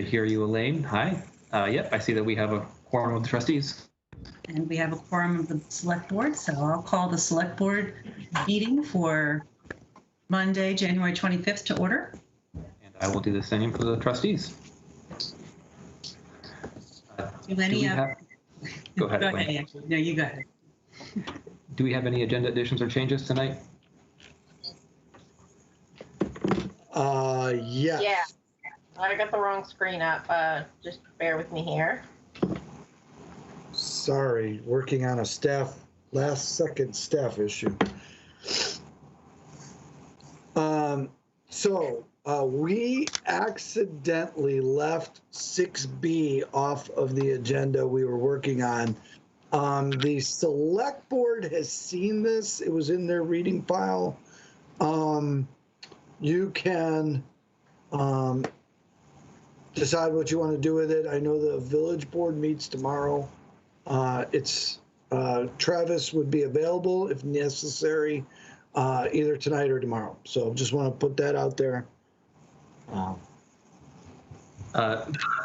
hear you, Elaine. Hi. Yep, I see that we have a quorum of the trustees. And we have a quorum of the select board, so I'll call the select board meeting for Monday, January 25th to order. And I will do the same for the trustees. Do any we have... Go ahead. Go ahead, actually. No, you go ahead. Do we have any agenda additions or changes tonight? Yes. Yeah, I got the wrong screen up. Just bear with me here. Sorry, working on a last-second staff issue. We accidentally left 6B off of the agenda we were working on. The select board has seen this. It was in their reading file. You can decide what you want to do with it. I know the village board meets tomorrow. Travis would be available if necessary, either tonight or tomorrow. So just want to put that out there.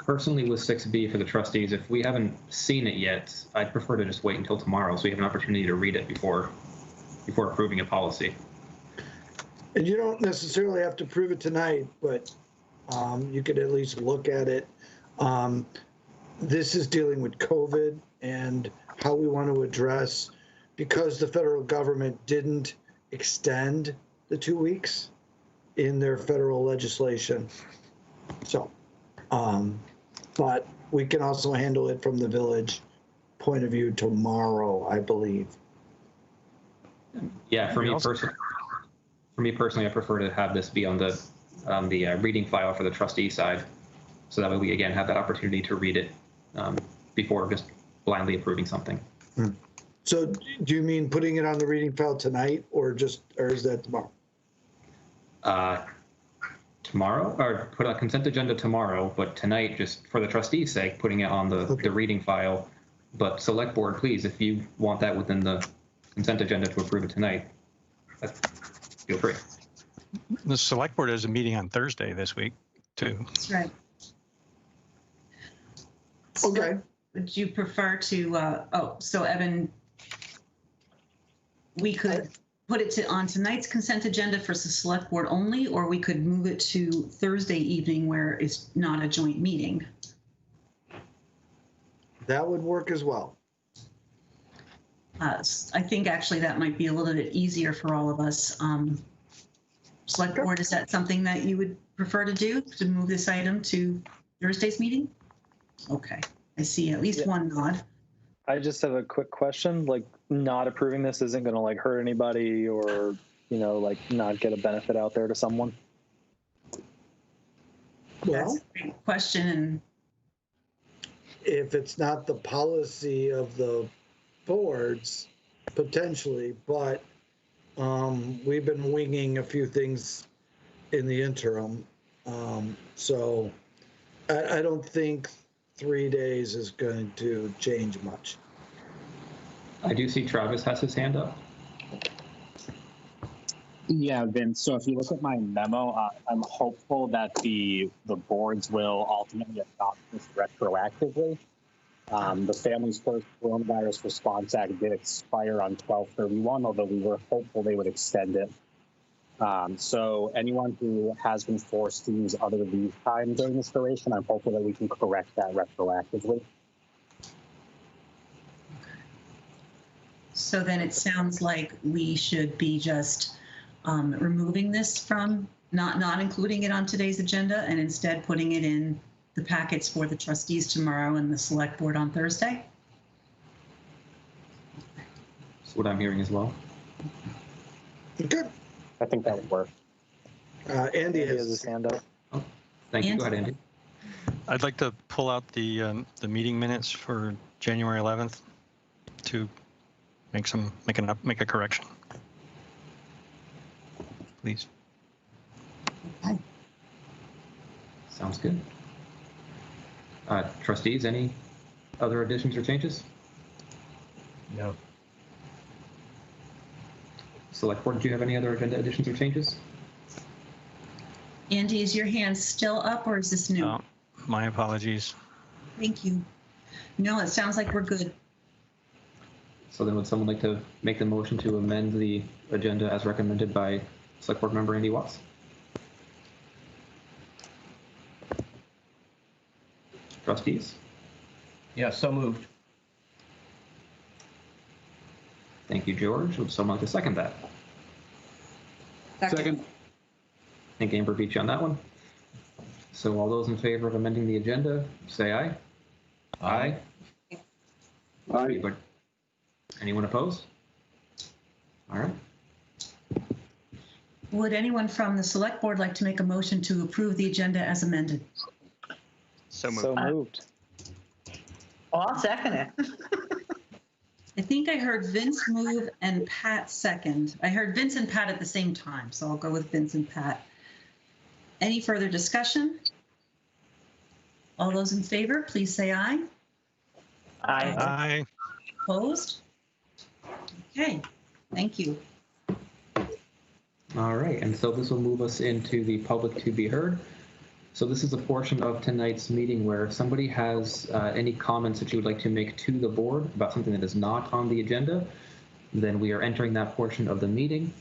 Personally, with 6B for the trustees, if we haven't seen it yet, I'd prefer to just wait until tomorrow so we have an opportunity to read it before approving a policy. And you don't necessarily have to prove it tonight, but you could at least look at it. This is dealing with COVID and how we want to address, because the federal government didn't extend the 2 weeks in their federal legislation. So, but we can also handle it from the village point of view tomorrow, I believe. Yeah, for me personally, I prefer to have this be on the reading file for the trustee side, so that way we again have that opportunity to read it before just blindly approving something. So, do you mean putting it on the reading file tonight, or is that tomorrow? Tomorrow, or put a consent agenda tomorrow, but tonight, just for the trustees' sake, putting it on the reading file. But select board, please, if you want that within the consent agenda to approve it tonight, feel free. The select board has a meeting on Thursday this week, too. That's right. Okay. Would you prefer to, so Evan, we could put it on tonight's consent agenda for the select board only, or we could move it to Thursday evening where it's not a joint meeting? That would work as well. I think actually that might be a little bit easier for all of us. Select board, is that something that you would prefer to do, to move this item to Thursday's meeting? Okay, I see at least one nod. I just have a quick question. Like, not approving this isn't going to like hurt anybody, or like not get a benefit out there to someone? That's a great question. And if it's not the policy of the boards, potentially, but we've been winging a few things in the interim. So I don't think 3 days is going to change much. I do see Travis has his hand up. Yeah, Vince. So if you look at my memo, I'm hopeful that the boards will ultimately adopt this retroactively. The Families First Coronavirus Response Act did expire on 12/31, although we were hopeful they would extend it. So anyone who has been forced to use other leave time during this duration, I'm hopeful that we can correct that retroactively. so then it sounds like we should be just removing this from, not including it on today's agenda, and instead putting it in the packets for the trustees tomorrow and the select board on Thursday? That's what I'm hearing as well. Good. I think that would work. Andy has his hand up. Oh, thank you. Go ahead, Andy. I'd like to pull out the meeting minutes for January 11th to make a correction, please. Okay. Sounds good. Trustees, any other additions or changes? No. Select board, do you have any other agenda additions or changes? Andy, is your hand still up or is this new? My apologies. Thank you. No, it sounds like we're good. So then would someone like to make the motion to amend the agenda as recommended by Select Board Member Andy Watts? Trustees? Yeah, so moved. Thank you, George. Would someone like to second that? Second. Thank Amber beat you on that one. So all those in favor of amending the agenda, say aye. Aye. Aye. Anyone opposed? All right. Would anyone from the select board like to make a motion to approve the agenda as amended? So moved. So moved. Oh, I'll second it. I think I heard Vince move and Pat second. I heard Vince and Pat at the same time, so I'll go with Vince and Pat. Any further discussion? All those in favor, please say aye. Aye. Aye. Opposed? Okay, thank you. All right, and so this will move us into the public to be heard. So this is a portion of tonight's meeting where if somebody has any comments that you would like to make to the board about something that is not on the agenda, then we are entering that portion of the meeting.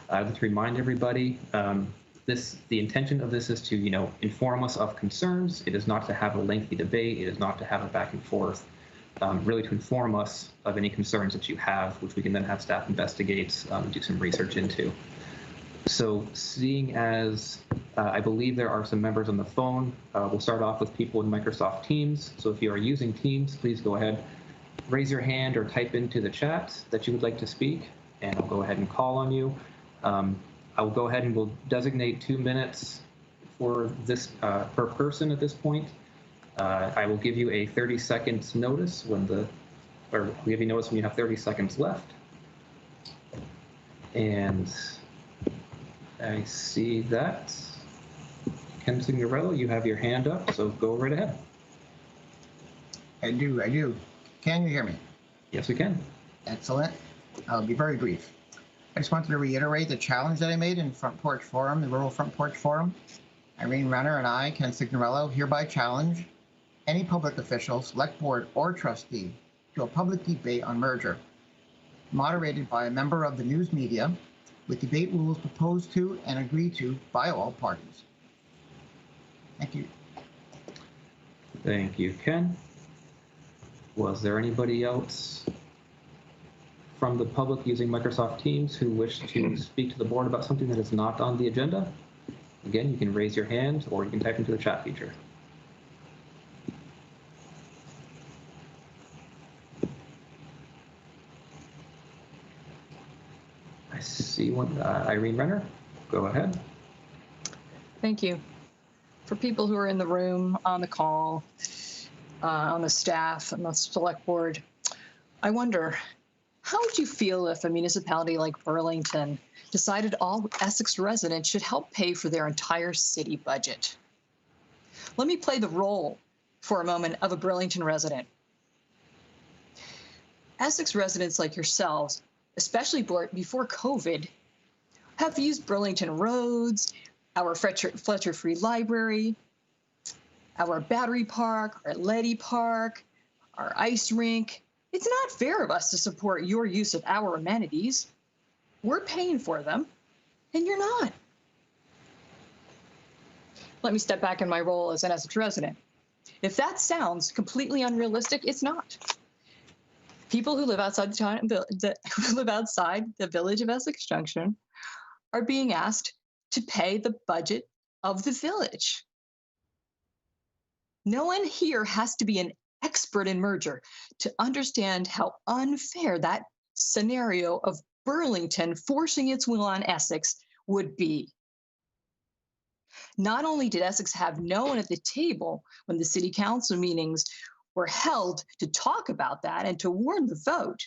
I'd like to remind everybody, the intention of this is to, inform us of concerns. It is not to have a lengthy debate. It is not to have a back and forth. Really to inform us of any concerns that you have, which we can then have staff investigate and do some research into. So seeing as I believe there are some members on the phone, we'll start off with people in Microsoft Teams. So if you are using Teams, please go ahead, raise your hand or type into the chat that you would like to speak, and I'll go ahead and call on you. I will go ahead and we'll designate 2 minutes for this per person at this point. I will give you a 30 seconds notice we'll give you notice when you have 30 seconds left. And I see that. Ken Signorello, you have your hand up, so go right ahead. I do. Can you hear me? Yes, we can. Excellent. I'll be very brief. I just wanted to reiterate the challenge that I made in Front Porch Forum, the Rural Front Porch Forum. Irene Renner and I, Ken Signorello, hereby challenge any public official, select board, or trustee to a public debate on merger, moderated by a member of the news media, with debate rules proposed to and agreed to by all parties. Thank you. Thank you, Ken. Was there anybody else from the public using Microsoft Teams who wish to speak to the board about something that is not on the agenda? Again, you can raise your hand or you can type into the chat feature. I see one. Irene Renner, go ahead. Thank you. For people who are in the room, on the call, on the staff, on the select board, I wonder, how would you feel if a municipality like Burlington decided all Essex residents should help pay for their entire city budget? Let me play the role for a moment of a Burlington resident. Essex residents like yourselves, especially before COVID, have used Burlington roads, our Fletcher Free Library, our Battery Park, our Letty Park, our ice rink. It's not fair of us to support your use of our amenities. We're paying for them, and you're not. Let me step back in my role as an Essex resident. If that sounds completely unrealistic, it's not. People who live outside the village of Essex Junction are being asked to pay the budget of the village. No one here has to be an expert in merger to understand how unfair that scenario of Burlington forcing its will on Essex would be. Not only did Essex have no one at the table when the city council meetings were held to talk about that and to warn the vote,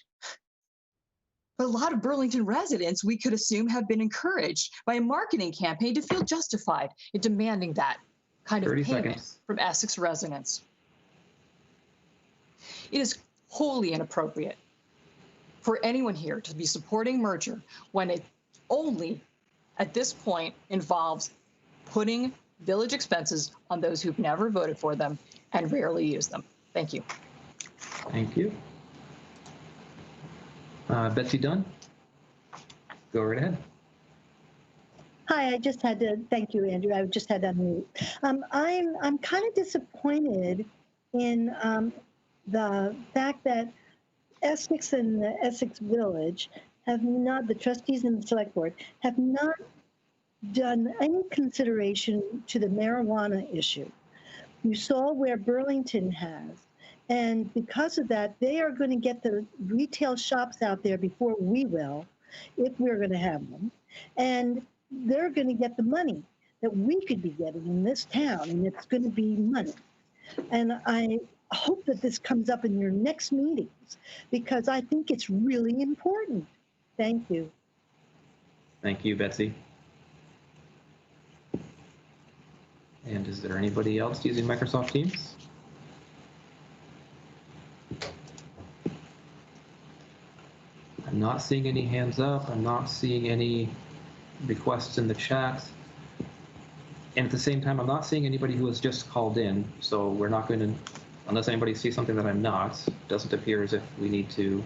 but a lot of Burlington residents, we could assume, have been encouraged by a marketing campaign to feel justified in demanding that kind of payment from Essex residents. It is wholly inappropriate for anyone here to be supporting merger when it only, at this point, involves putting village expenses on those who've never voted for them and rarely use them. Thank you. Thank you. Betsy Dunn, go right ahead. Hi, I just had to, thank you, Andrew. I just had to unmute. I'm kind of disappointed in the fact that Essex and the Essex Village have not, the trustees and the select board, have not done any consideration to the marijuana issue. You saw where Burlington has. And because of that, they are going to get the retail shops out there before we will, if we're going to have them. And they're going to get the money that we could be getting in this town, and it's going to be money. And I hope that this comes up in your next meetings, because I think it's really important. Thank you. Thank you, Betsy. And is there anybody else using Microsoft Teams? I'm not seeing any hands up. I'm not seeing any requests in the chat. And at the same time, I'm not seeing anybody who has just called in. So we're not going to, unless anybody sees something that I'm not, it doesn't appear as if we need to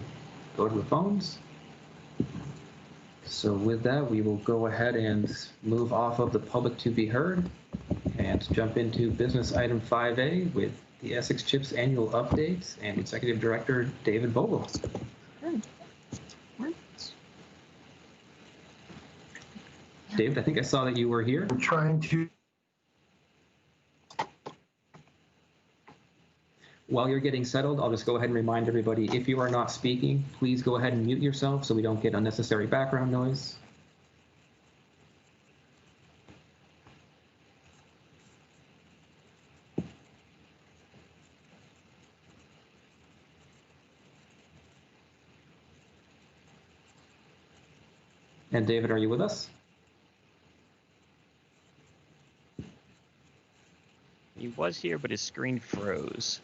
go to the phones. So with that, we will go ahead and move off of the public to be heard and jump into business item 5A with the Essex CHIPS annual updates and Executive Director David Voegele. David, I think I saw that you were here. I'm trying to. While you're getting settled, I'll just go ahead and remind everybody, if you are not speaking, please go ahead and mute yourself so we don't get unnecessary background noise. And David, are you with us? He was here, but his screen froze.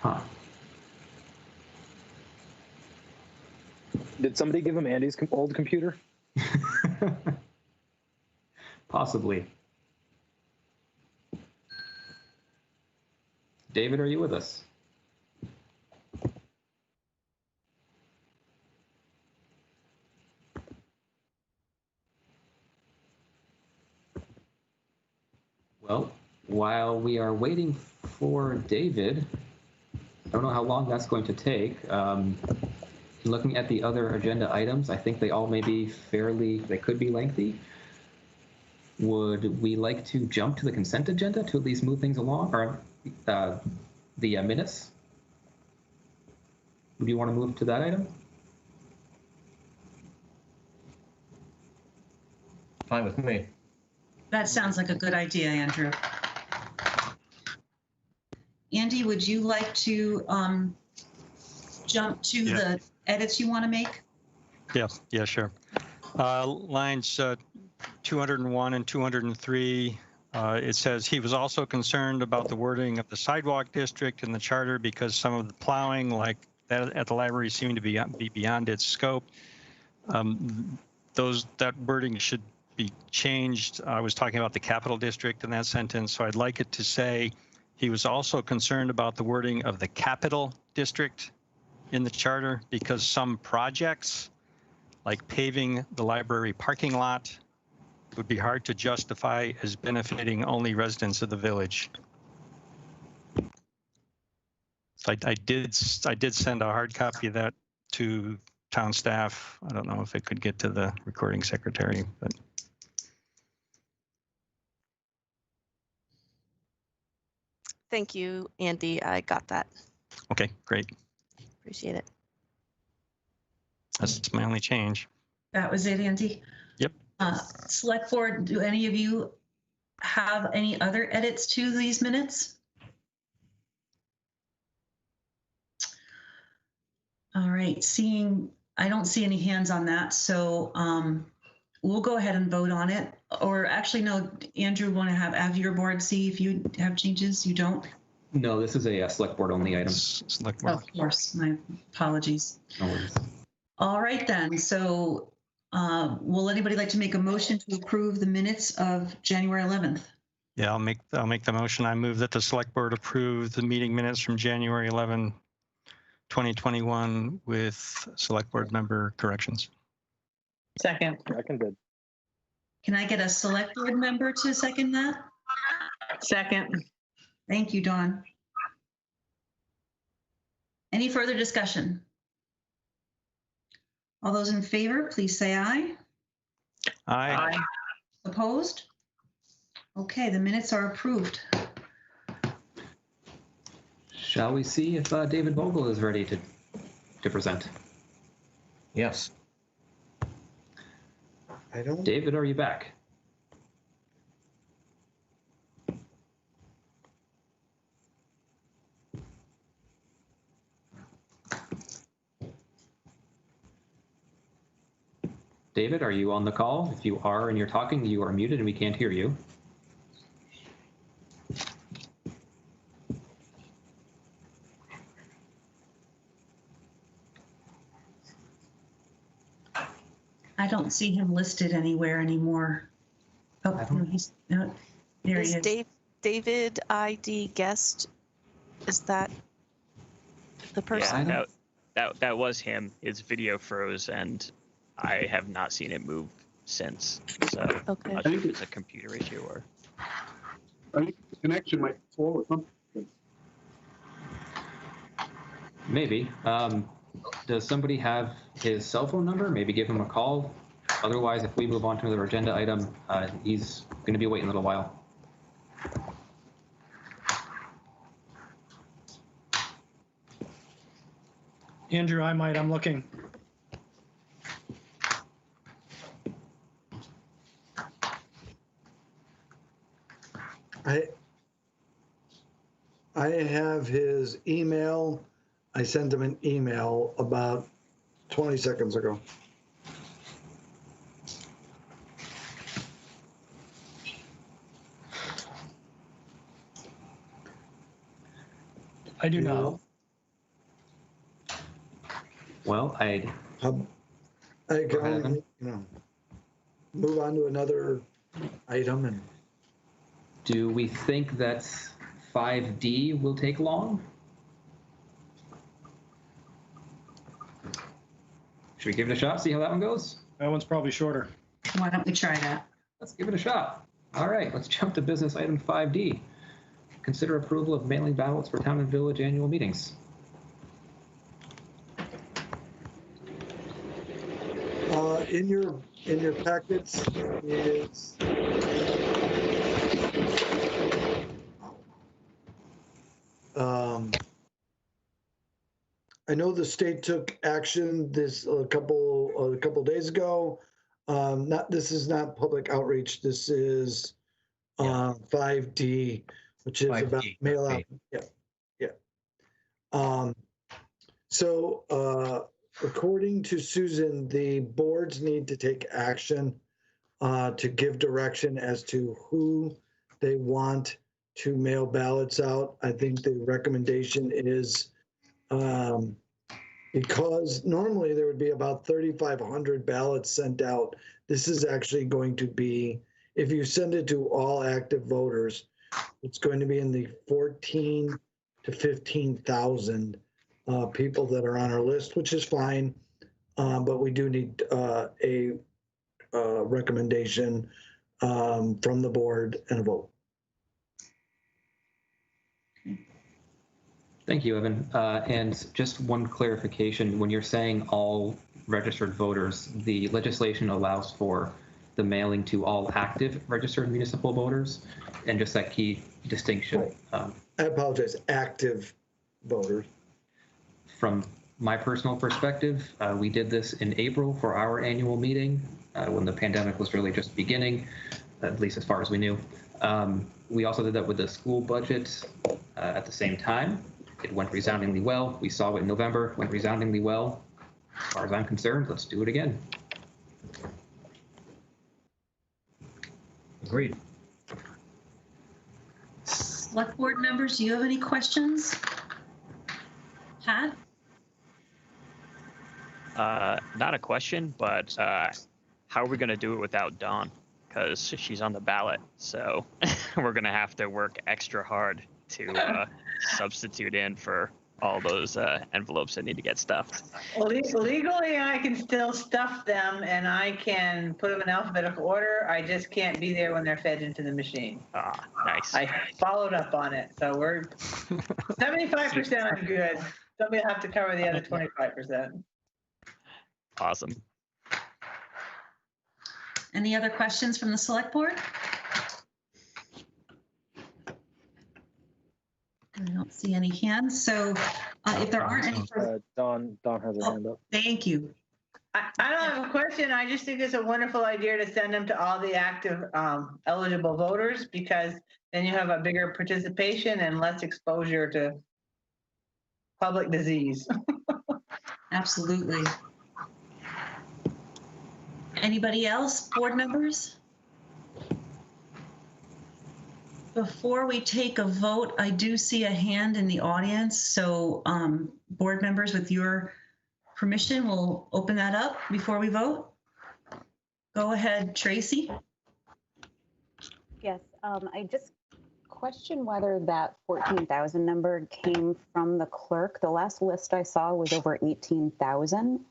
Huh. Did somebody give him Andy's old computer? Possibly. David, are you with us? Well, while we are waiting for David, I don't know how long that's going to take. Looking at the other agenda items, I think they all may be they could be lengthy. Would we like to jump to the consent agenda to at least move things along, or the minutes? Do you want to move to that item? Fine with me. That sounds like a good idea, Andrew. Andy, would you like to jump to the edits you want to make? Yeah, sure. Lines 201 and 203, it says he was also concerned about the wording of the sidewalk district in the charter because some of the plowing, like that at the library, seemed to be beyond its scope. That wording should be changed. I was talking about the capital district in that sentence, so I'd like it to say he was also concerned about the wording of the capital district in the charter because some projects, like paving the library parking lot, would be hard to justify as benefiting only residents of the village. So I did send a hard copy of that to town staff. I don't know if it could get to the recording secretary, but. Thank you, Andy. I got that. Okay, great. Appreciate it. That's my only change. That was it, Andy? Yep. Select Board, do any of you have any other edits to these minutes? All right, I don't see any hands on that, so we'll go ahead and vote on it. Or actually, no, Andrew, want to have your board see if you have changes? You don't? No, this is a Select Board only item. Select Board. Of course, my apologies. No worries. All right then, so Will anybody like to make a motion to approve the minutes of January 11th? Yeah, I'll make the motion. I move that the select board approve the meeting minutes from January 11, 2021 with select board member corrections. Second. Seconded. Can I get a select board member to second that? Second. Thank you, Dawn. Any further discussion? All those in favor, please say aye. Aye. Opposed? Okay, the minutes are approved. Shall we see if David Voegele is ready to present? Yes. I don't. David, are you back? David, are you on the call? If you are and you're talking, you are muted and we can't hear you. I don't see him listed anywhere anymore. Oh, no, he's, no, there he is. David ID guest, is that the person? Yeah, that was him. His video froze, and I have not seen it move since. So Okay. I'm not sure if it's a computer issue or. I think the connection might be slow or something. Maybe. Does somebody have his cell phone number? Maybe give him a call. Otherwise, if we move on to another agenda item, he's going to be waiting a little while. Andrew, I'm looking. I have his email. I sent him an email about 20 seconds ago. I do not. Well, I can only, move on to another item. And do we think that 5D will take long? Should we give it a shot, see how that one goes? That one's probably shorter. Why don't we try that? Let's give it a shot. All right, let's jump to business item 5D. Consider approval of mailing ballots for town and village annual meetings. in your packets is I know the state took action this a couple days ago. This is not public outreach. This is 5D, which is 5D, about mail out. Yeah. So according to Susan, the boards need to take action to give direction as to who they want to mail ballots out. I think the recommendation is because normally there would be about 3,500 ballots sent out. This is actually going to be, if you send it to all active voters, it's going to be in the 14 to 15,000 people that are on our list, which is fine. But we do need a recommendation from the board and a vote. Thank you, Evan. And just one clarification, when you're saying all registered voters, the legislation allows for the mailing to all active registered municipal voters, and just that key distinction. Right. I apologize, active voters. From my personal perspective, we did this in April for our annual meeting when the pandemic was really just beginning, at least as far as we knew. We also did that with the school budget at the same time. It went resoundingly well. We saw it in November, went resoundingly well. As far as I'm concerned, let's do it again. Agreed. Select board members, do you have any questions? Pat? Not a question, but how are we going to do it without Dawn? Because she's on the ballot. So we're going to have to work extra hard to substitute in for all those envelopes that need to get stuffed. Legally, I can still stuff them and I can put them in alphabetical order. I just can't be there when they're fed into the machine. Ah, nice. I followed up on it. So we're 75% I'm good. Somebody will have to cover the other 25%. Awesome. Any other questions from the select board? I don't see any hands. So if there aren't any further, Dawn has her hand up. thank you. I don't have a question. I just think it's a wonderful idea to send them to all the active eligible voters, because then you have a bigger participation and less exposure to public disease. Absolutely. Anybody else, board members? Before we take a vote, I do see a hand in the audience. So board members, with your permission, we'll open that up before we vote. Go ahead, Tracy. Yes, I just question whether that 14,000 number came from the clerk. The last list I saw was over 18,000.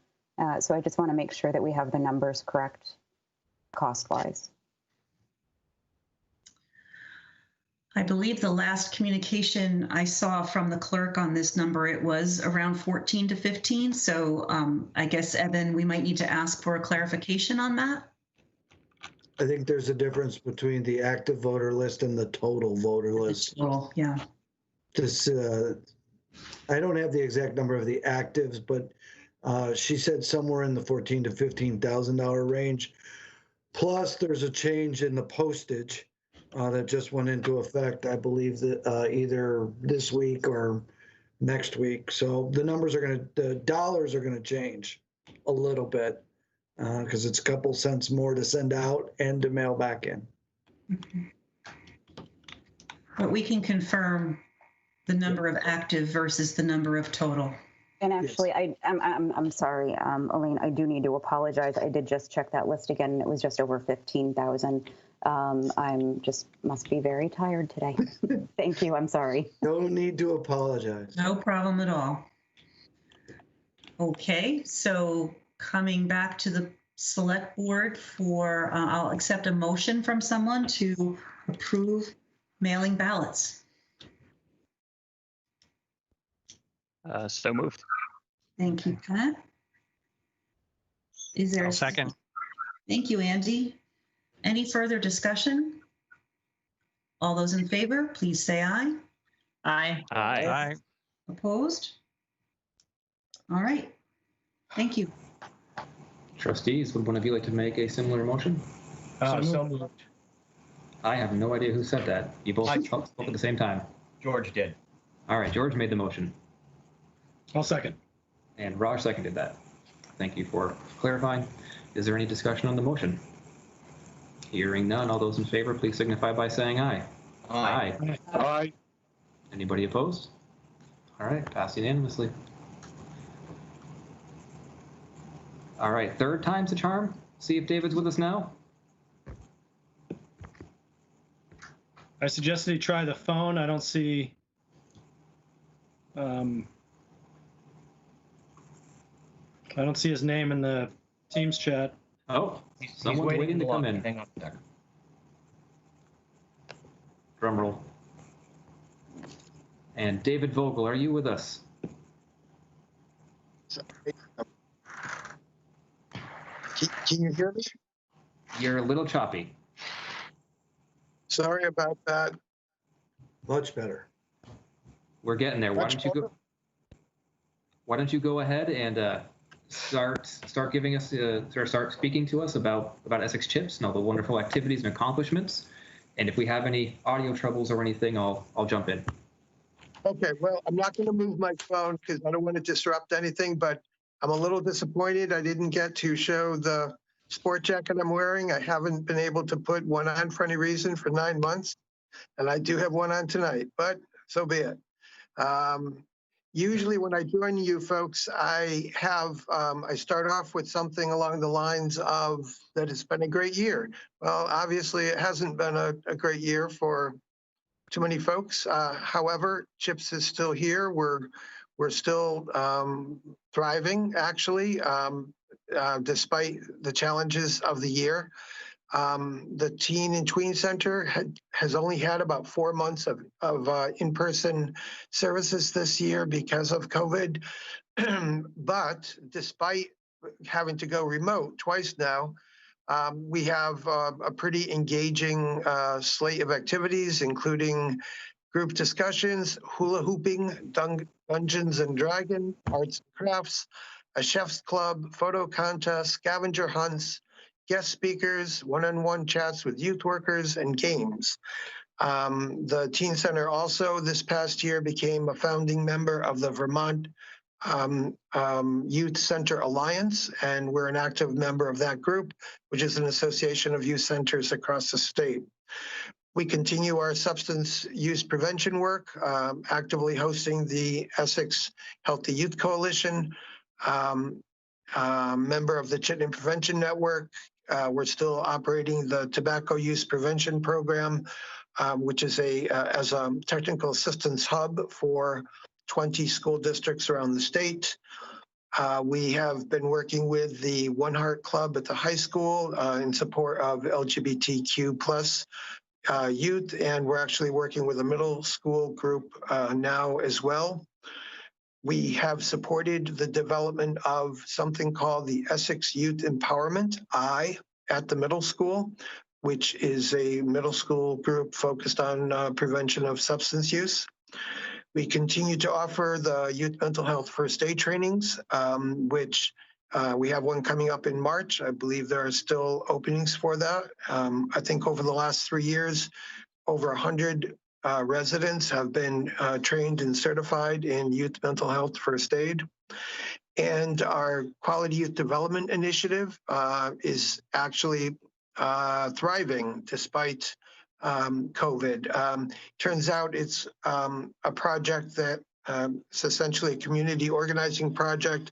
So I just want to make sure that we have the numbers correct cost-wise. I believe the last communication I saw from the clerk on this number, it was around 14 to 15. So I guess, Evan, we might need to ask for a clarification on that. I think there's a difference between the active voter list and the total voter list. Oh, yeah. This, I don't have the exact number of the actives, but she said somewhere in the $14,000 to $15,000 range. Plus, there's a change in the postage that just went into effect, I believe, that either this week or next week. So the numbers are the dollars are going to change a little bit because it's a couple cents more to send out and to mail back in. Okay. But we can confirm the number of active versus the number of total. And actually, yes. I'm sorry, Elaine, I do need to apologize. I did just check that list again, and it was just over 15,000. I'm just must be very tired today. Thank you. I'm sorry. No need to apologize. No problem at all. Okay, so coming back to the select board for, I'll accept a motion from someone to approve mailing ballots. So moved. Thank you, Pat. Is there a second? Thank you, Andy. Any further discussion? All those in favor, please say aye. Aye. Aye. Aye. Opposed? All right. Thank you. Trustees, would one of you like to make a similar motion? So moved. I have no idea who said that. You both spoke at the same time. George did. All right, George made the motion. I'll second. And Raj seconded that. Thank you for clarifying. Is there any discussion on the motion? Hearing none, all those in favor, please signify by saying aye. Aye. Aye. Aye. Anybody opposed? All right, passed unanimously. All right, third time's a charm. See if David's with us now. I suggested he try the phone. I don't see. I don't see his name in the Teams chat. Oh, someone's waiting to come in. Hang on a second. Drum roll. And David Voegele, are you with us? Can you hear me? You're a little choppy. Sorry about that. Much better. We're getting there. Why don't you go ahead and start giving us or start speaking to us about Essex CHIPS and all the wonderful activities and accomplishments. And if we have any audio troubles or anything, I'll jump in. Okay, well, I'm not going to move my phone because I don't want to disrupt anything, but I'm a little disappointed I didn't get to show the sport jacket I'm wearing. I haven't been able to put one on for any reason for 9 months, and I do have one on tonight, but so be it. Usually when I join you folks, I start off with something along the lines of that it's been a great year. Well, obviously it hasn't been a great year for too many folks. However, CHIPS is still here. We're still thriving, actually, despite the challenges of the year. The Teen and Tween Center has only had about 4 months of in-person services this year because of COVID. But despite having to go remote twice now, we have a pretty engaging slate of activities, including group discussions, hula hooping, Dungeons and Dragons, arts and crafts, a chef's club, photo contest, scavenger hunts, guest speakers, one-on-one chats with youth workers, and games. The Teen Center also this past year became a founding member of the Vermont Youth Center Alliance, and we're an active member of that group, which is an association of youth centers across the state. We continue our substance use prevention work, actively hosting the Essex Healthy Youth Coalition, member of the Chittenden Prevention Network. We're still operating the Tobacco Use Prevention Program, which is as a technical assistance hub for 20 school districts around the state. We have been working with the One Heart Club at the high school in support of LGBTQ plus youth, and we're actually working with a middle school group now as well. We have supported the development of something called the Essex Youth Empowerment at the middle school, which is a middle school group focused on prevention of substance use. We continue to offer the youth mental health first aid trainings, which we have one coming up in March. I believe there are still openings for that. I think over the last 3 years, over 100 residents have been trained and certified in youth mental health first aid. And our Quality Youth Development Initiative is actually thriving despite COVID. Turns out it's a project that it's essentially a community organizing project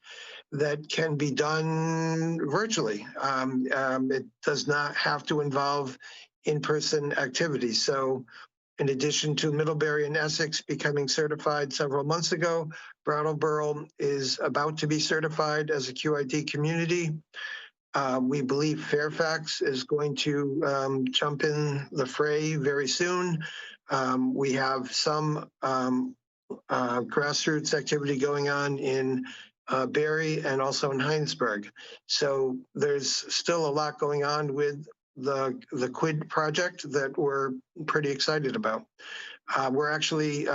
that can be done virtually. It does not have to involve in-person activities. So in addition to Middlebury and Essex becoming certified several months ago, Brattleboro is about to be certified as a QID community. We believe Fairfax is going to jump in the fray very soon. We have some grassroots activity going on in Barrie and also in Heinsberg. So there's still a lot going on with the QUID project that we're pretty excited about. We're actually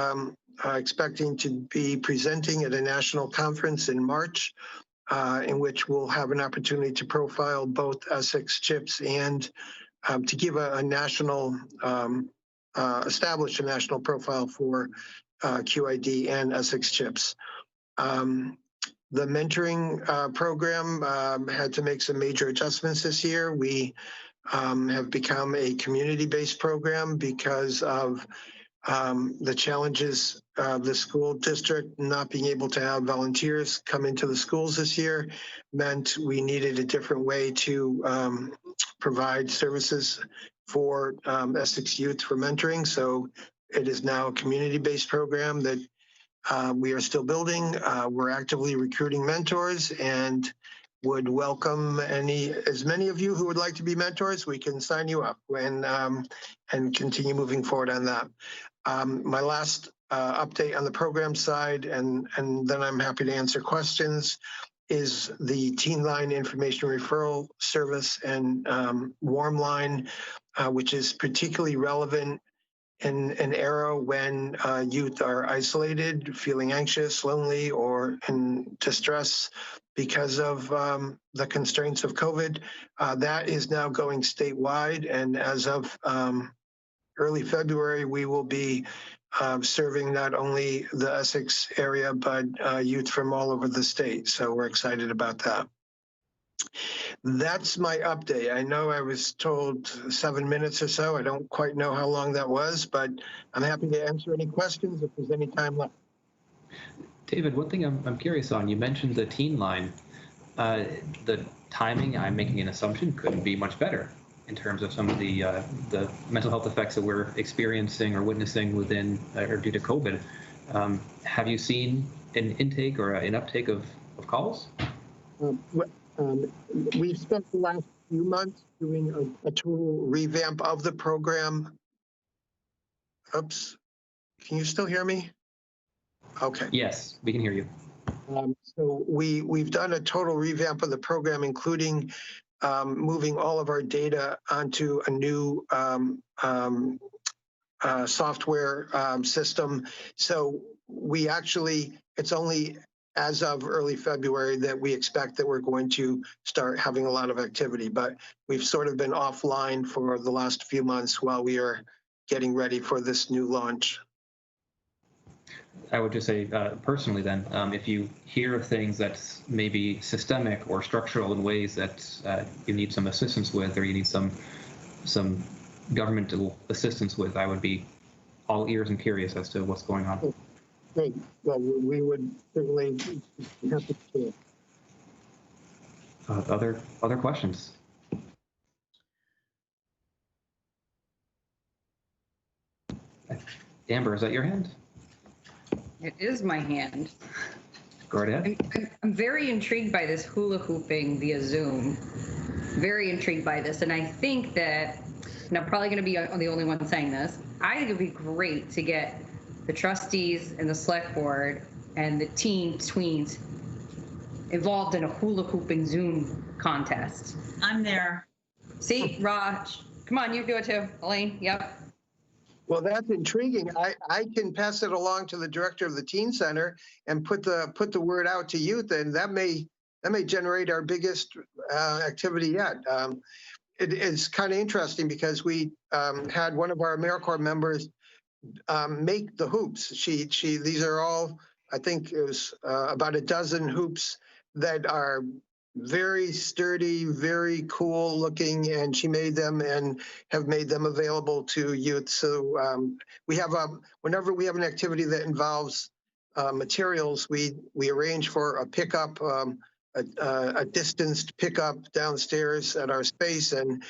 expecting to be presenting at a national conference in March, in which we'll have an opportunity to profile both Essex CHIPS and to give a national, establish a national profile for QID and Essex CHIPS. The mentoring program had to make some major adjustments this year. We have become a community-based program because of the challenges of the school district not being able to have volunteers come into the schools this year meant we needed a different way to provide services for Essex youth for mentoring. So it is now a community-based program that we are still building. We're actively recruiting mentors and would welcome as many of you who would like to be mentors. We can sign you up and continue moving forward on that. My last update on the program side, and then I'm happy to answer questions, is the Teen Line Information Referral Service and Warm Line, which is particularly relevant in an era when youth are isolated, feeling anxious, lonely, or in distress because of the constraints of COVID. That is now going statewide, and as of early February, we will be serving not only the Essex area, but youth from all over the state. So we're excited about that. That's my update. I know I was told 7 minutes or so. I don't quite know how long that was, but I'm happy to answer any questions if there's any time left. David, one thing I'm curious on, you mentioned the teen line. The timing, I'm making an assumption, couldn't be much better in terms of some of the mental health effects that we're experiencing or witnessing within or due to COVID. Have you seen an intake or an uptake of calls? We've spent the last few months doing a total revamp of the program. Oops, can you still hear me? Okay. Yes, we can hear you. So we've done a total revamp of the program, including moving all of our data onto a new software system. So we actually, it's only as of early February that we expect that we're going to start having a lot of activity, but we've sort of been offline for the last few months while we are getting ready for this new launch. I would just say, personally then, if you hear of things that's maybe systemic or structural in ways that you need some assistance with, or you need some governmental assistance with, I would be all ears and curious as to what's going on. Great. Well, we would certainly have to share. Other questions? Amber, is that your hand? It is my hand. Go right ahead. I'm very intrigued by this hula hooping via Zoom. Very intrigued by this. And I think that, and I'm probably going to be the only one saying this, I think it would be great to get the trustees and the select board and the tweens involved in a hula hooping Zoom contest. I'm there. See, Raj, come on, you do it too. Elaine, yep. Well, that's intriguing. I can pass it along to the director of the teen center and put the word out to youth, and that may generate our biggest activity yet. It is kind of interesting because we had one of our AmeriCorps members make the hoops. These are all, I think it was about a dozen hoops that are very sturdy, very cool looking, and she made them and have made them available to youth. So we have whenever we have an activity that involves materials, we arrange for a pickup, a distanced pickup downstairs at our space, and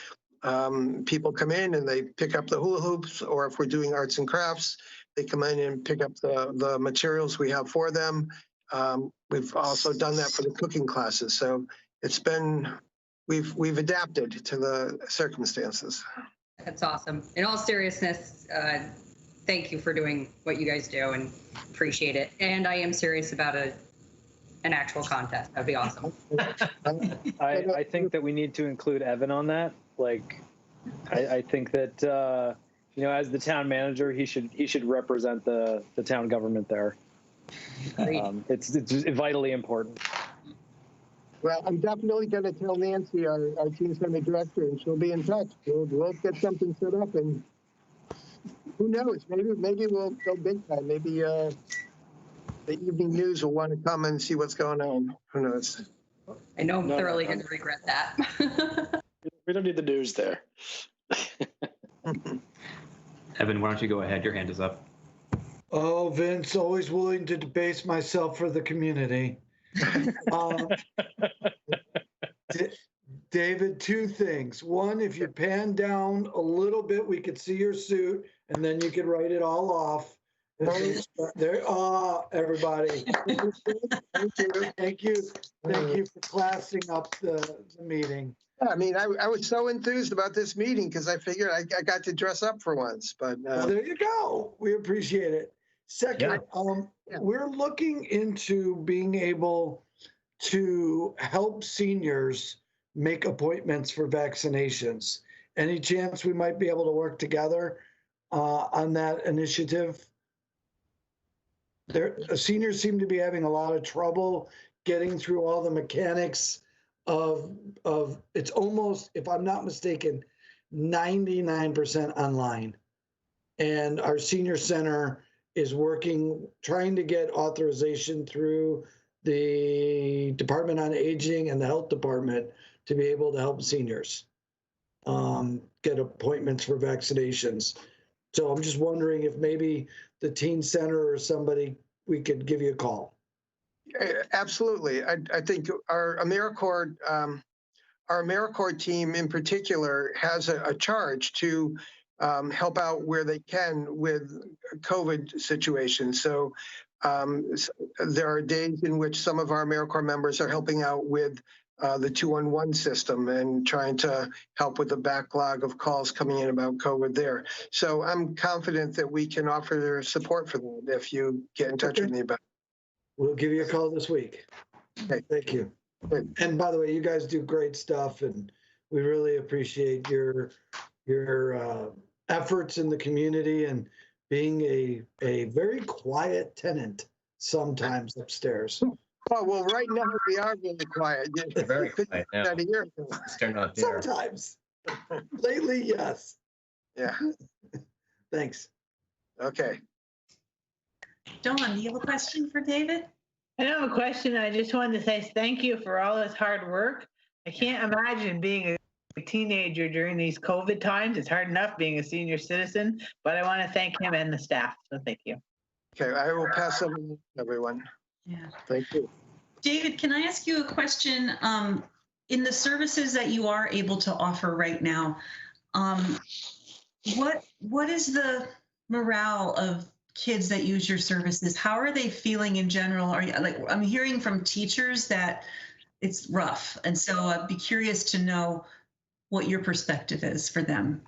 people come in and they pick up the hula hoops, or if we're doing arts and crafts, they come in and pick up the materials we have for them. We've also done that for the cooking classes. So it's been, we've adapted to the circumstances. That's awesome. In all seriousness, thank you for doing what you guys do and appreciate it. And I am serious about an actual contest. That'd be awesome. I think that we need to include Evan on that. Like, I think that, as the town manager, he should represent the town government there. It's vitally important. Well, I'm definitely going to tell Nancy, our teen center director, and she'll be in touch. We'll get something set up, and who knows? Maybe we'll go big time. Maybe the evening news will want to come and see what's going on. Who knows? I know I'm thoroughly going to regret that. We don't need the news there. Evan, why don't you go ahead? Your hand is up. Oh, Vince, always willing to debase myself for the community. David, two things. One, if you pan down a little bit, we could see your suit, and then you could write it all off. There, everybody. Thank you for classing up the meeting. Yeah, I mean, I was so enthused about this meeting because I figured I got to dress up for once. But well, there you go. We appreciate it. Second, we're looking into being able to help seniors make appointments for vaccinations. Any chance we might be able to work together on that initiative? Seniors seem to be having a lot of trouble getting through all the mechanics of it's almost, if I'm not mistaken, 99% online. And our senior center is trying to get authorization through the Department on Aging and the Health Department to be able to help seniors get appointments for vaccinations. So I'm just wondering if maybe the teen center or somebody, we could give you a call. Absolutely. I think our AmeriCorps team in particular has a charge to help out where they can with COVID situations. So there are days in which some of our AmeriCorps members are helping out with the 211 system and trying to help with the backlog of calls coming in about COVID there. So I'm confident that we can offer support for that if you get in touch with me about it. We'll give you a call this week. Okay. Thank you. And by the way, you guys do great stuff, and we really appreciate your efforts in the community and being a very quiet tenant sometimes upstairs. Oh, well, right now we are really quiet. Very quiet now. They're not there. Sometimes. Lately, yes. Yeah. Thanks. Okay. Dawn, do you have a question for David? I don't have a question. I just wanted to say thank you for all this hard work. I can't imagine being a teenager during these COVID times. It's hard enough being a senior citizen, but I want to thank him and the staff. So thank you. Okay, I will pass them on to everyone. Yeah. Thank you. David, can I ask you a question? In the services that you are able to offer right now, what is the morale of kids that use your services? How are they feeling in general? Are you, like, I'm hearing from teachers that it's rough, and so I'd be curious to know what your perspective is for them.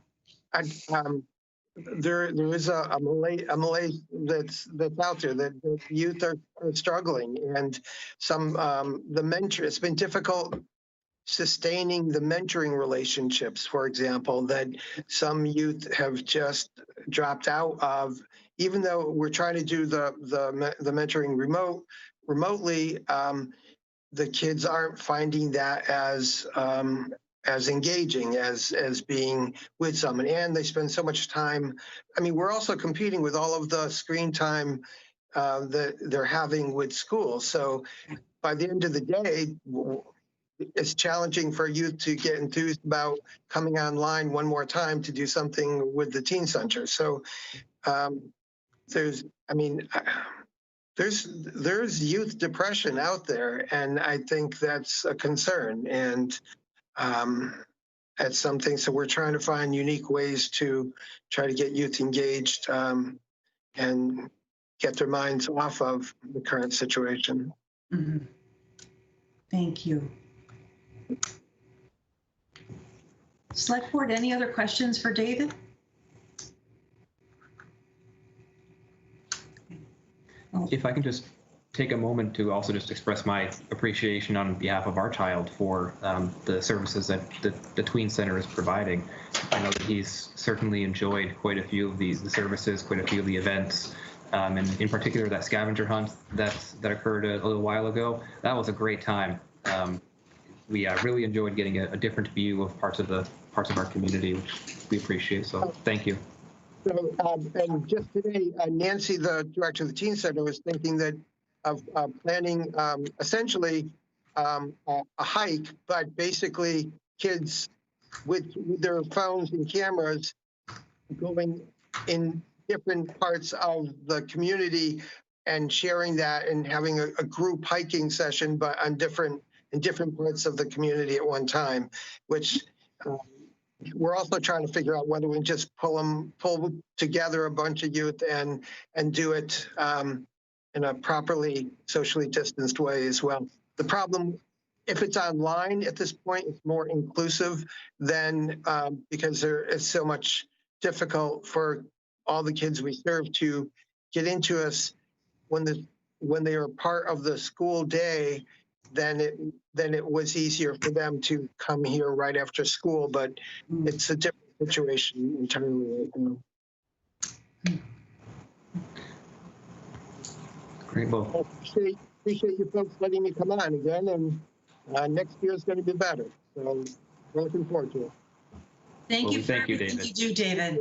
There is a malaise that's out there that the youth are struggling, and it's been difficult sustaining the mentoring relationships, for example, that some youth have just dropped out of. Even though we're trying to do the mentoring remotely, the kids aren't finding that as engaging as being with someone, and they spend so much time. I mean, we're also competing with all of the screen time that they're having with school. So by the end of the day, it's challenging for youth to get enthused about coming online one more time to do something with the teen center. So there's youth depression out there, and I think that's a concern. And that's something, so we're trying to find unique ways to try to get youth engaged and get their minds off of the current situation. Mm-hmm. Thank you. Select Board, any other questions for David? If I can just take a moment to also just express my appreciation on behalf of our child for the services that the Tween Center is providing. I know that he's certainly enjoyed quite a few of the services, quite a few of the events, and in particular that scavenger hunt that occurred a little while ago. That was a great time. We really enjoyed getting a different view of parts of our community, which we appreciate. So thank you. So, and just today, Nancy, the director of the Teen Center, was thinking that of planning essentially a hike, but basically kids with their phones and cameras going in different parts of the community and sharing that and having a group hiking session, but in different parts of the community at one time, which we're also trying to figure out whether we just pull together a bunch of youth and do it in a properly socially distanced way as well. The problem, if it's online at this point, it's more inclusive than because it's so much difficult for all the kids we serve to get into us when they are part of the school day. Then it was easier for them to come here right after school, but it's a different situation entirely right now. Great. Well, appreciate you folks letting me come on again, and next year is going to be better. So we're looking forward to it. Thank you for everything you do, David.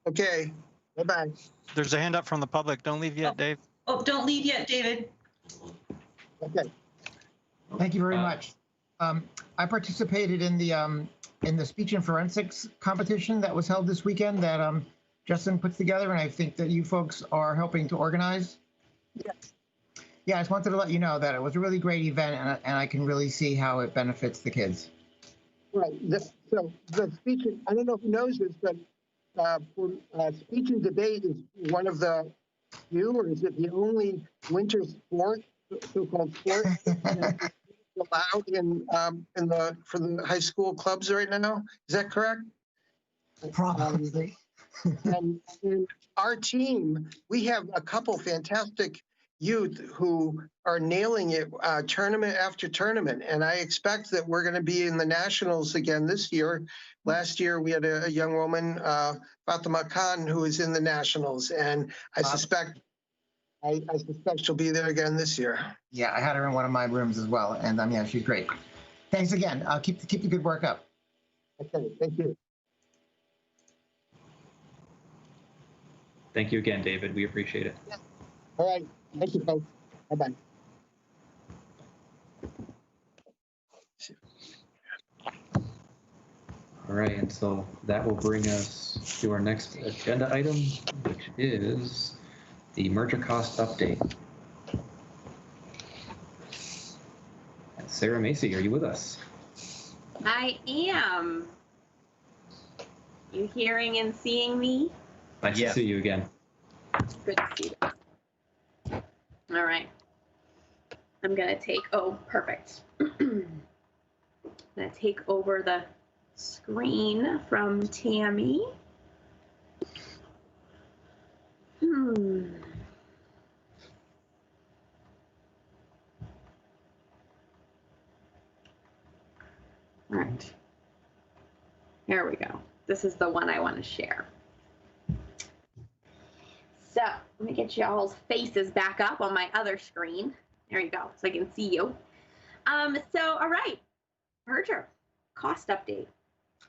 Okay. Bye-bye. There's a hand up from the public. Don't leave yet, Dave. Oh, don't leave yet, David. Okay. Thank you very much. I participated in the speech and forensics competition that was held this weekend that Justin puts together, and I think that you folks are helping to organize. Yes. Yeah, I just wanted to let you know that it was a really great event, and I can really see how it benefits the kids. Right. So the speech, I don't know who knows this, but speech and debate is one of the few, or is it the only winter sport, so-called sport, that's allowed for the high school clubs right now? Is that correct? Probably. And in our team, we have a couple fantastic youth who are nailing it tournament after tournament. And I expect that we're going to be in the nationals again this year. Last year, we had a young woman, Fatima Khan, who is in the nationals. And I suspect she'll be there again this year. Yeah, I had her in one of my rooms as well. And yeah, she's great. Thanks again. Keep the good work up. Okay, thank you. Thank you again, David. We appreciate it. All right. Thank you, folks. Bye-bye. All right, and so that will bring us to our next agenda item, which is the merger cost update. And Sarah Macy, are you with us? I am. You hearing and seeing me? Nice to see you again. Good to see you. All right. I'm going to take, perfect. I'm going to take over the screen from Tammy. All right. There we go. This is the one I want to share. So let me get y'all's faces back up on my other screen. There you go, so I can see you. All right, merger cost update.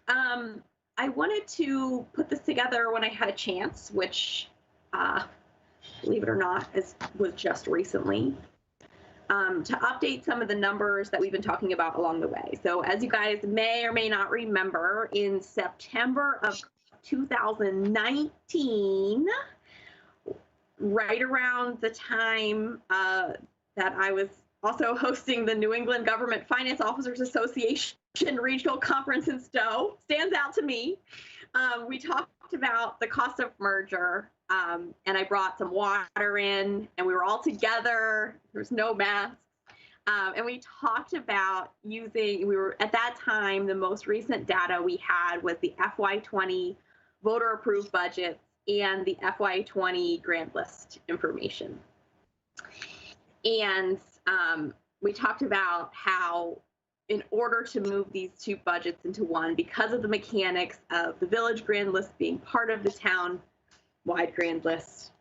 I wanted to put this together when I had a chance, which, believe it or not, was just recently, to update some of the numbers that we've been talking about along the way. So as you guys may or may not remember, in September of 2019, right around the time that I was also hosting the New England Government Finance Officers Association Regional Conference in Stowe, stands out to me. We talked about the cost of merger, and I brought some water in, and we were all together. There was no masks. And we talked about at that time, the most recent data we had was the FY20 voter approved budget and the FY20 grant list information. And we talked about how in order to move these two budgets into one, because of the mechanics of the village grand list being part of the town-wide grand list,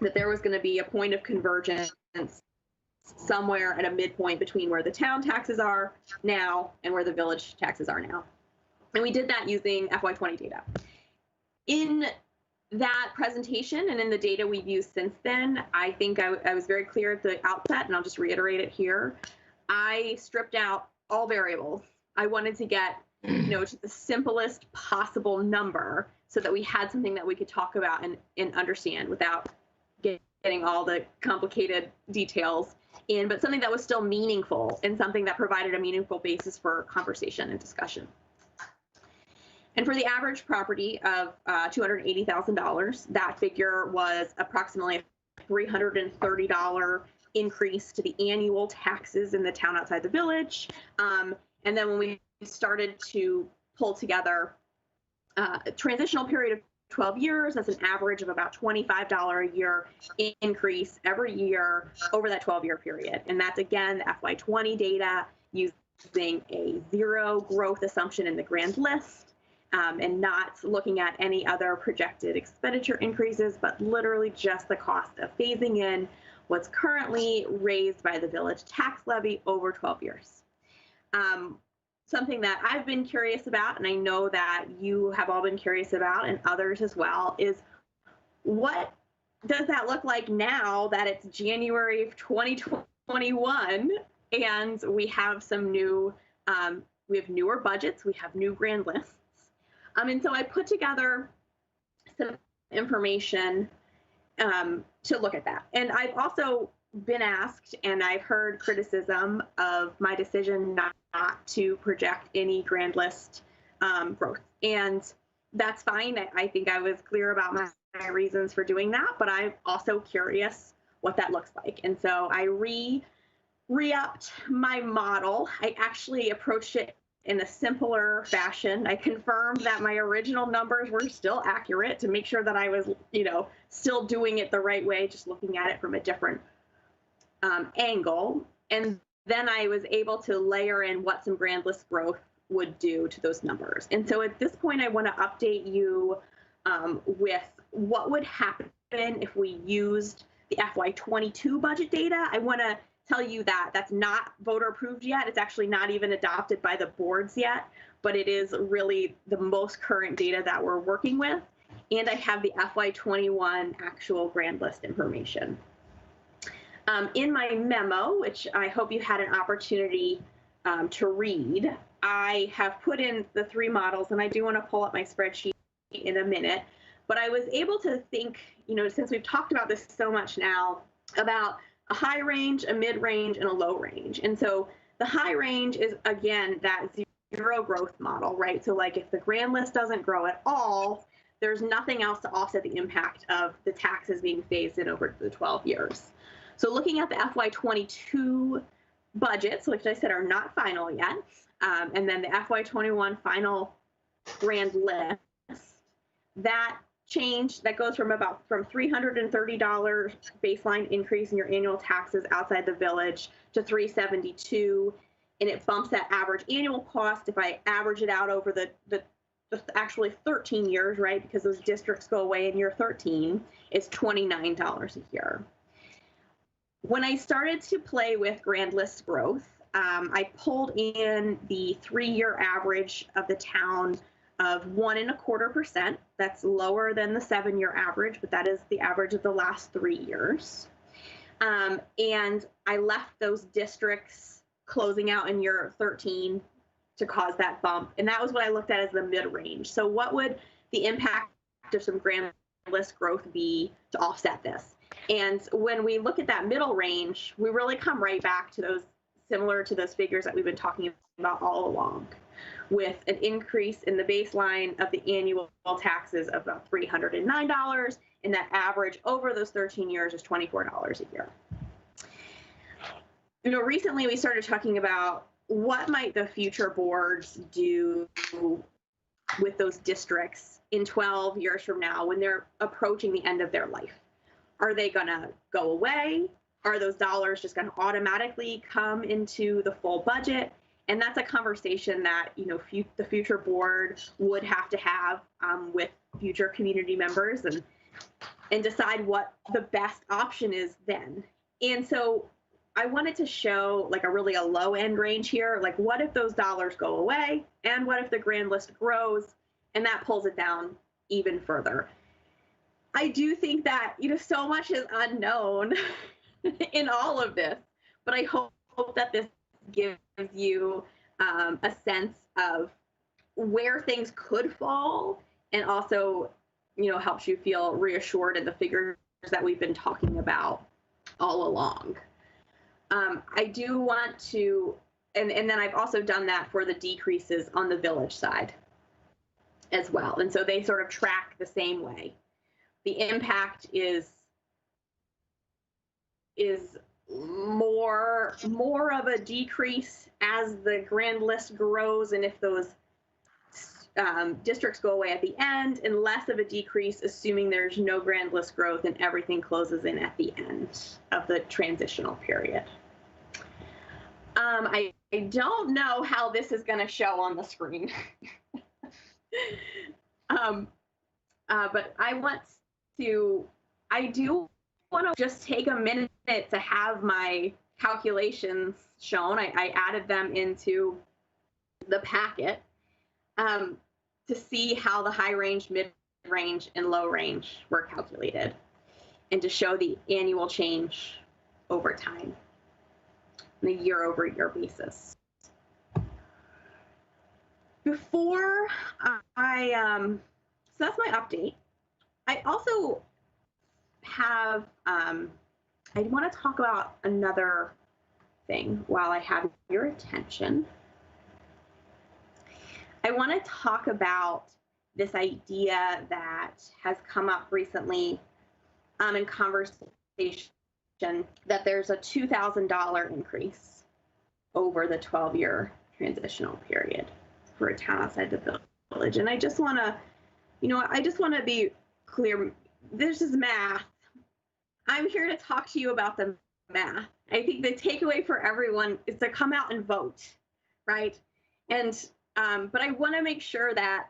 that there was going to be a point of convergence somewhere at a midpoint between where the town taxes are now and where the village taxes are now. And we did that using FY20 data. In that presentation and in the data we've used since then, I think I was very clear at the outset, and I'll just reiterate it here. I stripped out all variables. I wanted to get, to the simplest possible number so that we had something that we could talk about and understand without getting all the complicated details in, but something that was still meaningful and something that provided a meaningful basis for conversation and discussion. And for the average property of $280,000, that figure was approximately a $330 increase to the annual taxes in the town outside the village. And then when we started to pull together a transitional period of 12 years, that's an average of about $25 a year increase every year over that 12-year period. And that's, again, the FY20 data using a zero growth assumption in the grand list. And not looking at any other projected expenditure increases, but literally just the cost of phasing in what's currently raised by the village tax levy over 12 years. Something that I've been curious about, and I know that you have all been curious about, and others as well, is what does that look like now that it's January of 2021 and we have some new, we have newer budgets, we have new grand lists. And so I put together some information to look at that. And I've also been asked and I've heard criticism of my decision not to project any grand list growth. And that's fine. I think I was clear about my reasons for doing that, but I'm also curious what that looks like. And so I re-upped my model. I actually approached it in a simpler fashion. I confirmed that my original numbers were still accurate to make sure that I was, still doing it the right way, just looking at it from a different angle. And then I was able to layer in what some grand list growth would do to those numbers. And so at this point, I want to update you with what would happen if we used the FY22 budget data. I want to tell you that that's not voter approved yet. It's actually not even adopted by the boards yet, but it is really the most current data that we're working with. And I have the FY21 actual grand list information. In my memo, which I hope you had an opportunity to read, I have put in the 3 models, and I do want to pull up my spreadsheet in a minute, but I was able to think, since we've talked about this so much now, about a high range, a mid range, and a low range. And so the high range is, again, that 0 growth model, right? So like if the grand list doesn't grow at all, there's nothing else to offset the impact of the taxes being phased in over the 12 years. So looking at the FY22 budgets, which I said are not final yet, and then the FY21 final grand list, that change that goes from $330 baseline increase in your annual taxes outside the village to $372, and it bumps that average annual cost. If I average it out over the actually 13 years, right, because those districts go away in year 13, it's $29 a year. When I started to play with grand list growth, I pulled in the 3-year average of the town of 1.25%. That's lower than the 7-year average, but that is the average of the last 3 years. And I left those districts closing out in year 13 to cause that bump. And that was what I looked at as the mid-range. So what would the impact of some grand list growth be to offset this? And when we look at that middle range, we really come right back to those, similar to those figures that we've been talking about all along, with an increase in the baseline of the annual taxes of about $309, and that average over those 13 years is $24 a year. Recently we started talking about what might the future boards do with those districts in 12 years from now when they're approaching the end of their life. Are they going to go away? Are those dollars just going to automatically come into the full budget? And that's a conversation that, the future board would have to have with future community members and decide what the best option is then. And so I wanted to show like a low end range here. Like what if those dollars go away? And what if the grand list grows and that pulls it down even further? I do think that, so much is unknown in all of this, but I hope that this gives you a sense of where things could fall, and also, helps you feel reassured in the figures that we've been talking about all along. I do want to, and then I've also done that for the decreases on the village side as well. And so they sort of track the same way. The impact is more of a decrease as the grand list grows, and if those districts go away at the end, and less of a decrease assuming there's no grand list growth and everything closes in at the end of the transitional period. I don't know how this is going to show on the screen. But I do want to just take a minute to have my calculations shown. I added them into the packet to see how the high range, mid range, and low range were calculated, and to show the annual change over time on a year-over-year basis. Before so that's my update. I also have want to talk about another thing while I have your attention. I want to talk about this idea that has come up recently in conversation, that there's a $2,000 increase over the 12-year transitional period for a town outside the village. And I just want to, I just want to be clear. This is math. I'm here to talk to you about the math. I think the takeaway for everyone is to come out and vote, right? And but I want to make sure that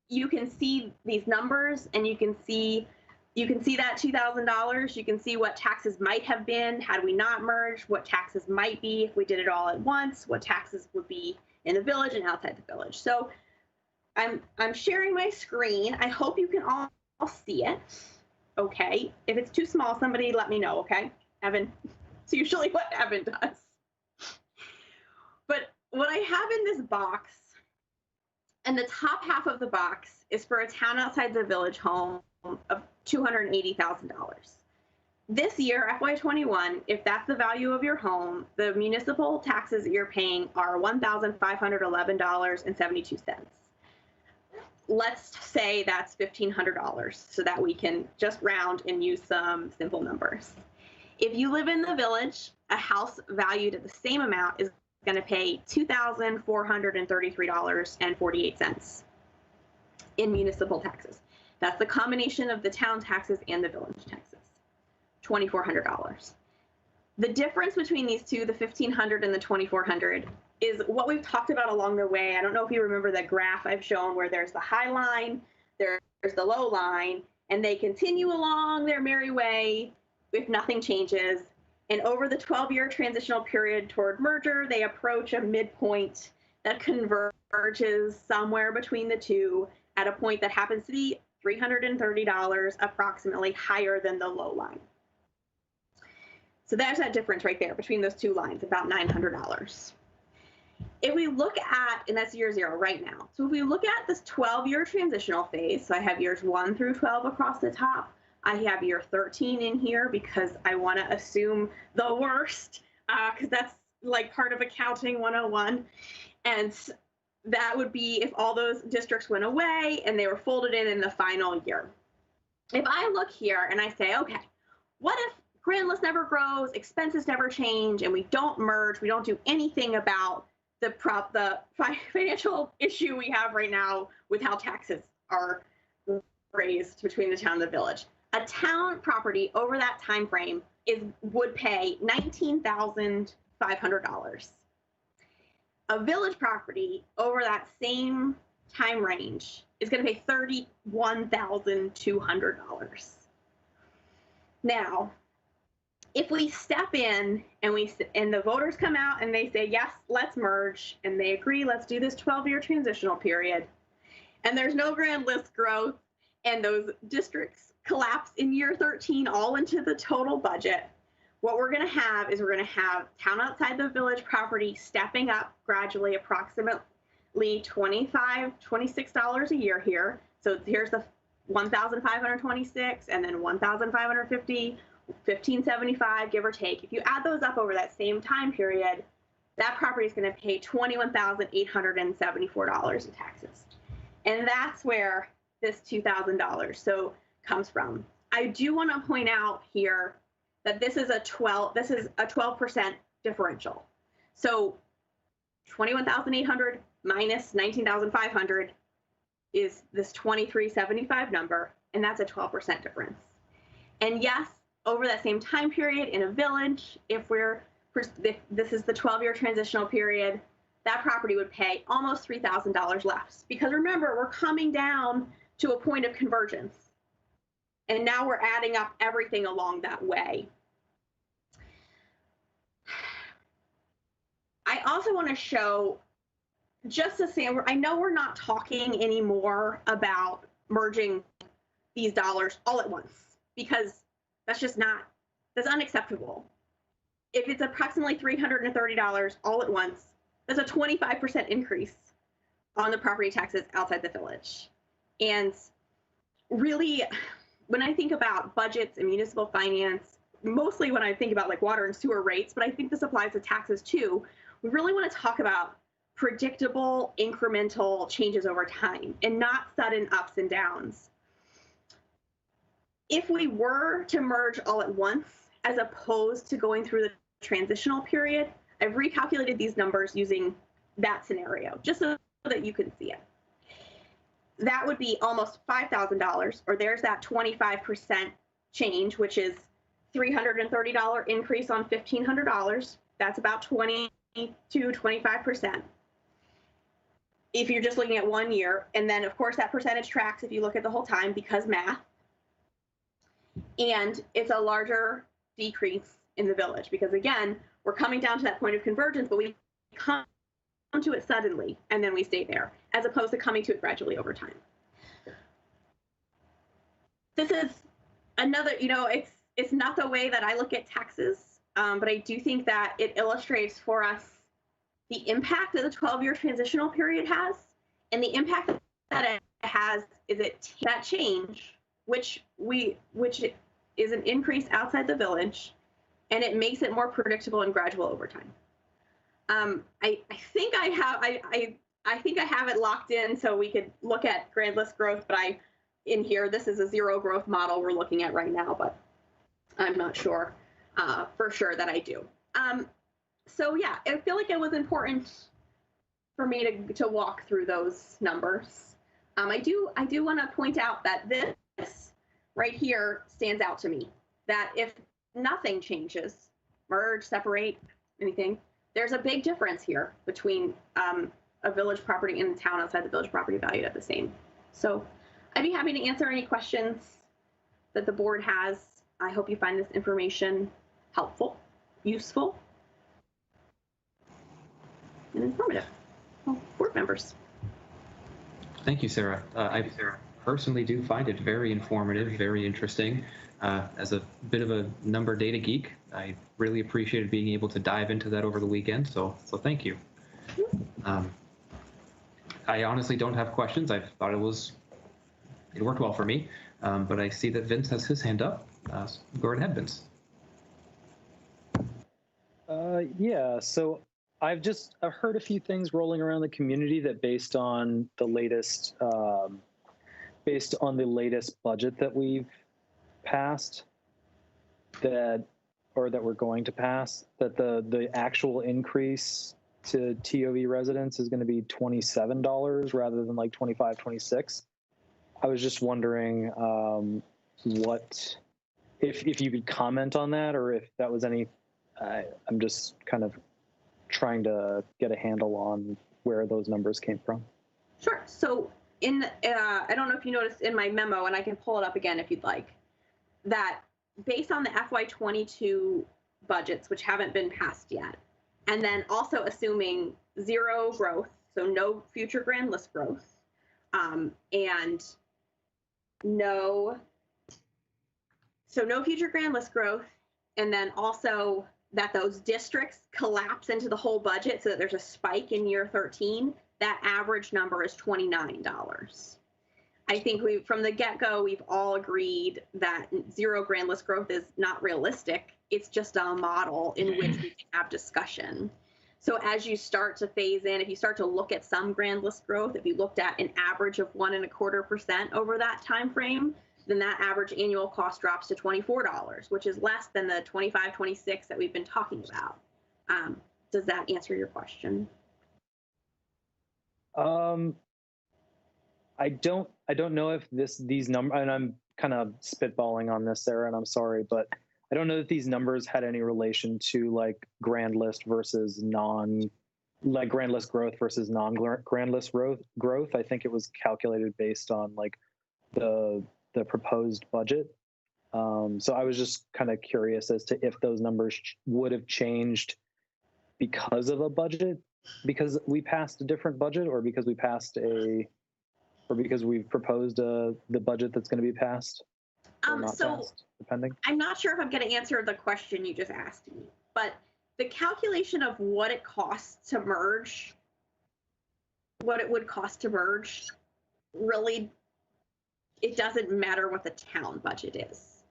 you can see these numbers, and you can see that $2,000. You can see what taxes might have been had we not merged, what taxes might be if we did it all at once, what taxes would be in the village and outside the village. So I'm sharing my screen. I hope you can all see it. Okay. If it's too small, somebody let me know. Okay, Evan. It's usually what Evan does. But what I have in this box, and the top half of the box is for a town outside the village home of $280,000. This year, FY21, if that's the value of your home, the municipal taxes that you're paying are $1,511.72. Let's say that's $1,500 so that we can just round and use some simple numbers. If you live in the village, a house valued at the same amount is going to pay $2,433.48 in municipal taxes. That's the combination of the town taxes and the village taxes, $2,400. The difference between these two, the $1,500 and the $2,400, is what we've talked about along the way. I don't know if you remember the graph I've shown where there's the high line, there's the low line, and they continue along their merry way if nothing changes. And over the 12-year transitional period toward merger, they approach a midpoint that converges somewhere between the two at a point that happens to be $330, approximately higher than the low line. So there's that difference right there between those two lines, about $900. If we look at, and that's year 0 right now. So if we look at this 12-year transitional phase, so I have years 1 through 12 across the top. I have year 13 in here because I want to assume the worst, because that's like part of accounting 101. And that would be if all those districts went away and they were folded in the final year. If I look here and I say, okay, what if Grand List never grows, expenses never change, and we don't merge, we don't do anything about the financial issue we have right now with how taxes are raised between the town and the village. A town property over that time frame would pay $19,500. A village property over that same time range is going to pay $31,200. Now, if we step in and the voters come out and they say, yes, let's merge, and they agree, let's do this 12-year transitional period, and there's no Grand List growth, and those districts collapse in year 13 all into the total budget, what we're going to have is we're going to have town outside the village property stepping up gradually, approximately $25, $26 a year here. So here's the 1,526, and then 1,550, 1,575, give or take. If you add those up over that same time period, that property is going to pay $21,874 in taxes. And that's where this $2,000 comes from. I do want to point out here that this is a 12% differential. So 21,800 minus 19,500 is this 2375 number, and that's a 12% difference. And yes, over that same time period in a village, if this is the 12-year transitional period, that property would pay almost $3,000 less. Because remember, we're coming down to a point of convergence. And now we're adding up everything along that way. I also want to show, just to say, I know we're not talking anymore about merging these dollars all at once, because that's unacceptable. If it's approximately $330 all at once, that's a 25% increase on the property taxes outside the village. And really, when I think about budgets and municipal finance, mostly when I think about like water and sewer rates, but I think this applies to taxes too. We really want to talk about predictable incremental changes over time and not sudden ups and downs. If we were to merge all at once, as opposed to going through the transitional period, I've recalculated these numbers using that scenario, just so that you can see it. That would be almost $5,000, or there's that 25% change, which is $330 increase on $1,500. That's about 20 to 25%. If you're just looking at 1 year, and then of course that percentage tracks if you look at the whole time because math. And it's a larger decrease in the village because again, we're coming down to that point of convergence, but we come to it suddenly and then we stay there, as opposed to coming to it gradually over time. This is another, it's not the way that I look at taxes, but I do think that it illustrates for us the impact that the 12-year transitional period has, and the impact that it has is that change, which is an increase outside the village, and it makes it more predictable and gradual over time. I think I have it locked in so we could look at grand list growth, but in here this is a zero growth model we're looking at right now, but I'm not sure for sure that I do. So yeah, I feel like it was important for me to walk through those numbers. I do want to point out that this right here stands out to me, that if nothing changes, merge, separate, anything, there's a big difference here between a village property and the town outside the village property valued at the same. So I'd be happy to answer any questions that the board has. I hope you find this information helpful, useful, and informative. Well, board members. Thank you, Sarah. I personally do find it very informative, very interesting. As a bit of a number data geek, I really appreciated being able to dive into that over the weekend, so thank you. I honestly don't have questions. I thought it worked well for me, but I see that Vince has his hand up. Go right ahead, Vince. Yeah, so I've heard a few things rolling around the community that based on the latest budget that we've passed, that we're going to pass, that the actual increase to TOV residents is going to be $27 rather than like $25, $26. I was just wondering what if you could comment on that, or if that was any. I'm just kind of trying to get a handle on where those numbers came from. Sure. So I don't know if you noticed in my memo, and I can pull it up again if you'd like, that based on the FY22 budgets, which haven't been passed yet, and then also assuming zero growth, so no future grand list growth, and no future grand list growth, and then also that those districts collapse into the whole budget so that there's a spike in year 13, that average number is $29. I think from the get-go, we've all agreed that zero grand list growth is not realistic. It's just a model in which we can have discussion. So as you start to phase in, if you start to look at some grand list growth, if you looked at an average of 1.25% over that time frame, then that average annual cost drops to $24, which is less than the $25, $26 that we've been talking about. Does that answer your question? I don't know if these numbers, and I'm kind of spitballing on this, Sarah, and I'm sorry, but I don't know that these numbers had any relation to like grand list versus grand list growth versus non-grand list growth. I think it was calculated based on like the proposed budget. So I was just kind of curious as to if those numbers would have changed because of a budget, because we passed a different budget, or because we passed or because we've proposed the budget that's going to be passed. Passed, depending. I'm not sure if I'm going to answer the question you just asked me, but the calculation of what it costs to merge, what it would cost to merge, really, it doesn't matter what the town budget is.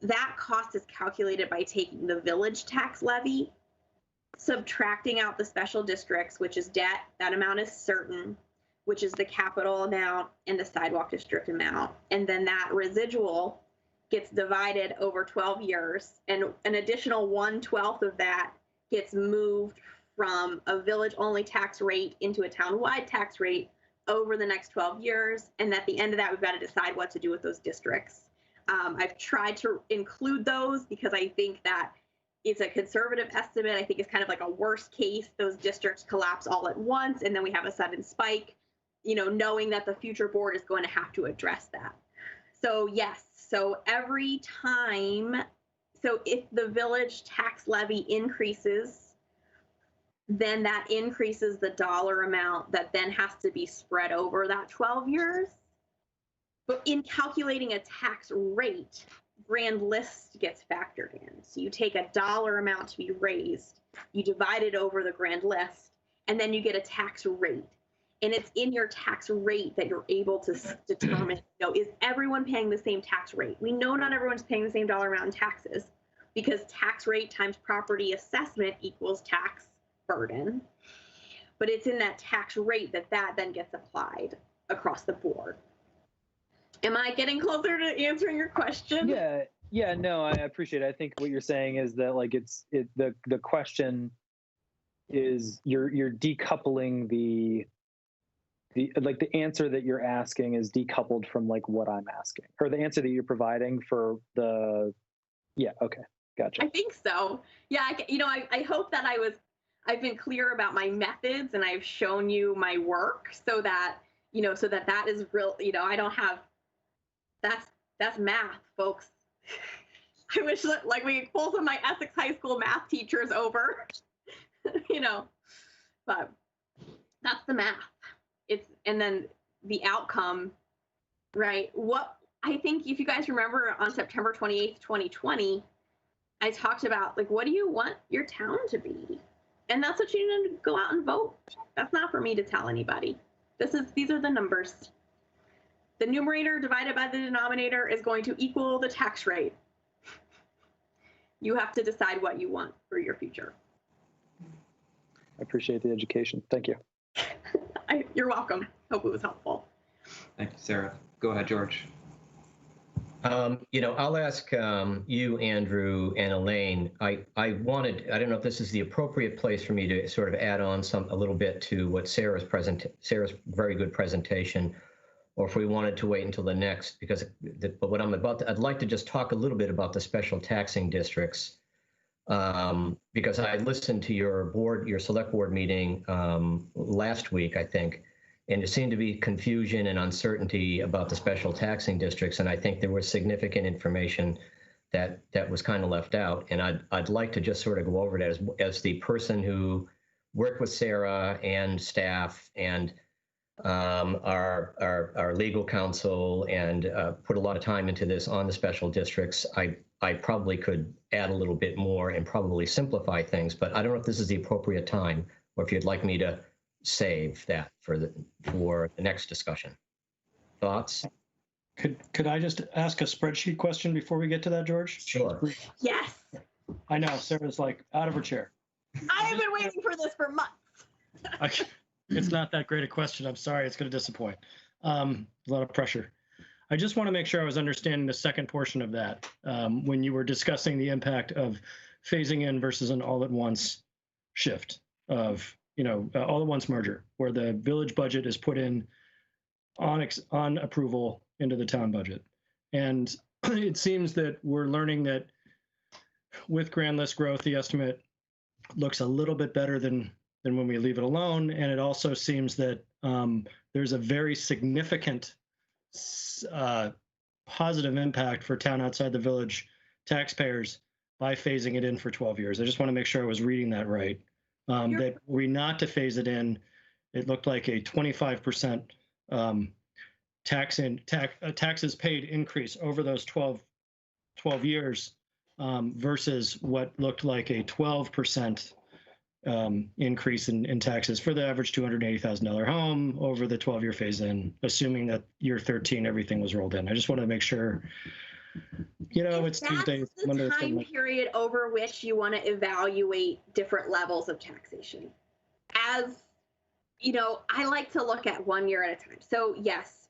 that cost is calculated by taking the village tax levy, subtracting out the special districts, which is debt, that amount is certain, which is the capital amount and the sidewalk district amount. And then that residual gets divided over 12 years, and an additional 1/12 of that gets moved from a village-only tax rate into a town-wide tax rate over the next 12 years. And at the end of that, we've got to decide what to do with those districts. I've tried to include those because I think that it's a conservative estimate. I think it's kind of like a worst case. Those districts collapse all at once, and then we have a sudden spike, you know, knowing that the future board is going to have to address that. So yes, so every time, so if the village tax levy increases, then that increases the dollar amount that then has to be spread over that 12 years. But in calculating a tax rate, grand list gets factored in. So you take a dollar amount to be raised, you divide it over the grand list, and then you get a tax rate. And it's in your tax rate that you're able to determine, you know, is everyone paying the same tax rate? We know not everyone's paying the same dollar amount in taxes, because tax rate times property assessment equals tax burden. But it's in that tax rate that then gets applied across the board. Am I getting closer to answering your question? Yeah, no, I appreciate it. I think what you're saying is that like the question is you're decoupling the answer that you're asking is decoupled from like what I'm asking, or the answer that you're providing for the, yeah, okay, gotcha. I think so. Yeah, I hope that I've been clear about my methods and I've shown you my work so that, you know, that is real, you know, I don't have, that's math, folks. I wish that like we could pull some of my Essex High School math teachers over, you know, but that's the math. And then the outcome, right? What I think, if you guys remember on September 28th, 2020, I talked about like, what do you want your town to be? And that's what you need to go out and vote. That's not for me to tell anybody. These are the numbers. The numerator divided by the denominator is going to equal the tax rate. You have to decide what you want for your future. I appreciate the education. Thank you. You're welcome. Hope it was helpful. Thank you, Sarah. Go ahead, George. You know, I'll ask you, Andrew, and Elaine. I don't know if this is the appropriate place for me to sort of add on a little bit to what Sarah's very good presentation, or if we wanted to wait until the next, because but what I'm about to, I'd like to just talk a little bit about the special taxing districts, because I listened to your select board meeting last week, I think, and there seemed to be confusion and uncertainty about the special taxing districts, and I think there was significant information that was kind of left out, and I'd like to just sort of go over that as the person who worked with Sarah and staff and our legal counsel and put a lot of time into this on the special districts. I probably could add a little bit more and probably simplify things, but I don't know if this is the appropriate time, or if you'd like me to save that for the next discussion. Thoughts? Could I just ask a spreadsheet question before we get to that, George? Sure. Yes. I know, Sarah's like out of her chair. I have been waiting for this for months. It's not that great a question. I'm sorry, it's going to disappoint. A lot of pressure. I just want to make sure I was understanding the second portion of that when you were discussing the impact of phasing in versus an all-at-once shift of, you know, all-at-once merger, where the village budget is put in on approval into the town budget. And it seems that we're learning that with grand list growth, the estimate looks a little bit better than when we leave it alone. And it also seems that there's a very significant positive impact for town outside the village taxpayers by phasing it in for 12 years. I just want to make sure I was reading that right. That were we not to phase it in, it looked like a 25% taxes paid increase over those 12 years versus what looked like a 12% increase in taxes for the average $280,000 home over the 12-year phase in, assuming that year 13 everything was rolled in. I just want to make sure You know, it's Tuesday. That's the time period over which you want to evaluate different levels of taxation. As you know, I like to look at 1 year at a time. So yes,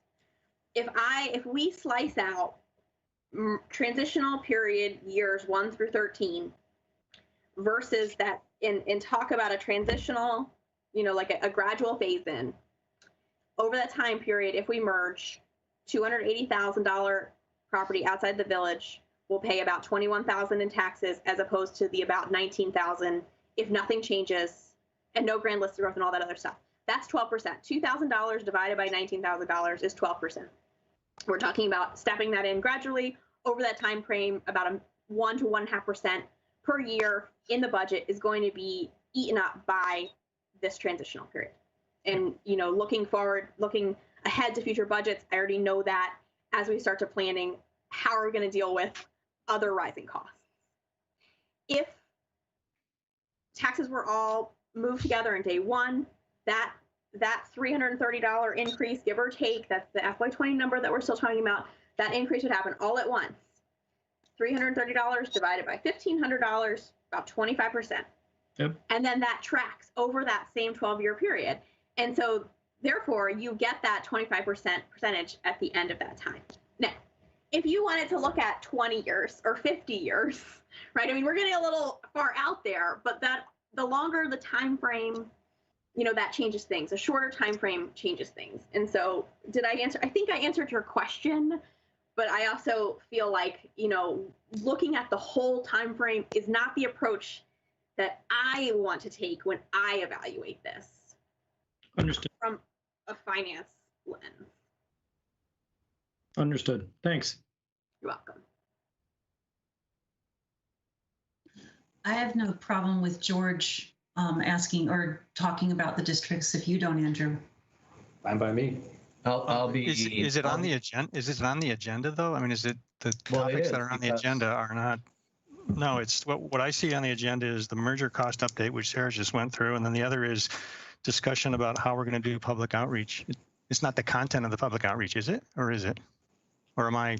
if we slice out transitional period years 1 through 13 versus that and talk about a transitional, you know, like a gradual phase in over that time period, if we merge $280,000 property outside the village will pay about $21,000 in taxes as opposed to the about $19,000 if nothing changes and no grand list growth and all that other stuff. That's 12%. $2,000 divided by $19,000 is 12%. We're talking about stepping that in gradually over that time frame. About a 1 to 1.5% per year in the budget is going to be eaten up by this transitional period. And you know, looking forward, looking ahead to future budgets, I already know that as we start to planning, how are we going to deal with other rising costs? If taxes were all moved together in day one, that $330 increase, give or take, that's the FY20 number that we're still talking about, that increase would happen all at once. $330 divided by $1,500, about 25%. Yep. And then that tracks over that same 12-year period. And so therefore you get that 25% percentage at the end of that time. Now, if you wanted to look at 20 years or 50 years, right? I mean, we're getting a little far out there, but that the longer the time frame, you know, that changes things. A shorter time frame changes things. And so did I answer? I think I answered your question, but I also feel like, you know, looking at the whole time frame is not the approach that I want to take when I evaluate this. Understood. From a finance lens. Understood. Thanks. You're welcome. I have no problem with George asking or talking about the districts if you don't, Andrew. Fine by me. I'll be. Is it on the agenda? Is it on the agenda though? I mean, is it the topics that are on the agenda are not? No, it's what I see on the agenda is the merger cost update, which Sarah just went through, and then the other is discussion about how we're going to do public outreach. It's not the content of the public outreach, is it? Or is it? Or am I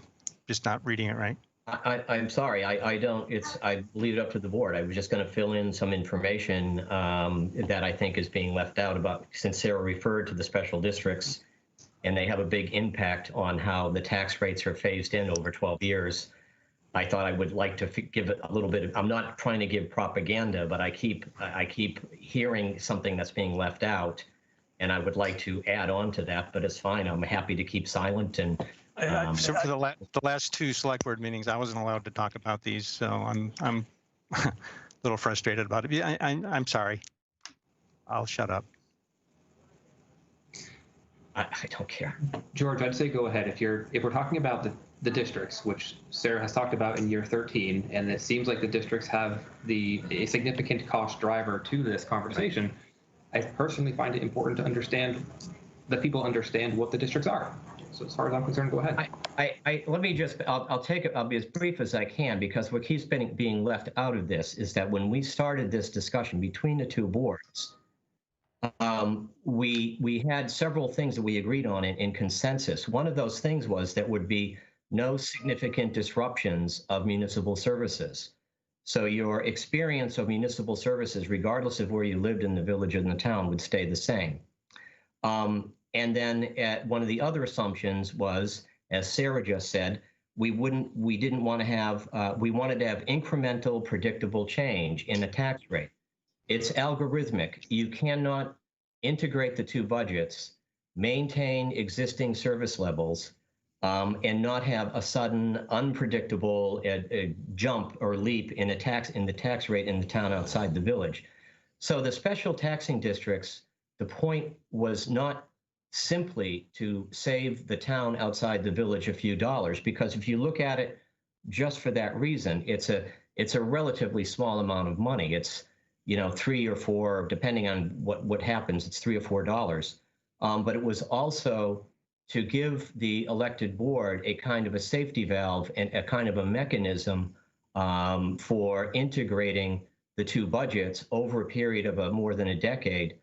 just not reading it right? I'm sorry, I don't, I leave it up to the board. I was just going to fill in some information that I think is being left out about, since Sarah referred to the special districts and they have a big impact on how the tax rates are phased in over 12 years. I thought I would like to give it a little bit of, I'm not trying to give propaganda, but I keep hearing something that's being left out, and I would like to add on to that, but it's fine. I'm happy to keep silent. And so for the last two select board meetings, I wasn't allowed to talk about these, so I'm a little frustrated about it. Yeah, I'm sorry. I'll shut up. I don't care. George, I'd say go ahead. If we're talking about the districts, which Sarah has talked about in year 13, and it seems like the districts have a significant cost driver to this conversation, I personally find it important to understand that people understand what the districts are. So as far as I'm concerned, go ahead. Let me just, I'll be as brief as I can, because what keeps being left out of this is that when we started this discussion between the two boards, we had several things that we agreed on in consensus. One of those things was that would be no significant disruptions of municipal services. So your experience of municipal services, regardless of where you lived in the village or in the town, would stay the same. And then one of the other assumptions was, as Sarah just said, we didn't want to have, we wanted to have incremental, predictable change in the tax rate. It's algorithmic. You cannot integrate the two budgets, maintain existing service levels, and not have a sudden, unpredictable jump or leap in the tax rate in the town outside the village. So the special taxing districts, the point was not simply to save the town outside the village a few dollars, because if you look at it just for that reason, it's a relatively small amount of money. It's, you know, $3 or $4, depending on what happens, it's $3 or $4. But it was also to give the elected board a kind of a safety valve and a kind of a mechanism for integrating the two budgets over a period of more than a decade,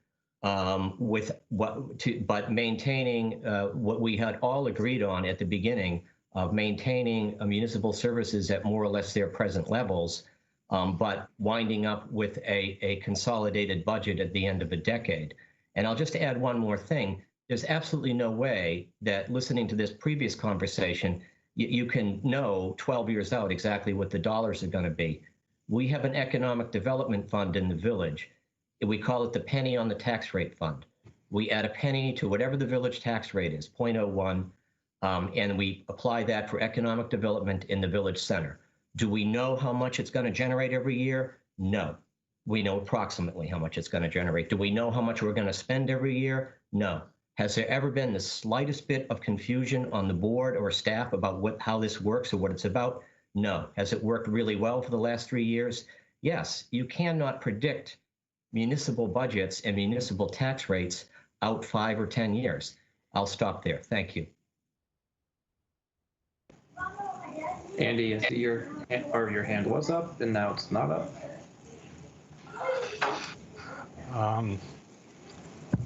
but maintaining what we had all agreed on at the beginning, of maintaining municipal services at more or less their present levels, but winding up with a consolidated budget at the end of a decade. And I'll just add one more thing. There's absolutely no way that listening to this previous conversation, you can know 12 years out exactly what the dollars are going to be. We have an economic development fund in the village. We call it the penny on the tax rate fund. We add a penny to whatever the village tax rate is, 0.01, and we apply that for economic development in the village center. Do we know how much it's going to generate every year? No. We know approximately how much it's going to generate. Do we know how much we're going to spend every year? No. Has there ever been the slightest bit of confusion on the board or staff about how this works or what it's about? No. Has it worked really well for the last 3 years? Yes. You cannot predict municipal budgets and municipal tax rates out 5 or 10 years. I'll stop there. Thank you. Andy, I see your hand was up and now it's not up.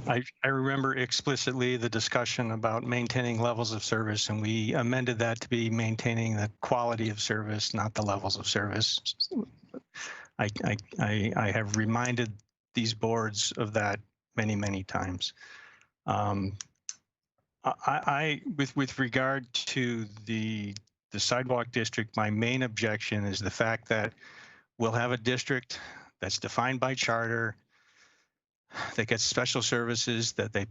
I remember explicitly the discussion about maintaining levels of service, and we amended that to be maintaining the quality of service, not the levels of service. I have reminded these boards of that many, many times. With regard to the sidewalk district, my main objection is the fact that we'll have a district that's defined by charter, that gets special services that they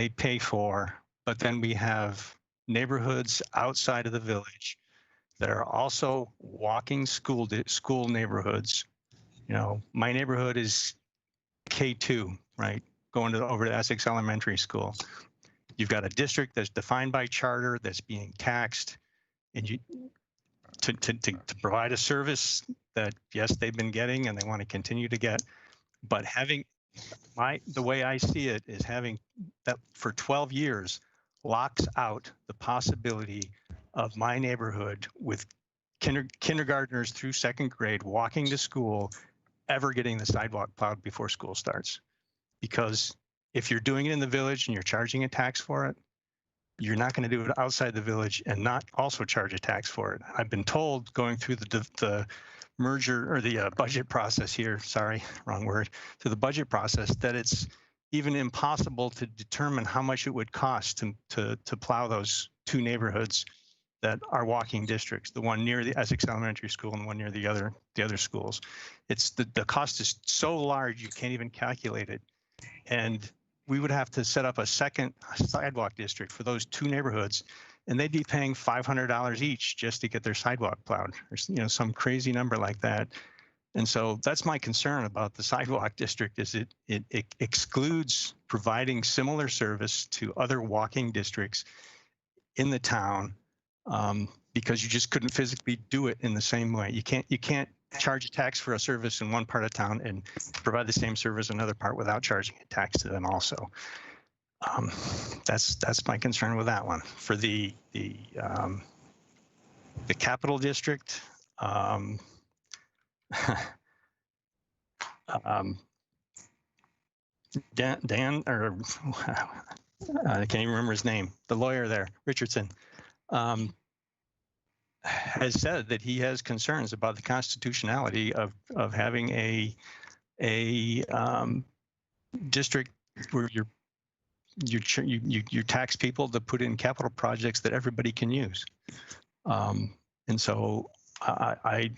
pay for, but then we have neighborhoods outside of the village that are also walking school neighborhoods. You know, my neighborhood is K2, right? Going over to Essex Elementary School. You've got a district that's defined by charter that's being taxed, and you to provide a service that, yes, they've been getting and they want to continue to get, but having the way I see it is having that for 12 years locks out the possibility of my neighborhood with kindergartners through 2nd grade walking to school ever getting the sidewalk plowed before school starts. Because if you're doing it in the village and you're charging a tax for it, you're not going to do it outside the village and not also charge a tax for it. I've been told going through the merger or the budget process here, sorry, wrong word, to the budget process, that it's even impossible to determine how much it would cost to plow those 2 neighborhoods that are walking districts, the one near the Essex Elementary School and one near the other schools. It's the cost is so large you can't even calculate it. And we would have to set up a second sidewalk district for those 2 neighborhoods, and they'd be paying $500 each just to get their sidewalk plowed, or some crazy number like that. And so that's my concern about the sidewalk district, is it excludes providing similar service to other walking districts in the town, because you just couldn't physically do it in the same way. You can't charge a tax for a service in one part of town and provide the same service in another part without charging a tax to them also. That's my concern with that one. For the capital district, Dan, or I can't even remember his name, the lawyer there, Richardson, has said that he has concerns about the constitutionality of having a district where you tax people to put in capital projects that everybody can use, and so I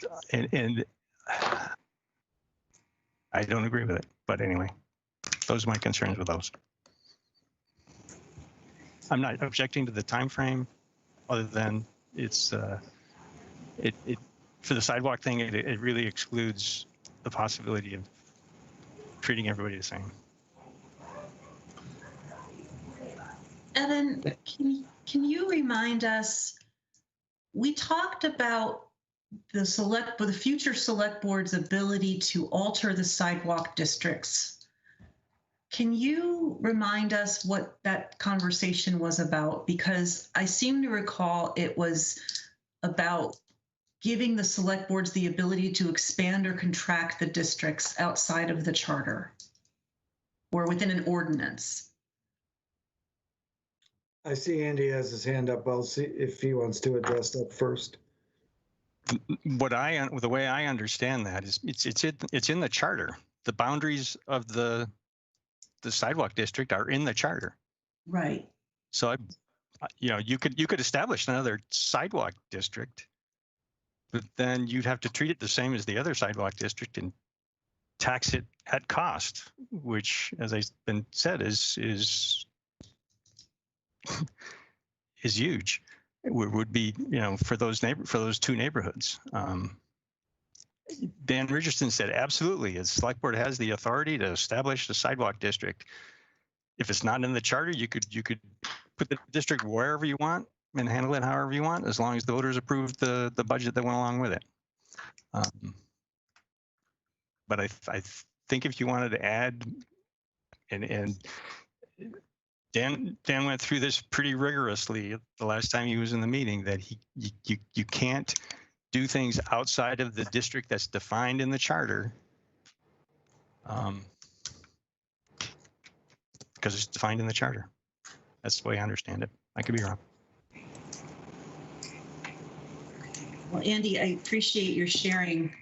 don't agree with it. But anyway, those are my concerns with those. I'm not objecting to the time frame, other than it's for the sidewalk thing, it really excludes the possibility of treating everybody the same. Evan, can you remind us, we talked about the future select board's ability to alter the sidewalk districts. Can you remind us what that conversation was about? Because I seem to recall it was about giving the select boards the ability to expand or contract the districts outside of the charter or within an ordinance. I see Andy has his hand up. I'll see if he wants to address that first. The way I understand that is it's in the charter. The boundaries of the sidewalk district are in the charter. Right. So you could establish another sidewalk district, but then you'd have to treat it the same as the other sidewalk district and tax it at cost, which, as I've been said, is huge. It would be, for those two neighborhoods. Dan Richardson said, absolutely, the select board has the authority to establish the sidewalk district. If it's not in the charter, you could put the district wherever you want and handle it however you want, as long as the voters approve the budget that went along with it. But I think if you wanted to add, and Dan went through this pretty rigorously the last time he was in the meeting, that you can't do things outside of the district that's defined in the charter, because it's defined in the charter. That's the way I understand it. I could be wrong. Well, Andy, I appreciate your sharing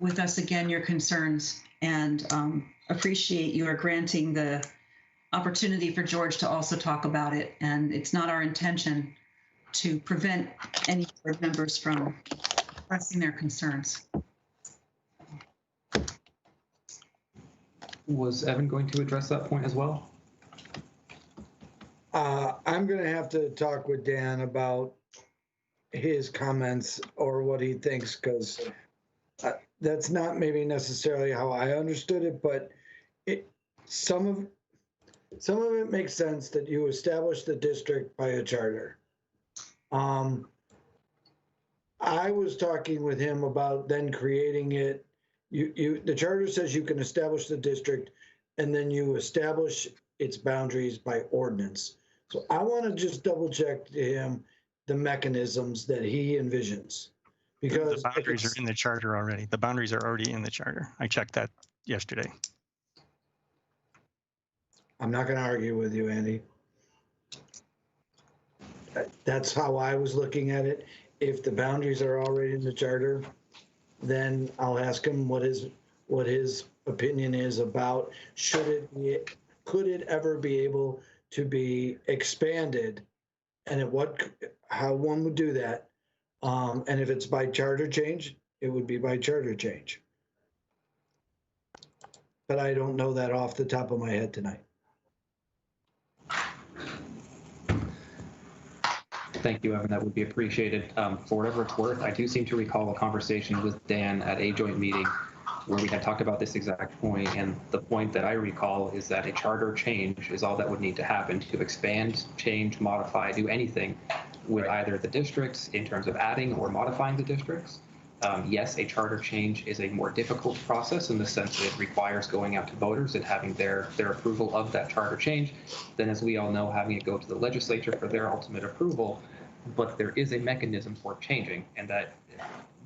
with us again your concerns, and appreciate your granting the opportunity for George to also talk about it. And it's not our intention to prevent any board members from expressing their concerns. Was Evan going to address that point as well? I'm going to have to talk with Dan about his comments or what he thinks, because that's not maybe necessarily how I understood it, but some of it makes sense that you establish the district by a charter. I was talking with him about then creating it. The charter says you can establish the district, and then you establish its boundaries by ordinance. So I want to just double check to him the mechanisms that he envisions, because the boundaries are in the charter already. The boundaries are already in the charter. I checked that yesterday. I'm not going to argue with you, Andy. That's how I was looking at it. If the boundaries are already in the charter, then I'll ask him what his opinion is about could it ever be able to be expanded, and how one would do that. And if it's by charter change, it would be by charter change. But I don't know that off the top of my head tonight. Thank you, Evan. That would be appreciated. For whatever it's worth, I do seem to recall a conversation with Dan at a joint meeting where we had talked about this exact point, and the point that I recall is that a charter change is all that would need to happen to expand, change, modify, do anything with either the districts in terms of adding or modifying the districts. Yes, a charter change is a more difficult process in the sense that it requires going out to voters and having their approval of that charter change. Then, as we all know, having it go to the legislature for their ultimate approval. But there is a mechanism for changing, and that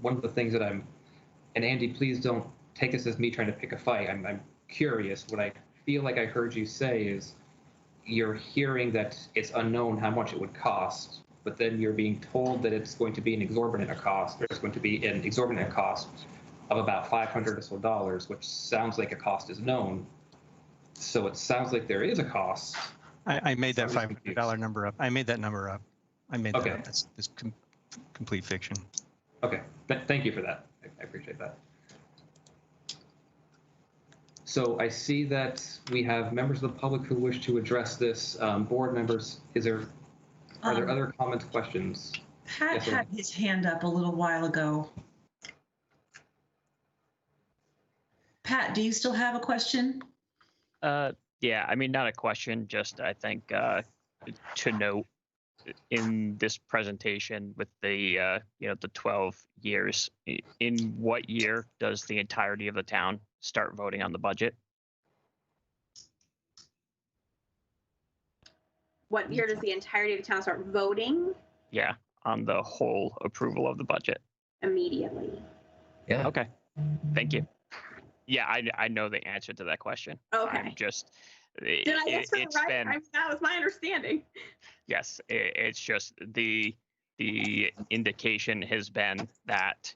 one of the things that and Andy, please don't take this as me trying to pick a fight. I'm curious. What I feel like I heard you say is you're hearing that it's unknown how much it would cost, but then you're being told that it's going to be an exorbitant cost. There's going to be an exorbitant cost of about $500 or so, which sounds like a cost is known. So it sounds like there is a cost. I made that $500 number up. I made that number up. I made that up. That's complete fiction. Okay, thank you for that. I appreciate that. So I see that we have members of the public who wish to address this. Board members, are there other comments, questions? Pat had his hand up a little while ago. Pat, do you still have a question? Yeah, I mean, not a question, just I think to note in this presentation with the the 12 years, in what year does the entirety of the town start voting on the budget? What year does the entirety of the town start voting? Yeah, on the whole approval of the budget. Immediately. Yeah. Okay. Thank you. Yeah, I know the answer to that question. Okay. I'm just. Did I answer it right? That was my understanding. Yes, it's just the indication has been that,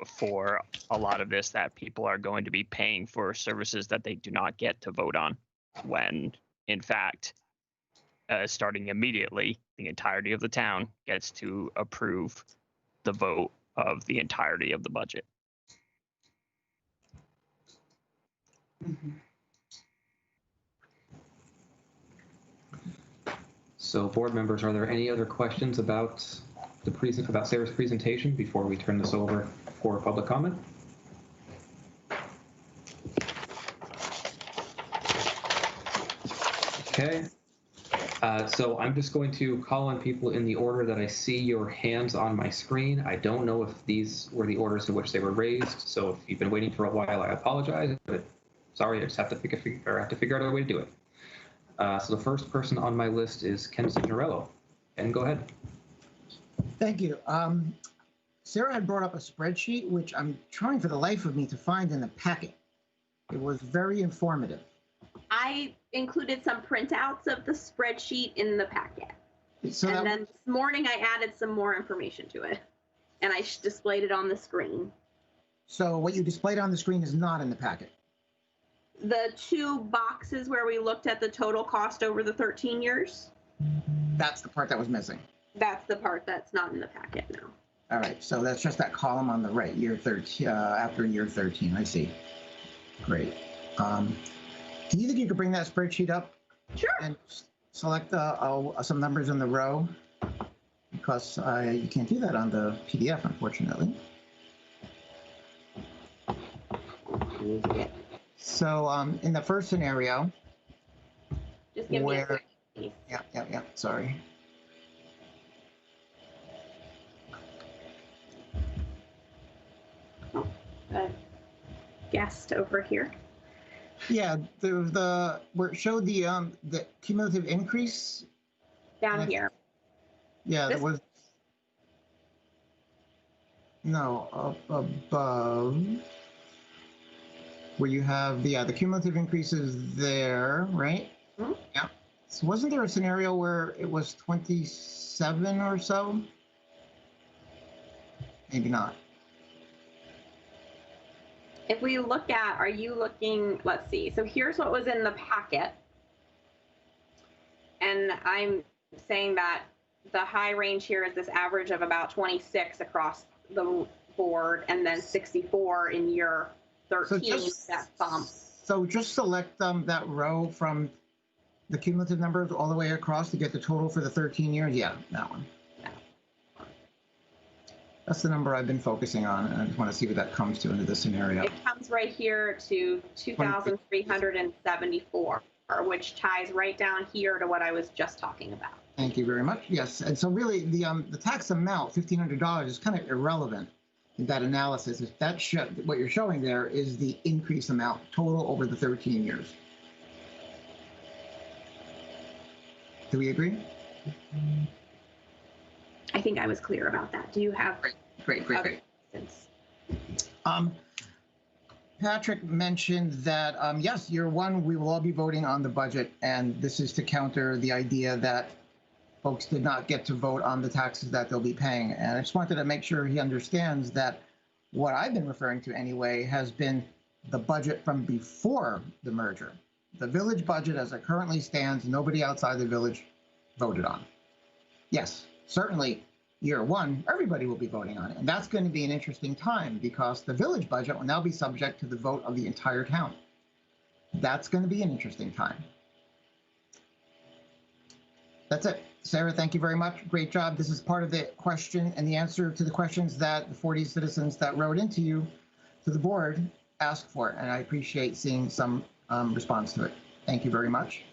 for a lot of this, that people are going to be paying for services that they do not get to vote on, when in fact, starting immediately, the entirety of the town gets to approve the vote of the entirety of the budget. So board members, are there any other questions about about Sarah's presentation before we turn this over for public comment? Okay. So I'm just going to call on people in the order that I see your hands on my screen. I don't know if these were the orders in which they were raised, so if you've been waiting for a while, I apologize, but sorry, I just have to figure out a way to do it. So the first person on my list is Ken Signorello. Ken, go ahead. Thank you. Sarah had brought up a spreadsheet, which I'm trying for the life of me to find in the packet. It was very informative. I included some printouts of the spreadsheet in the packet. So and then this morning I added some more information to it, and I displayed it on the screen. So what you displayed on the screen is not in the packet? The two boxes where we looked at the total cost over the 13 years. That's the part that was missing. That's the part that's not in the packet now. All right, so that's just that column on the right, year 13, after year 13, I see. Great. Do you think you could bring that spreadsheet up? Sure. And select some numbers in the row? Because you can't do that on the PDF, unfortunately. So in the first scenario, just give me a second, please. Yeah, sorry. Guest over here. Yeah, where it showed the cumulative increase down here. Yeah, there was up above where you have the cumulative increases there, right? Mm-hmm. Yeah. So wasn't there a scenario where it was 27 or so? Maybe not. If we look at, are you looking, let's see, so here's what was in the packet. And I'm saying that the high range here is this average of about 26 across the board, and then 64 in year 13, that bump. So just select that row from the cumulative numbers all the way across to get the total for the 13 years? Yeah, that one. That's the number I've been focusing on, and I just want to see what that comes to into this scenario. It comes right here to 2,374, which ties right down here to what I was just talking about. Thank you very much. Yes, and so really the tax amount, $1,500, is kind of irrelevant in that analysis. If that what you're showing there is the increase amount total over the 13 years. Do we agree? I think I was clear about that. Do you have great. Patrick mentioned that, yes, year one, we will all be voting on the budget, and this is to counter the idea that folks did not get to vote on the taxes that they'll be paying. And I just wanted to make sure he understands that what I've been referring to anyway has been the budget from before the merger. The village budget as it currently stands, nobody outside the village voted on. Yes, certainly year one, everybody will be voting on it. And that's going to be an interesting time because the village budget will now be subject to the vote of the entire town. That's going to be an interesting time. That's it. Sarah, thank you very much. Great job. This is part of the question and the answer to the questions that the 40 citizens that wrote into you, to the board, asked for. And I appreciate seeing some response to it. Thank you very much.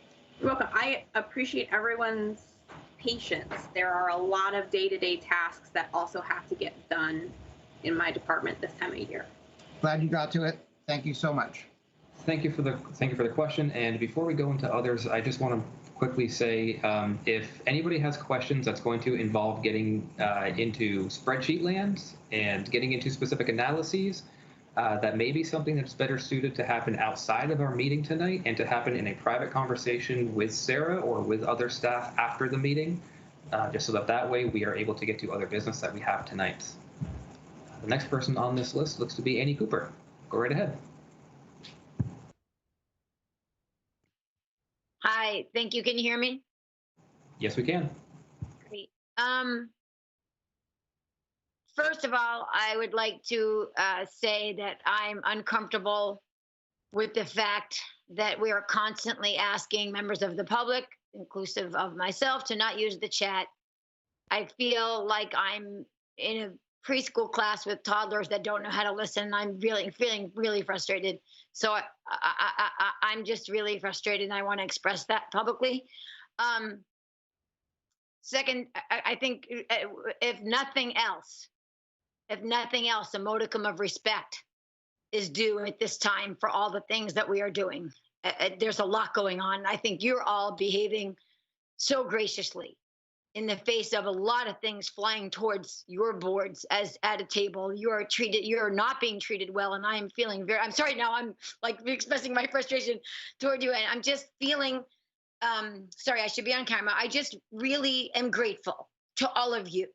You're welcome. I appreciate everyone's patience. There are a lot of day-to-day tasks that also have to get done in my department this time of year. Glad you got to it. Thank you so much. Thank you for the question. And before we go into others, I just want to quickly say, if anybody has questions that's going to involve getting into spreadsheet lands and getting into specific analyses, that may be something that's better suited to happen outside of our meeting tonight and to happen in a private conversation with Sarah or with other staff after the meeting, just so that way we are able to get to other business that we have tonight. The next person on this list looks to be Annie Cooper. Go right ahead. Hi, thank you. Can you hear me? Yes, we can. Great. First of all, I would like to say that I'm uncomfortable with the fact that we are constantly asking members of the public, inclusive of myself, to not use the chat. I feel like I'm in a preschool class with toddlers that don't know how to listen. I'm really feeling really frustrated. So I'm just really frustrated, and I want to express that publicly. Second, I think if nothing else, a modicum of respect is due at this time for all the things that we are doing. There's a lot going on. I think you're all behaving so graciously in the face of a lot of things flying towards your boards as at a table. You're not being treated well, and I'm feeling I'm sorry now, I'm like expressing my frustration toward you, and I'm just feeling, sorry, I should be on camera. I just really am grateful to all of you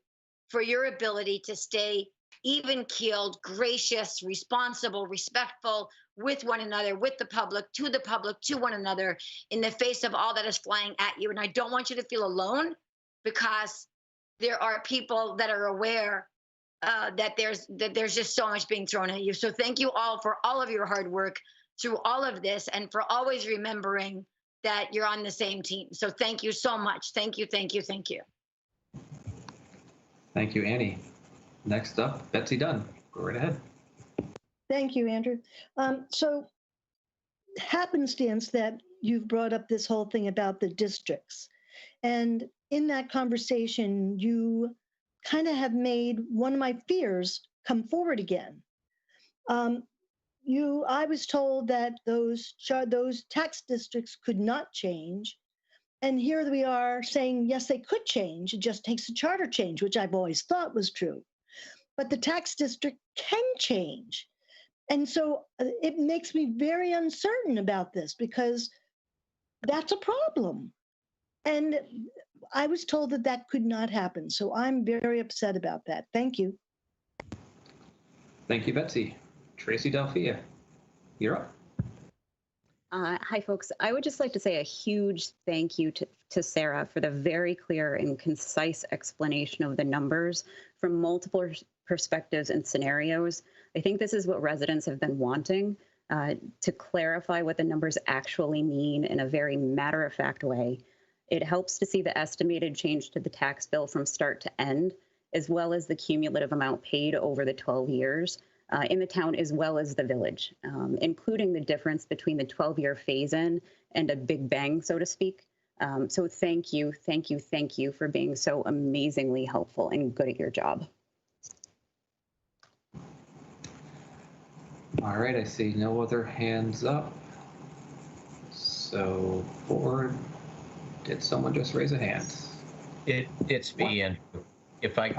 for your ability to stay even-keeled, gracious, responsible, respectful with one another, with the public, to one another, in the face of all that is flying at you. And I don't want you to feel alone, because there are people that are aware that there's just so much being thrown at you. So thank you all for all of your hard work through all of this, and for always remembering that you're on the same team. So thank you so much. Thank you, thank you, thank you. Thank you, Annie. Next up, Betsy Dunn. Go right ahead. Thank you, Andrew. So happenstance that you've brought up this whole thing about the districts. And in that conversation, you kind of have made one of my fears come forward again. I was told that those tax districts could not change. And here we are saying, yes, they could change. It just takes a charter change, which I've always thought was true. But the tax district can change. And so it makes me very uncertain about this, because that's a problem. And I was told that that could not happen. So I'm very upset about that. Thank you. Thank you, Betsy. Tracy Delphia, you're up. Hi, folks. I would just like to say a huge thank you to Sarah for the very clear and concise explanation of the numbers from multiple perspectives and scenarios. I think this is what residents have been wanting, to clarify what the numbers actually mean in a very matter-of-fact way. It helps to see the estimated change to the tax bill from start to end, as well as the cumulative amount paid over the 12 years. In the town as well as the village, including the difference between the 12-year phase-in and a big bang, so to speak. So thank you for being so amazingly helpful and good at your job. All right, I see no other hands up. So, board, did someone just raise a hand? It's me, Andrew. If I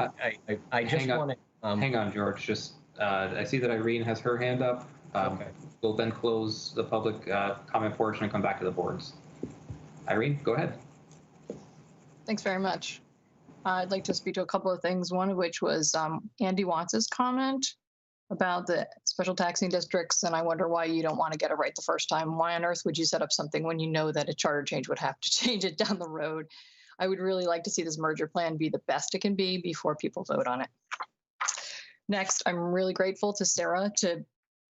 just want to hang on, George. Just I see that Irene has her hand up. Okay. We'll then close the public comment portion and come back to the boards. Irene, go ahead. Thanks very much. I'd like to speak to a couple of things, one of which was Andy Watts' comment about the special taxing districts, and I wonder why you don't want to get it right the first time. Why on earth would you set up something when you know that a charter change would have to change it down the road? I would really like to see this merger plan be the best it can be before people vote on it. Next, I'm really grateful to Sarah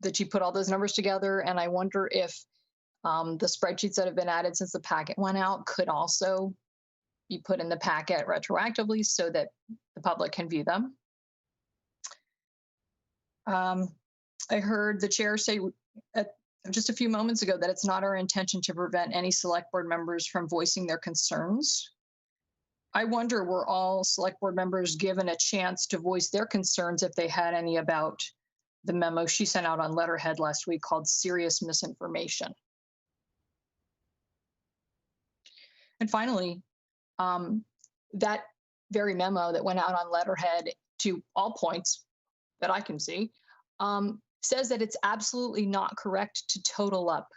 that she put all those numbers together, and I wonder if the spreadsheets that have been added since the packet went out could also be put in the packet retroactively so that the public can view them. I heard the chair say just a few moments ago that it's not our intention to prevent any select board members from voicing their concerns. I wonder, were all select board members given a chance to voice their concerns if they had any about the memo she sent out on letterhead last week called Serious Misinformation? And finally, that very memo that went out on letterhead to all points that I can see says that it's absolutely not correct to total up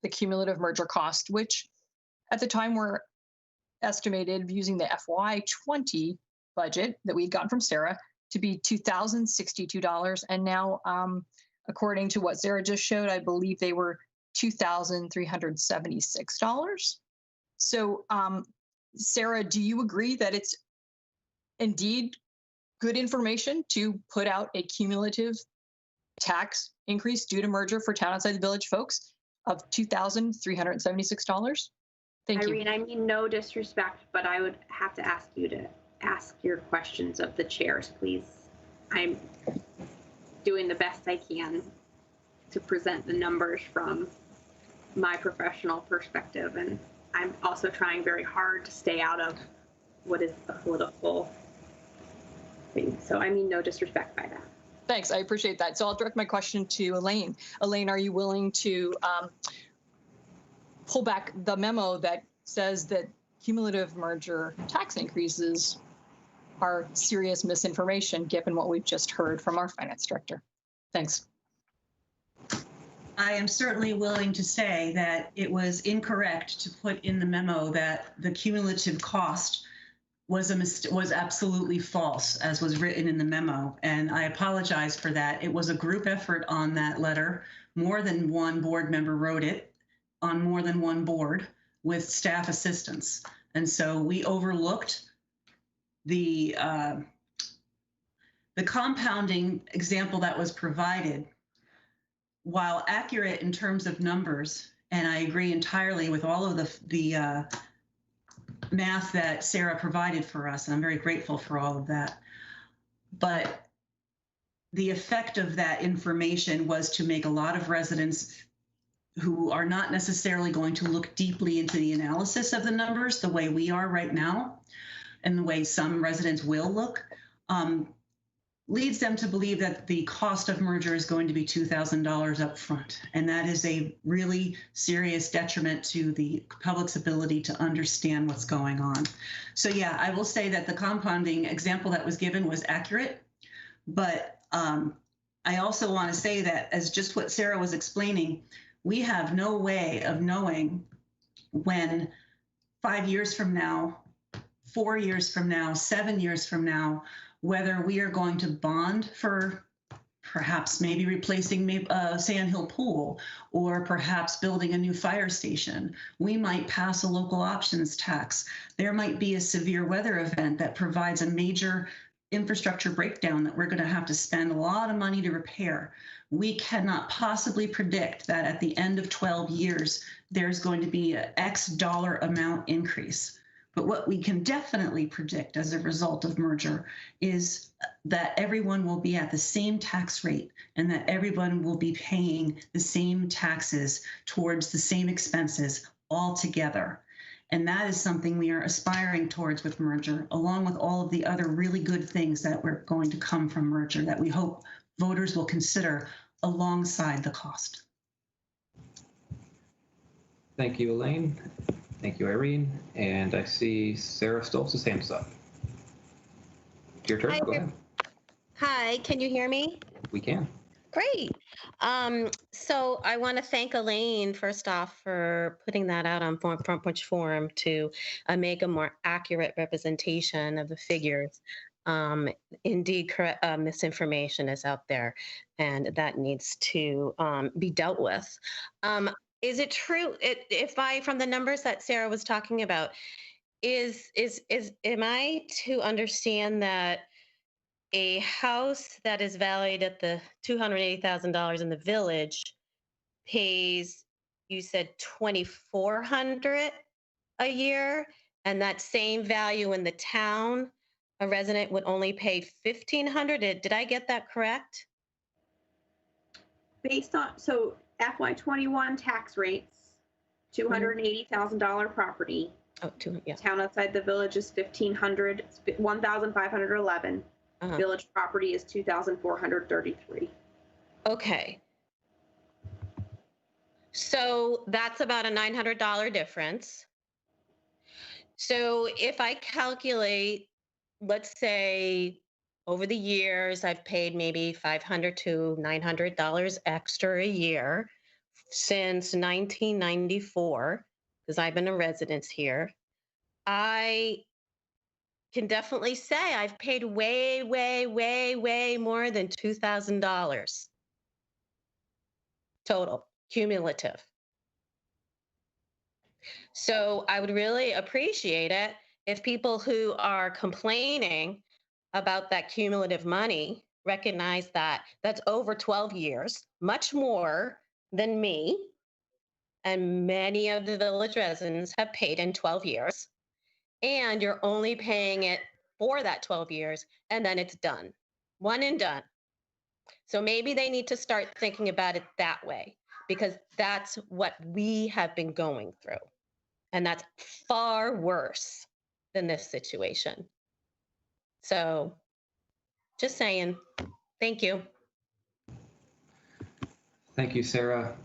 the cumulative merger cost, which at the time were estimated using the FY20 budget that we'd gotten from Sarah to be $2,062. And now, according to what Sarah just showed, I believe they were $2,376. So, Sarah, do you agree that it's indeed good information to put out a cumulative tax increase due to merger for town outside the village folks of $2,376? Thank you. Irene, I mean no disrespect, but I would have to ask you to ask your questions of the chairs, please. I'm doing the best I can to present the numbers from my professional perspective, and I'm also trying very hard to stay out of what is a political thing. So I mean no disrespect by that. Thanks, I appreciate that. So I'll direct my question to Elaine. Elaine, are you willing to pull back the memo that says that cumulative merger tax increases are serious misinformation, given what we've just heard from our finance director? Thanks. I am certainly willing to say that it was incorrect to put in the memo that the cumulative cost was absolutely false, as was written in the memo, and I apologize for that. It was a group effort on that letter. More than one board member wrote it on more than one board with staff assistance, and so we overlooked the compounding example that was provided. While accurate in terms of numbers, and I agree entirely with all of the math that Sarah provided for us, and I'm very grateful for all of that. But the effect of that information was to make a lot of residents who are not necessarily going to look deeply into the analysis of the numbers the way we are right now, and the way some residents will look, leads them to believe that the cost of merger is going to be $2,000 up front. And that is a really serious detriment to the public's ability to understand what's going on. So yeah, I will say that the compounding example that was given was accurate, but I also want to say that, as just what Sarah was explaining, we have no way of knowing when 5 years from now, 4 years from now, 7 years from now, whether we are going to bond for perhaps maybe replacing Sand Hill Pool, or perhaps building a new fire station. We might pass a local options tax. There might be a severe weather event that provides a major infrastructure breakdown that we're going to have to spend a lot of money to repair. We cannot possibly predict that at the end of 12 years, there's going to be an X dollar amount increase. But what we can definitely predict as a result of merger is that everyone will be at the same tax rate, and that everyone will be paying the same taxes towards the same expenses all together. And that is something we are aspiring towards with merger, along with all of the other really good things that were going to come from merger that we hope voters will consider alongside the cost. Thank you, Elaine. Thank you, Irene. And I see Sarah Stoltz's hand's up. Your turn. Go ahead. Hi, can you hear me? We can. Great. So I want to thank Elaine, first off, for putting that out on Front Porch Forum to make a more accurate representation of the figures. Indeed, correct, misinformation is out there, and that needs to be dealt with. Is it true, from the numbers that Sarah was talking about, am I to understand that a house that is valued at the $280,000 in the village pays, you said, $2,400 a year, and that same value in the town, a resident would only pay $1,500? Did I get that correct? Based on, so FY21 tax rates, $280,000 property. Oh, yeah. Town outside the village is $1,511. Village property is $2,433. Okay. So that's about a $900 difference. So if I calculate, let's say, over the years, I've paid maybe $500 to $900 extra a year since 1994, because I've been a resident here. I can definitely say I've paid way, way, way, way more than $2,000 total, cumulative. So I would really appreciate it if people who are complaining about that cumulative money recognize that that's over 12 years, much more than me and many of the village residents have paid in 12 years. And you're only paying it for that 12 years, and then it's done. One and done. So maybe they need to start thinking about it that way, because that's what we have been going through. And that's far worse than this situation. So just saying, thank you. Thank you, Sarah.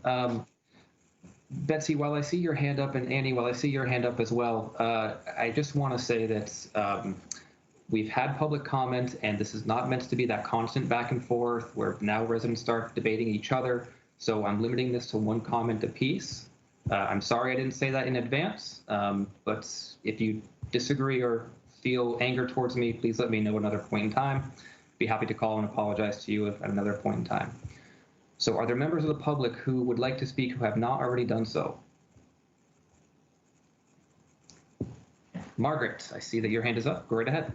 Betsy, while I see your hand up, and Annie, while I see your hand up as well, I just want to say that we've had public comment, and this is not meant to be that constant back and forth where now residents start debating each other. So I'm limiting this to one comment apiece. I'm sorry I didn't say that in advance, but if you disagree or feel anger towards me, please let me know at another point in time. Be happy to call and apologize to you at another point in time. So are there members of the public who would like to speak who have not already done so? Margaret, I see that your hand is up. Go right ahead.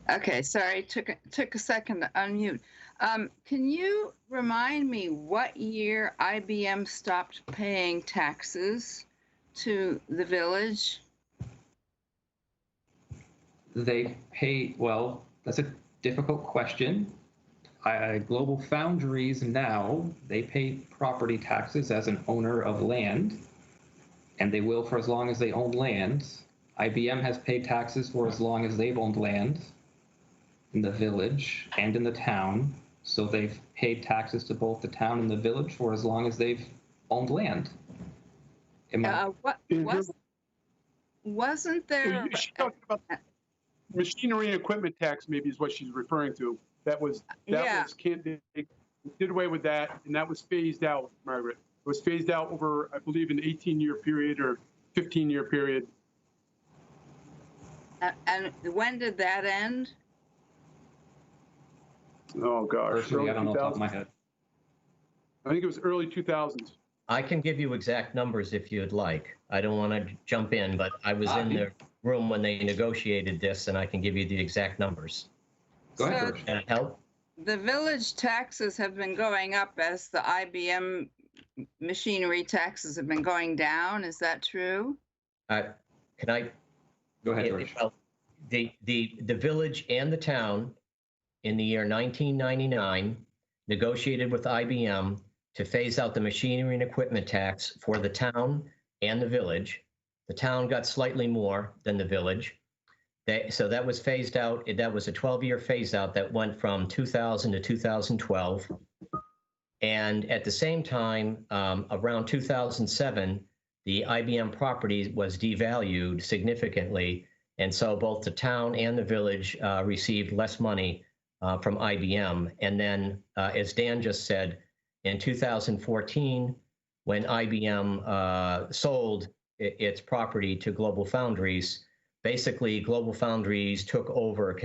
Okay, sorry, took a second to unmute. Can you remind me what year IBM stopped paying taxes to the village? They pay, well, that's a difficult question. Global Foundries now, they pay property taxes as an owner of land, and they will for as long as they own land. IBM has paid taxes for as long as they've owned land in the village and in the town. So they've paid taxes to both the town and the village for as long as they've owned land. Wasn't there? She's talking about machinery and equipment tax, maybe is what she's referring to. That was they did away with that, and that was phased out, Margaret. It was phased out over, I believe, an 18-year period or 15-year period. And when did that end? Oh, gosh. Personally, I don't know off the top of my head. I think it was early 2000s. I can give you exact numbers if you'd like. I don't want to jump in, but I was in the room when they negotiated this, and I can give you the exact numbers. Go ahead, George. Can it help? The village taxes have been going up as the IBM machinery taxes have been going down. Is that true? Can I? Go ahead, George. Well, the village and the town in the year 1999 negotiated with IBM to phase out the machinery and equipment tax for the town and the village. The town got slightly more than the village. So that was phased out. That was a 12-year phase out that went from 2000 to 2012. And at the same time, around 2007, the IBM property was devalued significantly. And so both the town and the village received less money from IBM. And then, as Dan just said, in 2014, when IBM sold its property to Global Foundries, basically Global Foundries took over,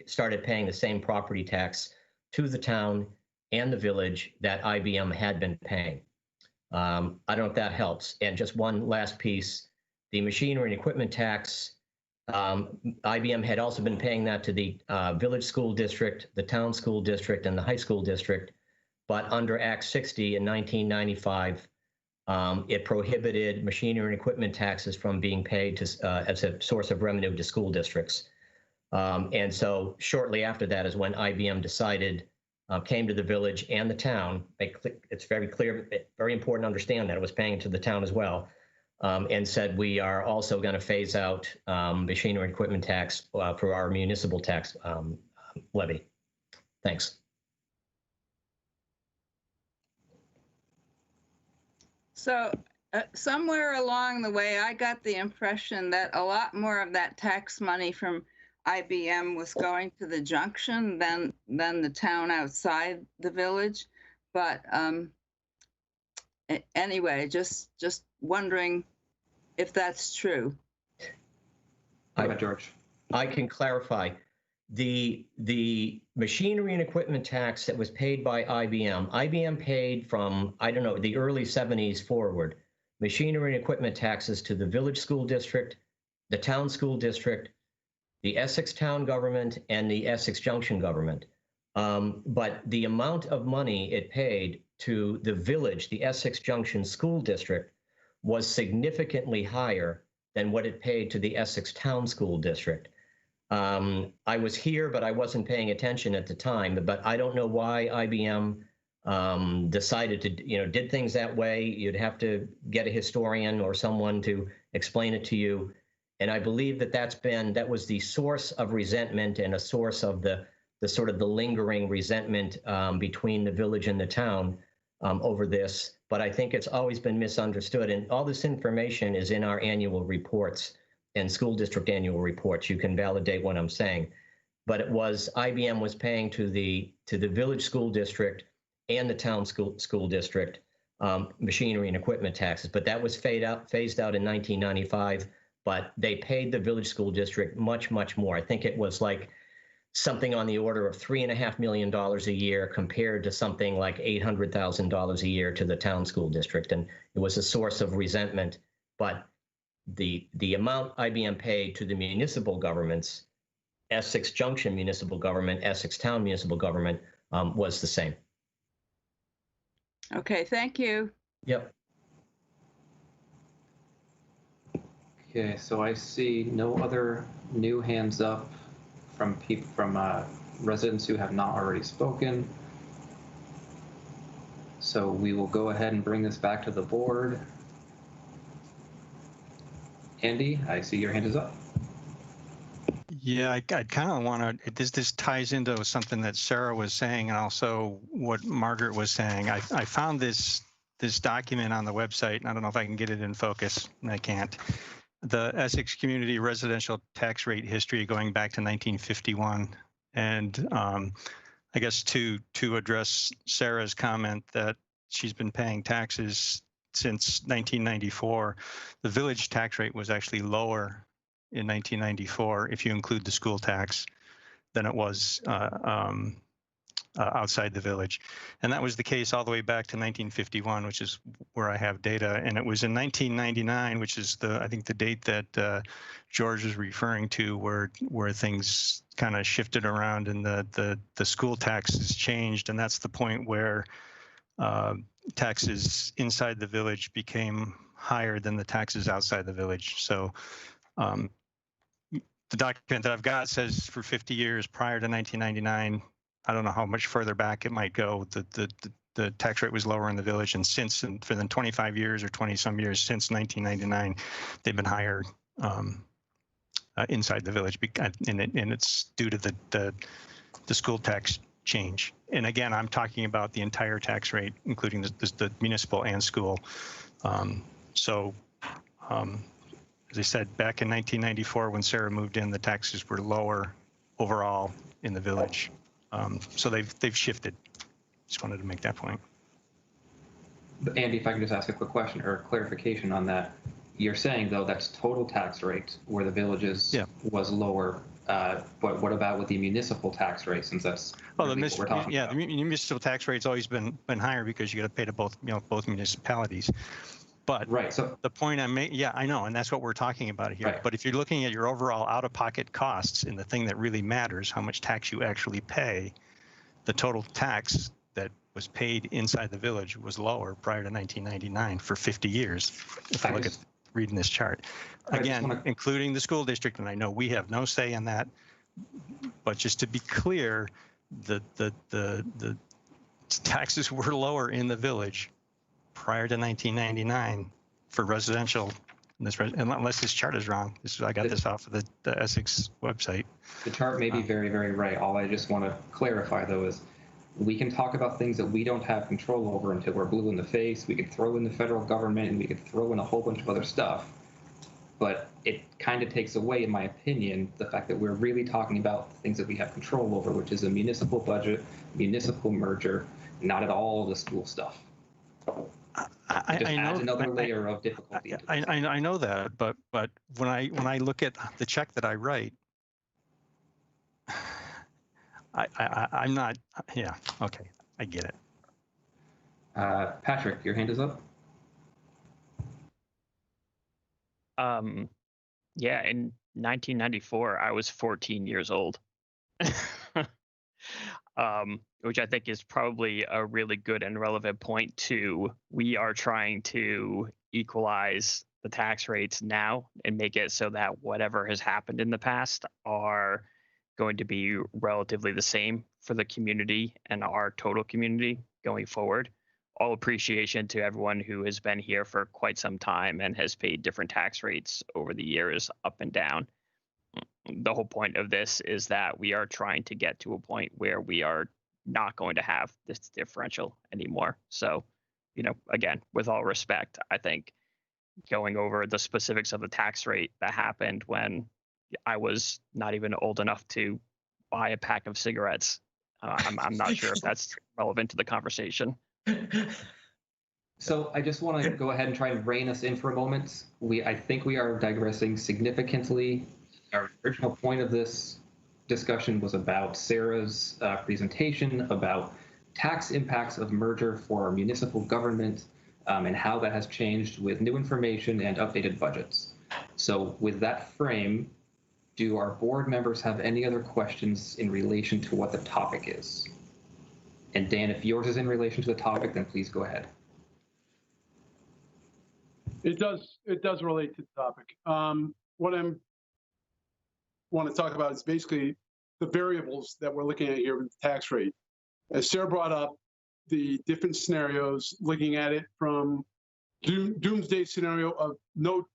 started paying the same property tax to the town and the village that IBM had been paying. I don't know if that helps. And just one last piece, the machinery and equipment tax, IBM had also been paying that to the village school district, the town school district, and the high school district. But under Act 60 in 1995, it prohibited machinery and equipment taxes from being paid as a source of revenue to school districts. And so shortly after that is when IBM decided, came to the village and the town. It's very clear, very important to understand that it was paying to the town as well, and said we are also going to phase out machinery and equipment tax for our municipal tax levy. Thanks. So somewhere along the way, I got the impression that a lot more of that tax money from IBM was going to the Junction than the town outside the village. But anyway, just wondering if that's true. Go ahead, George. I can clarify. The machinery and equipment tax that was paid by IBM paid from, I don't know, the early 70s forward, machinery and equipment taxes to the village school district, the town school district, the Essex town government, and the Essex Junction government. But the amount of money it paid to the village, the Essex Junction school district, was significantly higher than what it paid to the Essex town school district. I was here, but I wasn't paying attention at the time. But I don't know why IBM decided to, did things that way. You'd have to get a historian or someone to explain it to you. And I believe that was the source of resentment and a source of the sort of the lingering resentment between the village and the town over this. But I think it's always been misunderstood. And all this information is in our annual reports and school district annual reports. You can validate what I'm saying. But IBM was paying to the village school district and the town school district machinery and equipment taxes. But that was phased out in 1995. But they paid the village school district much, much more. I think it was like something on the order of $3.5 million a year compared to something like $800,000 a year to the town school district. And it was a source of resentment. But the amount IBM paid to the municipal governments, Essex Junction municipal government, Essex Town municipal government, was the same. Okay, thank you. Yep. Okay, so I see no other new hands up from residents who have not already spoken. So we will go ahead and bring this back to the board. Andy, I see your hand is up. Yeah, I kind of want to, this ties into something that Sarah was saying and also what Margaret was saying. I found this document on the website, and I don't know if I can get it in focus, and I can't. The Essex Community Residential Tax Rate History going back to 1951. And I guess to address Sarah's comment that she's been paying taxes since 1994, the village tax rate was actually lower in 1994, if you include the school tax, than it was outside the village. And that was the case all the way back to 1951, which is where I have data. And it was in 1999, which is I think the date that George was referring to, where things kind of shifted around and the school taxes changed. And that's the point where taxes inside the village became higher than the taxes outside the village. So the document that I've got says for 50 years prior to 1999, I don't know how much further back it might go, the tax rate was lower in the village, and for the 25 years or 20 some years since 1999, they've been higher inside the village, and it's due to the school tax change. And again, I'm talking about the entire tax rate, including the municipal and school. As I said, back in 1994, when Sarah moved in, the taxes were lower overall in the village. So they've shifted. Just wanted to make that point. Andy, if I can just ask a quick question or clarification on that. You're saying, though, that's total tax rate where the villages was lower. But what about with the municipal tax rate, since that's what we're talking about? The municipal tax rate's always been higher because you got to pay to both municipalities. But right, so the point I'm making, I know, and that's what we're talking about here. Right. But if you're looking at your overall out-of-pocket costs and the thing that really matters, how much tax you actually pay, the total tax that was paid inside the village was lower prior to 1999 for 50 years. If I look at reading this chart, again, including the school district, and I know we have no say in that, but just to be clear, the taxes were lower in the village prior to 1999 for residential, unless this chart is wrong. I got this off of the Essex website. The chart may be very, very right. All I just want to clarify, though, is we can talk about things that we don't have control over until we're blue in the face. We could throw in the federal government and we could throw in a whole bunch of other stuff. But it kind of takes away, in my opinion, the fact that we're really talking about things that we have control over, which is a municipal budget, municipal merger, not at all the school stuff. It just adds another layer of difficulty. I know that, but when I look at the check that I write, I'm not. Yeah. Okay. I get it. Patrick, your hand is up. Yeah, in 1994, I was 14 years old, which I think is probably a really good and relevant point to. We are trying to equalize the tax rates now and make it so that whatever has happened in the past are going to be relatively the same for the community and our total community going forward. All appreciation to everyone who has been here for quite some time and has paid different tax rates over the years, up and down. The whole point of this is that we are trying to get to a point where we are not going to have this differential anymore. So, again, with all respect, I think going over the specifics of the tax rate that happened when I was not even old enough to buy a pack of cigarettes, I'm not sure if that's relevant to the conversation. So I just want to go ahead and try and rein us in for a moment. I think we are digressing significantly. Our original point of this discussion was about Sarah's presentation about tax impacts of merger for our municipal government and how that has changed with new information and updated budgets. So with that frame, do our board members have any other questions in relation to what the topic is? And Dan, if yours is in relation to the topic, then please go ahead. It does relate to the topic. What I want to talk about is basically the variables that we're looking at here with the tax rate. As Sarah brought up, the different scenarios, looking at it from doomsday scenario of no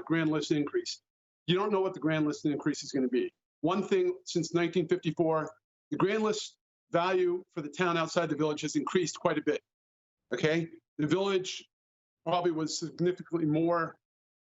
grand list increase. You don't know what the grand list increase is going to be. One thing since 1954, the grand list value for the town outside the village has increased quite a bit. Okay, the village probably was significantly more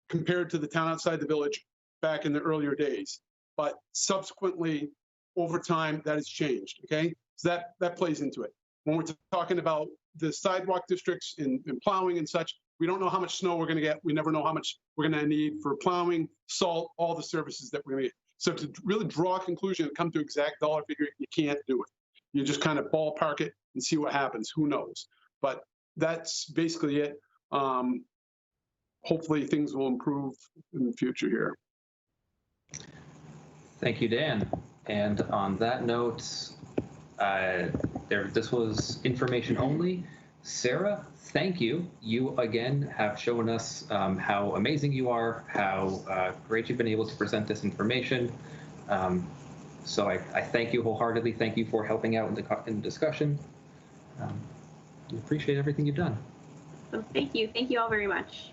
compared to the town outside the village back in the earlier days, but subsequently over time that has changed. Okay, so that plays into it. When we're talking about the sidewalk districts and plowing and such, we don't know how much snow we're going to get. We never know how much we're going to need for plowing, salt, all the services that we're going to get. So to really draw a conclusion and come to exact dollar figure, you can't do it. You just kind of ballpark it and see what happens. Who knows? But that's basically it. Hopefully things will improve in the future here. Thank you, Dan. And on that note, this was information only. Sarah, thank you. You again have shown us how amazing you are, how great you've been able to present this information. So I thank you wholeheartedly. Thank you for helping out in the discussion. We appreciate everything you've done. So thank you. Thank you all very much.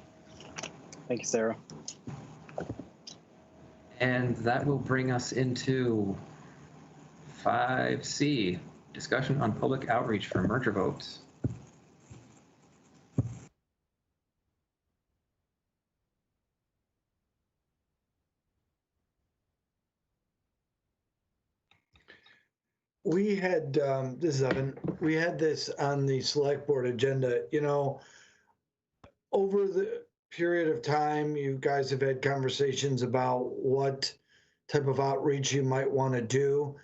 Thank you, Sarah. And that will bring us into 5C, discussion on public outreach for merger votes. We had, this is Evan, we had this on the select board agenda. Over the period of time, you guys have had conversations about what type of outreach you might want to do.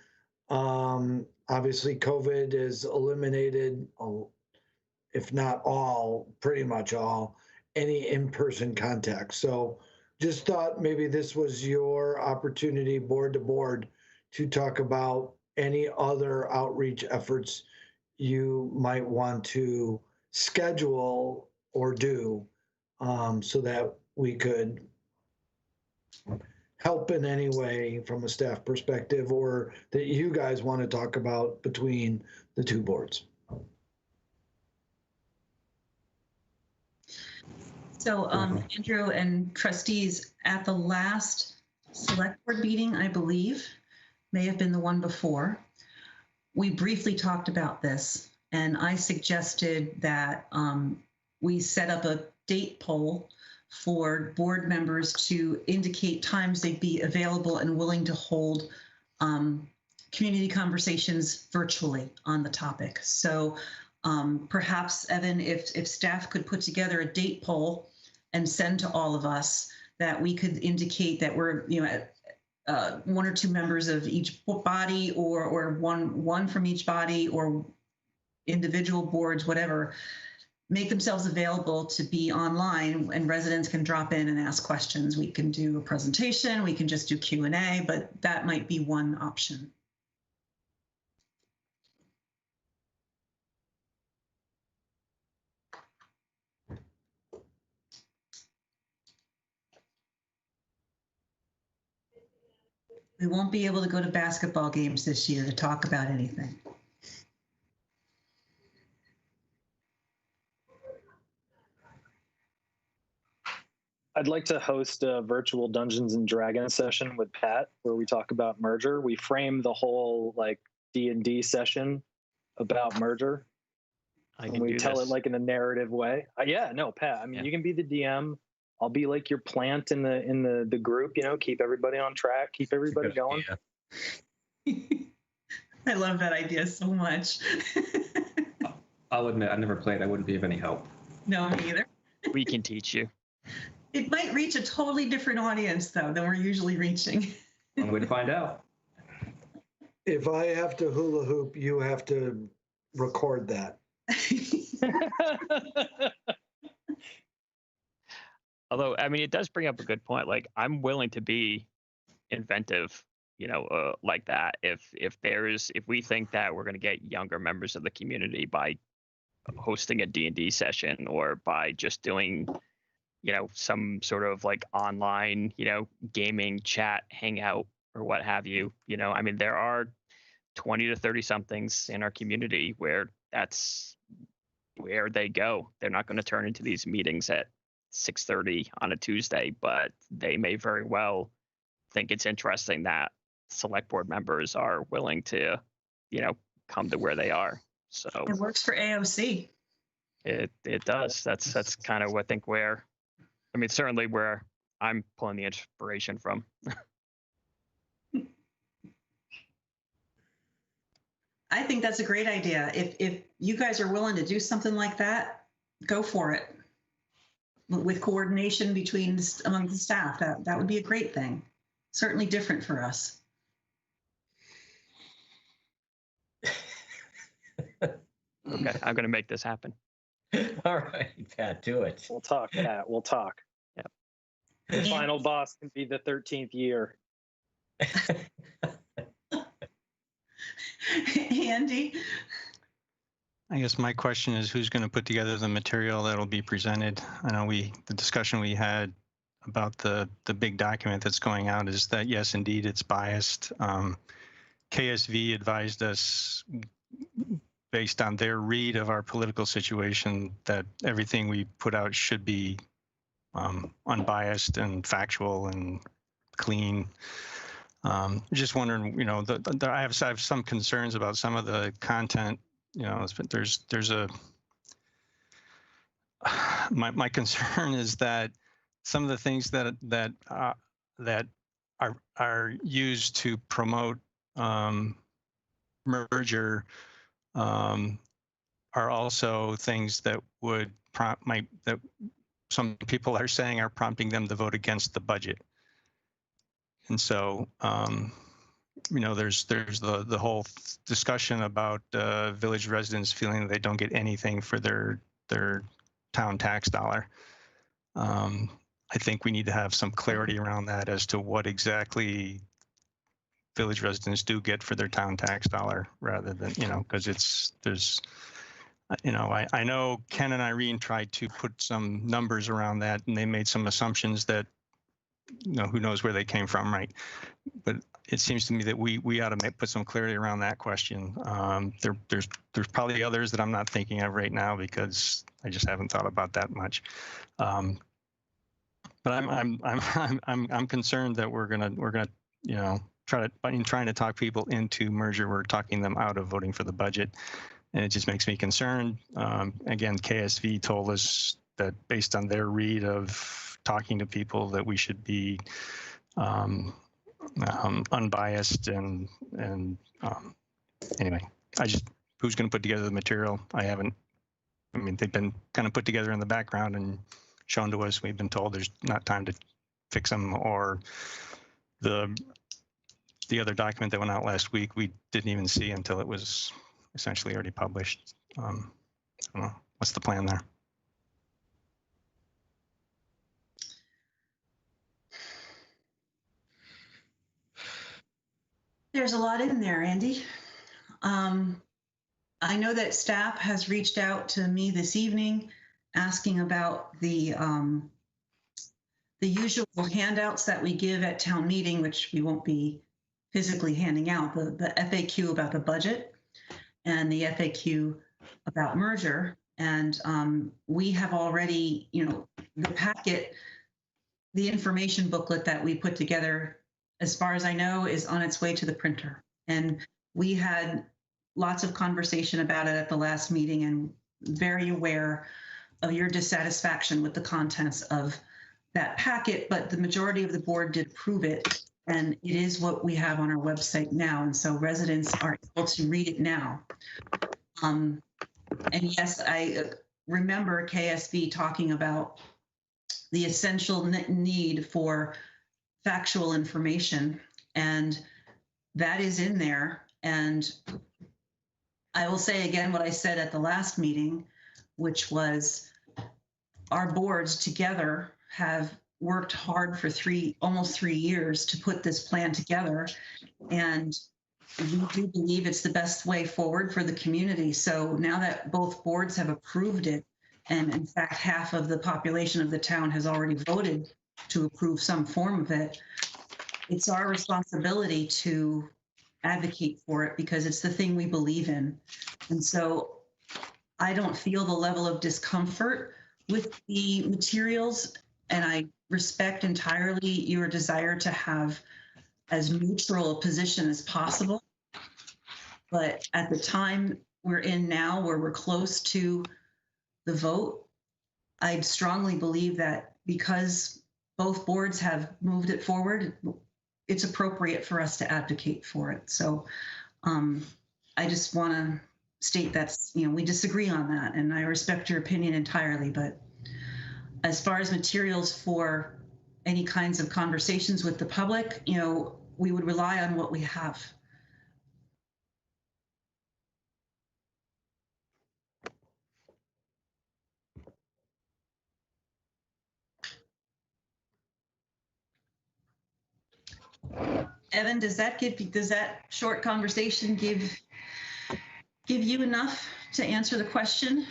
Obviously, COVID has eliminated, if not all, pretty much all, any in-person contact. So just thought maybe this was your opportunity, board to board, to talk about any other outreach efforts you might want to schedule or do so that we could help in any way from a staff perspective, or that you guys want to talk about between the two boards. So Andrew and trustees, at the last select board meeting, I believe, may have been the one before, we briefly talked about this, and I suggested that we set up a date poll for board members to indicate times they'd be available and willing to hold community conversations virtually on the topic. So perhaps, Evan, if staff could put together a date poll and send to all of us, that we could indicate that we're, one or two members of each body, or one from each body, or individual boards, whatever, make themselves available to be online, and residents can drop in and ask questions. We can do a presentation, we can just do Q&A, but that might be one option. We won't be able to go to basketball games this year to talk about anything. I'd like to host a virtual Dungeons and Dragons session with Pat where we talk about merger. We frame the whole like D&D session about merger. And we tell it like in a narrative way. Yeah, no, Pat, I mean, you can be the DM. I'll be like your plant in the group, keep everybody on track, keep everybody going. I love that idea so much. I'll admit, I've never played. I wouldn't be of any help. No, me either. We can teach you. It might reach a totally different audience, though, than we're usually reaching. One way to find out. If I have to hula hoop, you have to record that. Although, I mean, it does bring up a good point. Like, I'm willing to be inventive, like that. If we think that we're going to get younger members of the community by hosting a D&D session, or by just doing, some sort of like online, gaming chat hangout or what have you. I mean, there are 20 to 30 somethings in our community where that's where they go. They're not going to turn into these meetings at 6:30 on a Tuesday, but they may very well think it's interesting that select board members are willing to, come to where they are. So it works for AOC. It does. That's kind of, I think, certainly where I'm pulling the inspiration from. I think that's a great idea. If you guys are willing to do something like that, go for it. With coordination among the staff, that would be a great thing. Certainly different for us. Okay, I'm going to make this happen. All right, Pat, do it. We'll talk, Pat. We'll talk. Yep. The final boss can be the 13th year. Andy? I guess my question is, who's going to put together the material that'll be presented? I know the discussion we had about the big document that's going out is that, yes, indeed, it's biased. KSV advised us, based on their read of our political situation, that everything we put out should be unbiased and factual and clean. Just wondering, I have some concerns about some of the content. There's a my concern is that some of the things that are used to promote merger are also things that would that some people are saying are prompting them to vote against the budget. And so, there's the whole discussion about village residents feeling that they don't get anything for their town tax dollar. I think we need to have some clarity around that as to what exactly village residents do get for their town tax dollar, rather than, because I know Ken and Irene tried to put some numbers around that, and they made some assumptions that, who knows where they came from, right? But it seems to me that we ought to put some clarity around that question. There's probably others that I'm not thinking of right now because I just haven't thought about that much. But I'm concerned that we're gonna trying to talk people into merger, we're talking them out of voting for the budget. And it just makes me concerned. Again, KSV told us that based on their read of talking to people that we should be unbiased and anyway, who's going to put together the material? I mean, they've been kind of put together in the background and shown to us. We've been told there's not time to fix them, or the other document that went out last week, we didn't even see until it was essentially already published. I don't know. What's the plan there? There's a lot in there, Andy. I know that staff has reached out to me this evening asking about the usual handouts that we give at town meeting, which we won't be physically handing out, the FAQ about the budget and the FAQ about merger. And we have already, the packet, the information booklet that we put together, as far as I know, is on its way to the printer. And we had lots of conversation about it at the last meeting, and very aware of your dissatisfaction with the contents of that packet, but the majority of the board did approve it, and it is what we have on our website now, and so residents are able to read it now. And yes, I remember KSV talking about the essential need for factual information, and that is in there. And I will say again what I said at the last meeting, which was our boards together have worked hard for almost 3 years to put this plan together. And we do believe it's the best way forward for the community. So now that both boards have approved it, and in fact, half of the population of the town has already voted to approve some form of it, it's our responsibility to advocate for it because it's the thing we believe in. And so I don't feel the level of discomfort with the materials, and I respect entirely your desire to have as neutral a position as possible. But at the time we're in now, where we're close to the vote, I strongly believe that because both boards have moved it forward, it's appropriate for us to advocate for it. So I just want to state that, we disagree on that, and I respect your opinion entirely. But as far as materials for any kinds of conversations with the public, we would rely on what we have. Evan, does that short conversation give you enough to answer the question?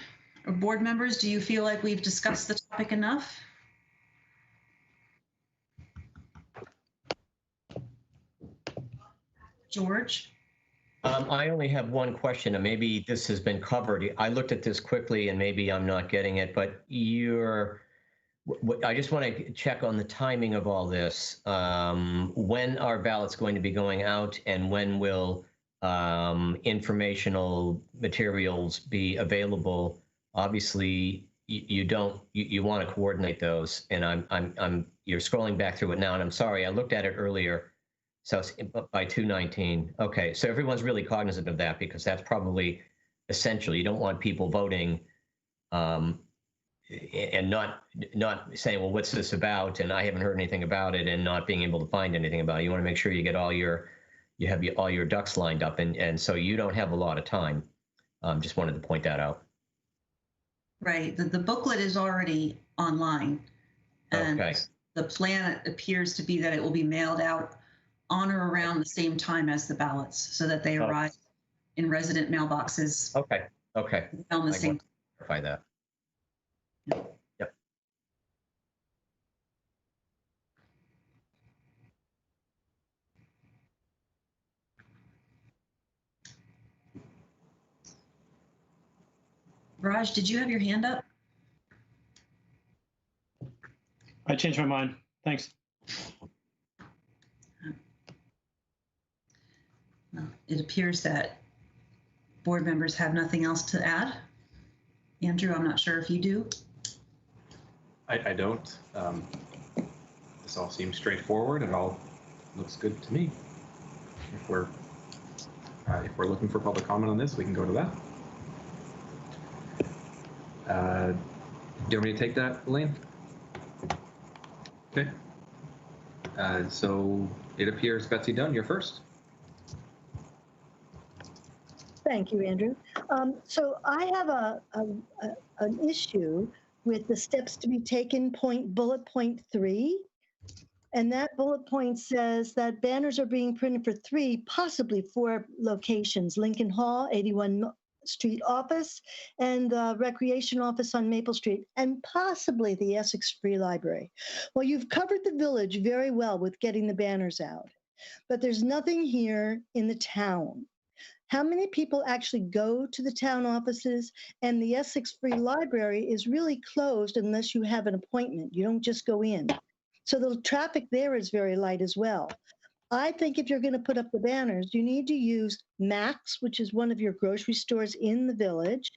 Or board members, do you feel like we've discussed the topic enough? George? I only have one question, and maybe this has been covered. I looked at this quickly, and maybe I'm not getting it, but I just want to check on the timing of all this. When are ballots going to be going out, and when will informational materials be available? Obviously, you want to coordinate those, and you're scrolling back through it now, and I'm sorry, I looked at it earlier. So it's by 2/19. Okay, so everyone's really cognizant of that, because that's probably essential. You don't want people voting and not saying, well, what's this about? And I haven't heard anything about it, and not being able to find anything about it. You want to make sure you get all your ducks lined up, and so you don't have a lot of time. Just wanted to point that out. Right. The booklet is already online, and okay. The plan appears to be that it will be mailed out on or around the same time as the ballots, so that they arrive in resident mailboxes. Okay. On the same. Clarify that. Yep. Raj, did you have your hand up? I changed my mind. Thanks. it appears that board members have nothing else to add. Andrew, I'm not sure if you do. I don't. This all seems straightforward. It all looks good to me. If we're looking for public comment on this, we can go to that. Do you want me to take that, Elaine? Okay. So it appears, Betsy Dunn, you're first. Thank you, Andrew. So I have an issue with the steps to be taken bullet point 3. And that bullet point says that banners are being printed for 3, possibly 4 locations: Lincoln Hall, 81 Street office, and the Recreation office on Maple Street, and possibly the Essex Free Library. Well, you've covered the village very well with getting the banners out, but there's nothing here in the town. How many people actually go to the town offices? And the Essex Free Library is really closed unless you have an appointment. You don't just go in. So the traffic there is very light as well. I think if you're going to put up the banners, you need to use Max, which is one of your grocery stores in the village,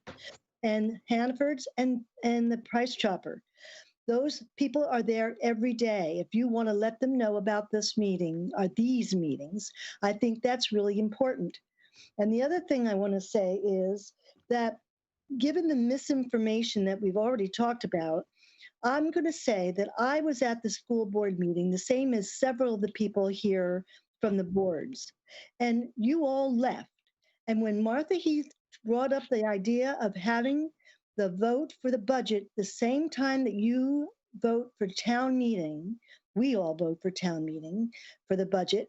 and Hannaford's and the Price Chopper. Those people are there every day. If you want to let them know about this meeting or these meetings, I think that's really important. And the other thing I want to say is that given the misinformation that we've already talked about, I'm going to say that I was at the school board meeting, the same as several of the people here from the boards, and you all left. And when Martha Heath brought up the idea of having the vote for the budget the same time that you vote for town meeting, we all vote for town meeting for the budget,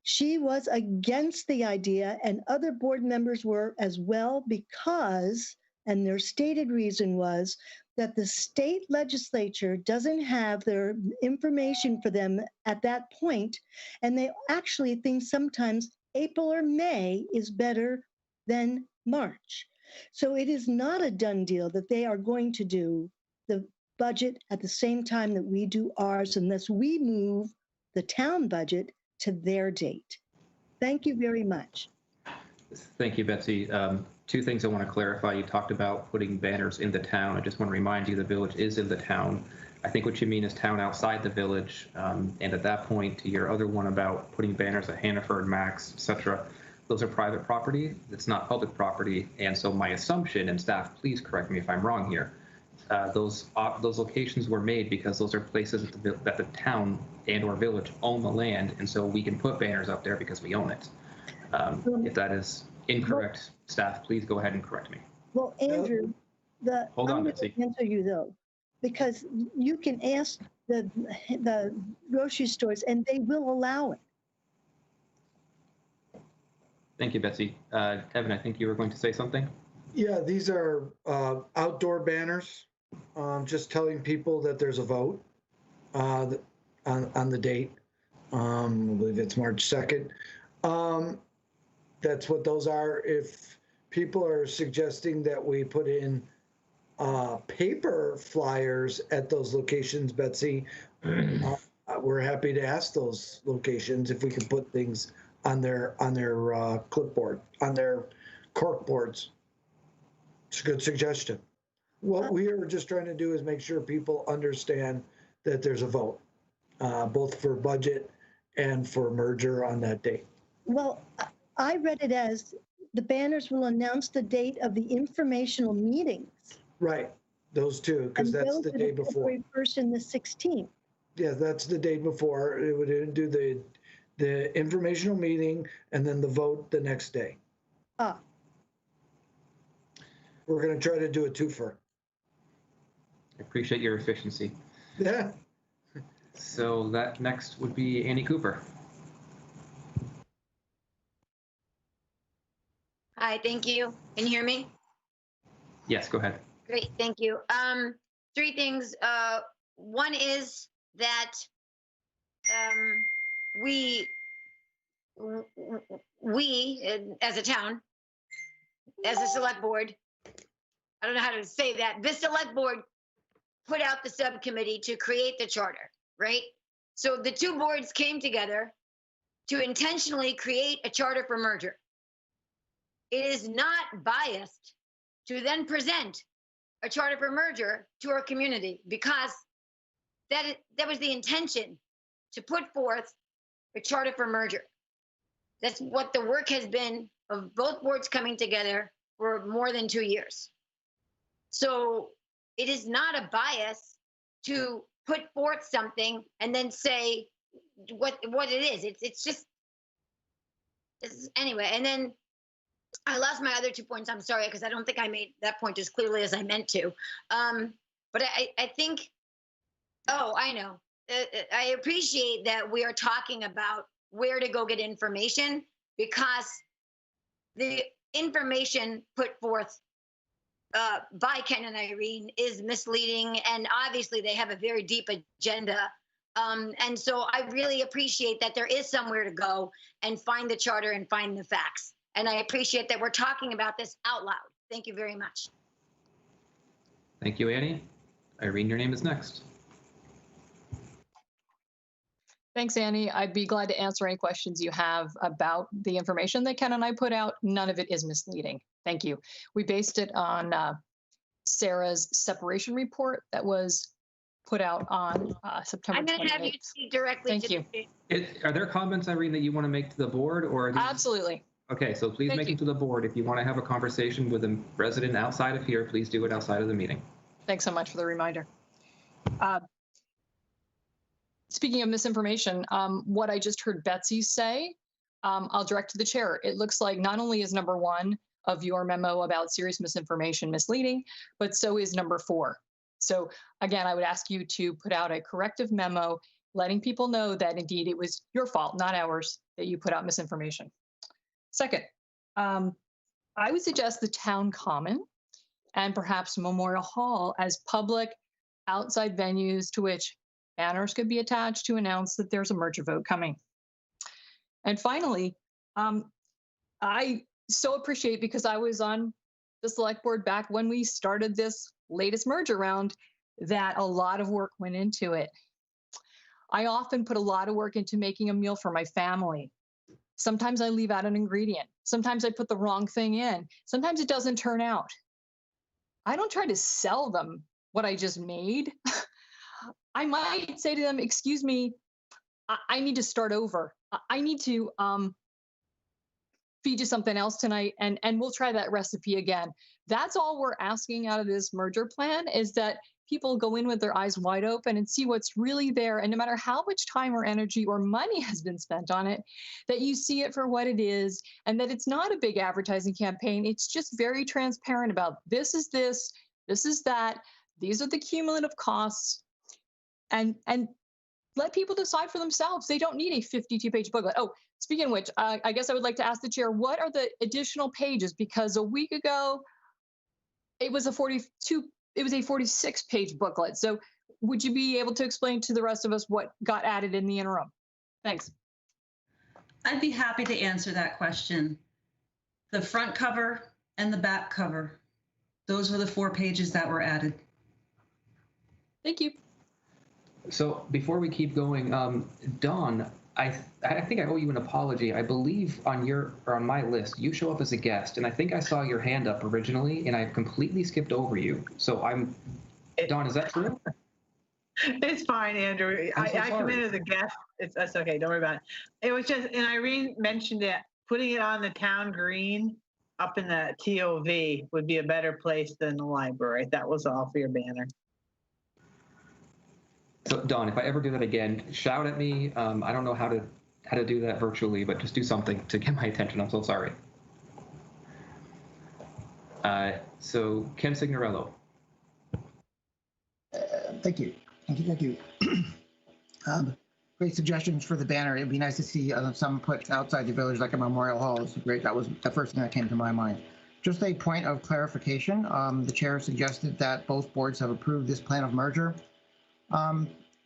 she was against the idea, and other board members were as well, because, and their stated reason was, that the state legislature doesn't have their information for them at that point, and they actually think sometimes April or May is better than March. So it is not a done deal that they are going to do the budget at the same time that we do ours, unless we move the town budget to their date. Thank you very much. Thank you, Betsy. 2 things I want to clarify. You talked about putting banners in the town. I just want to remind you the village is in the town. I think what you mean is town outside the village. And at that point, to your other one about putting banners at Hannaford, Max, etc., those are private property. It's not public property. And so my assumption, and staff, please correct me if I'm wrong here, those locations were made because those are places that the town and or village own the land, and so we can put banners up there because we own it. If that is incorrect, staff, please go ahead and correct me. Well, Andrew, Hold on, I'm Betsy. going to answer you though, because you can ask the grocery stores and they will allow it. Thank you, Betsy. Evan, I think you were going to say something. Yeah, these are outdoor banners, just telling people that there's a vote on the date. I believe it's March 2nd. That's what those are. If people are suggesting that we put in paper flyers at those locations, Betsy, we're happy to ask those locations if we can put things on their clipboard, on their cork boards. It's a good suggestion. What we are just trying to do is make sure people understand that there's a vote, both for budget and for merger on that date. Well, I read it as the banners will announce the date of the informational meetings. Right, those two, because that's the day before. February 1st and the 16th. Yeah, that's the day before. It would do the informational meeting and then the vote the next day. Ah. We're going to try to do a twofer. I appreciate your efficiency. Yeah. So that next would be Annie Cooper. Hi, thank you. Can you hear me? Yes, go ahead. Great, thank you. 3 things. One is that we as a town, as a select board, I don't know how to say that, the select board put out the subcommittee to create the charter, right? So the 2 boards came together to intentionally create a charter for merger. it is not biased to then present a charter for merger to our community, because that was the intention, to put forth a charter for merger. That's what the work has been of both boards coming together for more than 2 years. So it is not a bias to put forth something and then say what it is. It's just, anyway. And then I lost my other 2 points. I'm sorry, because I don't think I made that point as clearly as I meant to. But I think, oh, I know. I appreciate that we are talking about where to go get information, because the information put forth by Ken and Irene is misleading, and obviously they have a very deep agenda. And so I really appreciate that there is somewhere to go and find the charter and find the facts. And I appreciate that we're talking about this out loud. Thank you very much. Thank you, Annie. Irene, your name is next. Thanks, Annie. I'd be glad to answer any questions you have about the information that Ken and I put out. None of it is misleading. Thank you. We based it on Sarah's separation report that was put out on September 28th. I'm going to have you speak directly. Thank you. Are there comments, Irene, that you want to make to the board, or? Absolutely. Okay, so please make them to the board. If you want to have a conversation with a resident outside of here, please do it outside of the meeting. Thanks so much for the reminder. Speaking of misinformation, what I just heard Betsy say, I'll direct to the chair. It looks like not only is number 1 of your memo about serious misinformation misleading, but so is number 4. So again, I would ask you to put out a corrective memo letting people know that indeed it was your fault, not ours, that you put out misinformation. Second, I would suggest the town common and perhaps Memorial Hall as public outside venues to which banners could be attached to announce that there's a merger vote coming. And finally, I so appreciate, because I was on the select board back when we started this latest merger round, that a lot of work went into it. I often put a lot of work into making a meal for my family. Sometimes I leave out an ingredient. Sometimes I put the wrong thing in. Sometimes it doesn't turn out. I don't try to sell them what I just made. I might say to them, excuse me, I need to start over. I need to feed you something else tonight, and we'll try that recipe again. That's all we're asking out of this merger plan, is that people go in with their eyes wide open and see what's really there. And no matter how much time or energy or money has been spent on it, that you see it for what it is, and that it's not a big advertising campaign. It's just very transparent about this is this is that, these are the cumulative costs, and let people decide for themselves. They don't need a 52-page booklet. Oh, speaking of which, I guess I would like to ask the chair, what are the additional pages? Because a week ago, it was a 46-page booklet. So would you be able to explain to the rest of us what got added in the interim? Thanks. I'd be happy to answer that question. The front cover and the back cover, those were the 4 pages that were added. Thank you. So before we keep going, Dawn, I think I owe you an apology. I believe on my list, you show up as a guest, and I think I saw your hand up originally, and I completely skipped over you. So Dawn, is that true? It's fine, Andrew. I'm so I come in sorry. as a guest. That's okay. Don't worry about it. It was just, and Irene mentioned it, putting it on the town green up in the TOV would be a better place than the library. That was all for your banner. So Dawn, if I ever do that again, shout at me. I don't know how to do that virtually, but just do something to get my attention. I'm so sorry. So Ken Signorello. Thank you. Great suggestions for the banner. It'd be nice to see some put outside the village, like a Memorial Hall. It's great. That was the first thing that came to my mind. Just a point of clarification. The chair suggested that both boards have approved this plan of merger.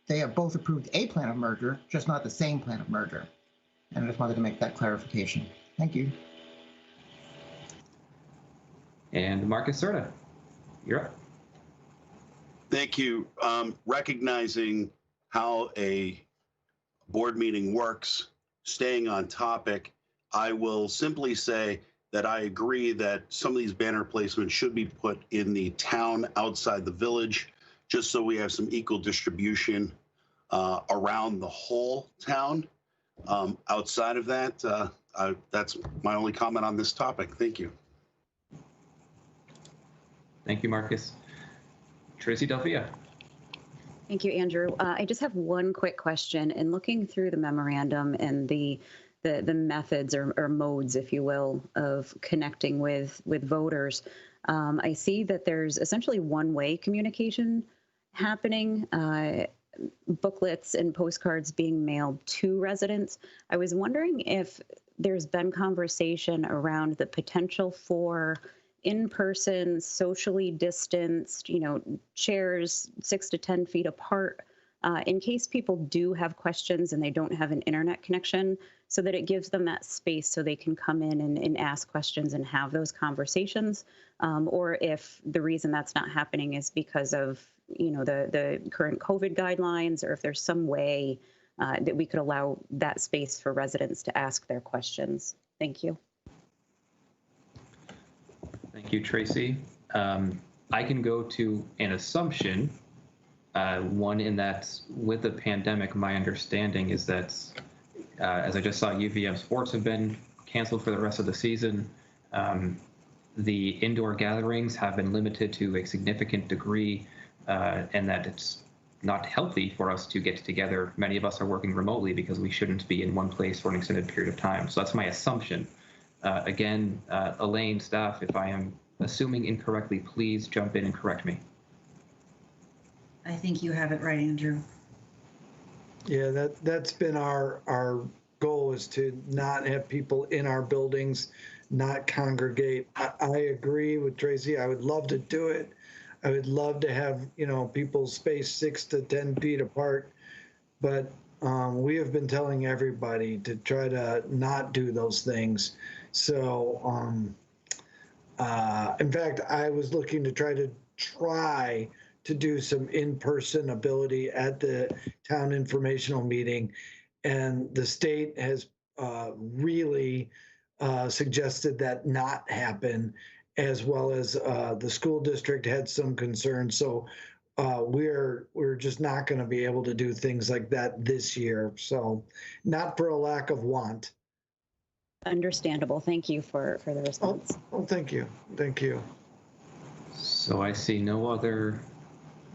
They have both approved a plan of merger, just not the same plan of merger. And I just wanted to make that clarification. Thank you. And Marcus Serta, you're up. Thank you. Recognizing how a board meeting works, staying on topic, I will simply say that I agree that some of these banner placements should be put in the town outside the village, just so we have some equal distribution around the whole town. Outside of that, that's my only comment on this topic. Thank you. Thank you, Marcus. Tracy Delphia. Thank you, Andrew. I just have one quick question. In looking through the memorandum and the methods or modes, if you will, of connecting with voters, I see that there's essentially one-way communication happening, booklets and postcards being mailed to residents. I was wondering if there's been conversation around the potential for in-person, socially distanced, chairs 6 to 10 feet apart, in case people do have questions and they don't have an internet connection, so that it gives them that space so they can come in and ask questions and have those conversations. Or if the reason that's not happening is because of, the current COVID guidelines, or if there's some way that we could allow that space for residents to ask their questions. Thank you. Thank you, Tracy. I can go to an assumption, one in that with the pandemic, my understanding is that, as I just saw, UVM sports have been canceled for the rest of the season. The indoor gatherings have been limited to a significant degree, and that it's not healthy for us to get together. Many of us are working remotely because we shouldn't be in one place for an extended period of time. So that's my assumption. Again, Elaine, staff, if I am assuming incorrectly, please jump in and correct me. I think you have it right, Andrew. Yeah, that's been our goal, is to not have people in our buildings, not congregate. I agree with Tracy. I would love to do it. I would love to have, people spaced 6 to 10 feet apart, but we have been telling everybody to try to not do those things. So, in fact, I was looking to try to do some in-person ability at the town informational meeting, and the state has really suggested that not happen, as well as the school district had some concerns. So we're just not going to be able to do things like that this year. So not for a lack of want. Understandable. Thank you for the response. Oh, thank you. Thank you. So I see no other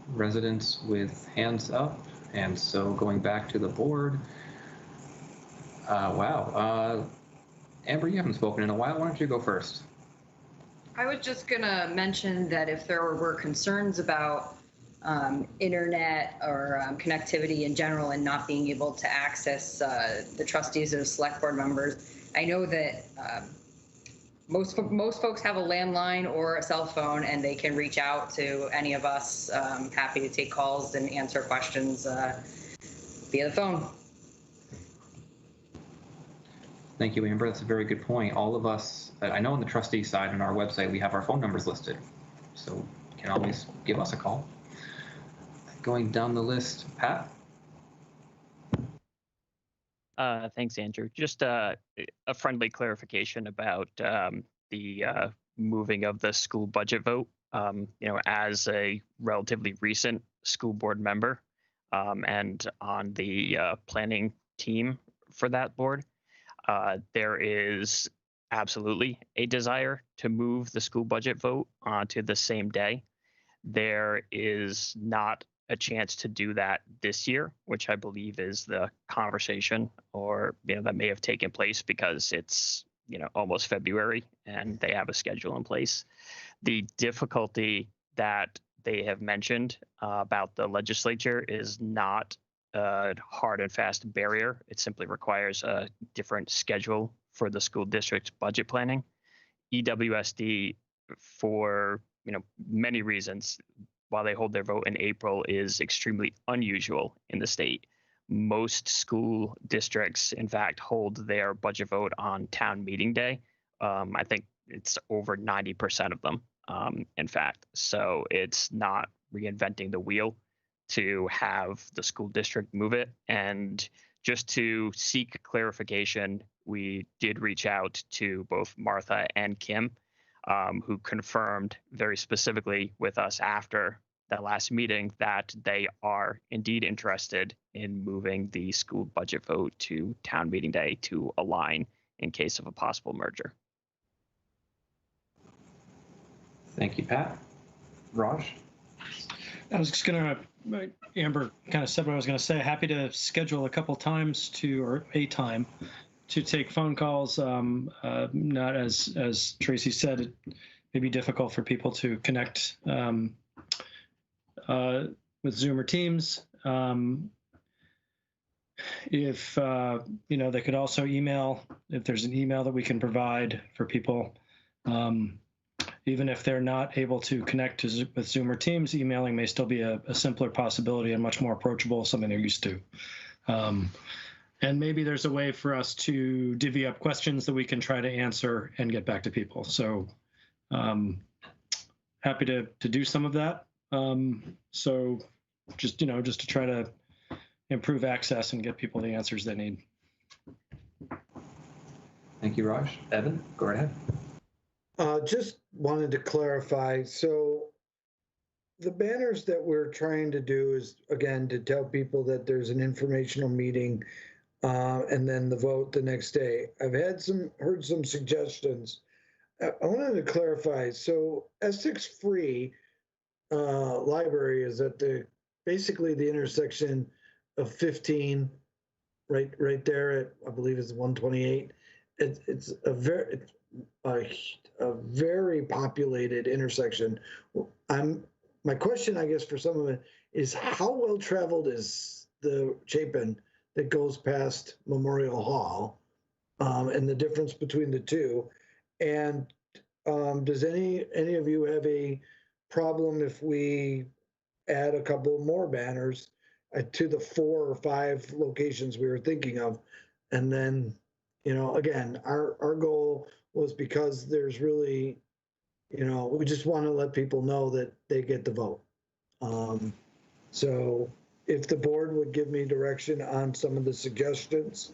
residents with hands up. And so going back to the board, wow. Amber, you haven't spoken in a while. Why don't you go first? I was just going to mention that if there were concerns about internet or connectivity in general and not being able to access the trustees or the select board members, I know that most folks have a landline or a cell phone, and they can reach out to any of us. Happy to take calls and answer questions via the phone. Thank you, Amber. That's a very good point. All of us, I know on the trustee side on our website, we have our phone numbers listed. So you can always give us a call. Going down the list, Pat? Thanks, Andrew. Just a friendly clarification about the moving of the school budget vote. As a relatively recent school board member and on the planning team for that board, there is absolutely a desire to move the school budget vote onto the same day. There is not a chance to do that this year, which I believe is the conversation, or that may have taken place because it's almost February and they have a schedule in place. The difficulty that they have mentioned about the legislature is not a hard and fast barrier. It simply requires a different schedule for the school district's budget planning. EWSD, for many reasons, while they hold their vote in April, is extremely unusual in the state. Most school districts, in fact, hold their budget vote on town meeting day. I think it's over 90% of them, in fact. So it's not reinventing the wheel. to have the school district move it. And just to seek clarification, we did reach out to both Martha and Kim, who confirmed very specifically with us after that last meeting that they are indeed interested in moving the school budget vote to town meeting day to align in case of a possible merger. Thank you, Pat. Raj? I was just gonna, Amber kind of said what I was gonna say. Happy to schedule a couple times or a time to take phone calls. Not as Tracy said, it may be difficult for people to connect with Zoom or Teams. If they could also email, if there's an email that we can provide for people. Even if they're not able to connect with Zoom or Teams, emailing may still be a simpler possibility and much more approachable, something they're used to. And maybe there's a way for us to divvy up questions that we can try to answer and get back to people. So happy to do some of that. So just to try to improve access and get people the answers they need. Thank you, Raj. Evan, go right ahead. Just wanted to clarify. So the banners that we're trying to do is, again, to tell people that there's an informational meeting and then the vote the next day. I've heard some suggestions. I wanted to clarify. So Essex Free Library is at basically the intersection of 15, right there at, I believe it's 128. It's a very populated intersection. My question, I guess, for some of it is how well traveled is the Chapin that goes past Memorial Hall, and the difference between the two? And does any of you have a problem if we add a couple more banners to the 4 or 5 locations we were thinking of? And then, again, our goal was, because there's really, we just want to let people know that they get the vote. So if the board would give me direction on some of the suggestions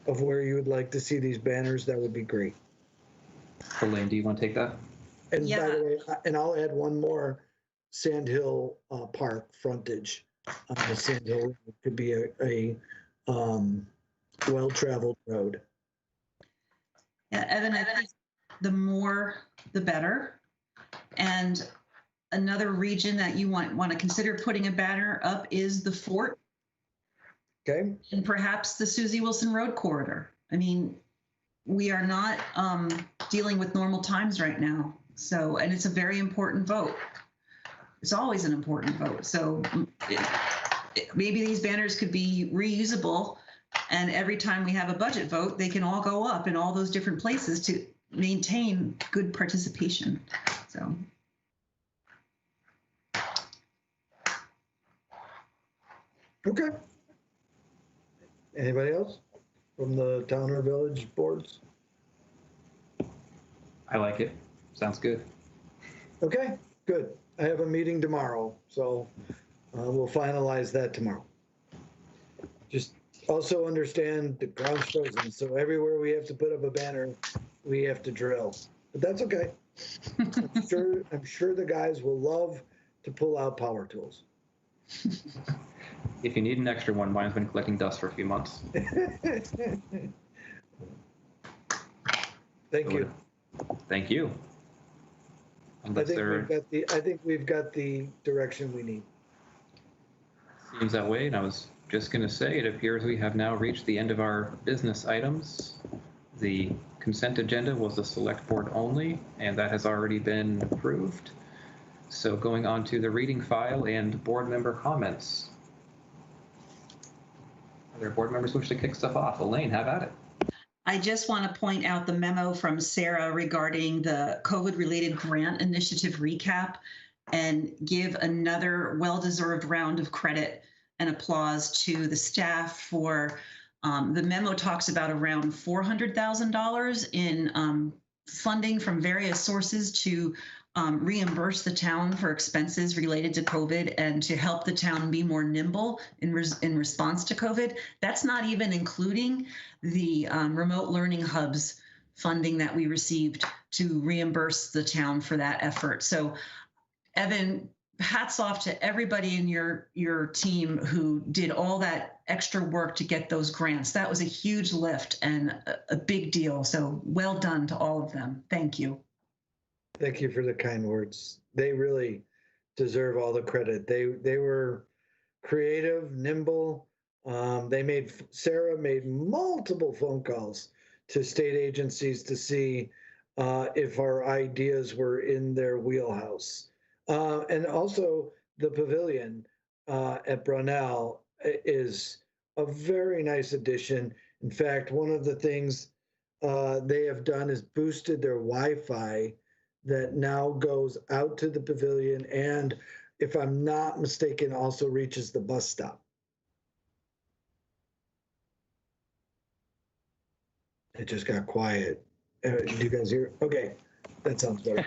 of where you would like to see these banners, that would be great. Elaine, do you want to take that? And by the way, and I'll add one more, Sand Hill Park frontage. Sand Hill could be a well-traveled road. Yeah, Evan, I think the more, the better. And another region that you want to consider putting a banner up is the Fort. Okay. And perhaps the Susie Wilson Road corridor. I mean, we are not dealing with normal times right now. So, and it's a very important vote. It's always an important vote. So maybe these banners could be reusable, and every time we have a budget vote, they can all go up in all those different places to maintain good participation. So. Okay. Anybody else from the town or village boards? I like it. Sounds good. Okay, good. I have a meeting tomorrow, so we'll finalize that tomorrow. Just also understand the ground's frozen, so everywhere we have to put up a banner, we have to drill. But that's okay. I'm sure the guys will love to pull out power tools. If you need an extra one, mine's been collecting dust for a few months. Thank you. Thank you. I think we've got the direction we need. Seems that way, and I was just going to say, it appears we have now reached the end of our business items. The consent agenda was the select board only, and that has already been approved. So going on to the reading file and board member comments. Are there board members who wish to kick stuff off? Elaine, have at it. I just want to point out the memo from Sarah regarding the COVID-related grant initiative recap and give another well-deserved round of credit and applause to the staff for, the memo talks about around $400,000 in funding from various sources to reimburse the town for expenses related to COVID and to help the town be more nimble in response to COVID. That's not even including the remote learning hubs funding that we received to reimburse the town for that effort. So, Evan, hats off to everybody in your team who did all that extra work to get those grants. That was a huge lift and a big deal. So well done to all of them. Thank you. Thank you for the kind words. They really deserve all the credit. They were creative, nimble. Sarah made multiple phone calls to state agencies to see if our ideas were in their wheelhouse. And also the pavilion at Brunel is a very nice addition. In fact, one of the things they have done is boosted their Wi-Fi that now goes out to the pavilion and, if I'm not mistaken, also reaches the bus stop. It just got quiet. Do you guys hear? Okay, that sounds better.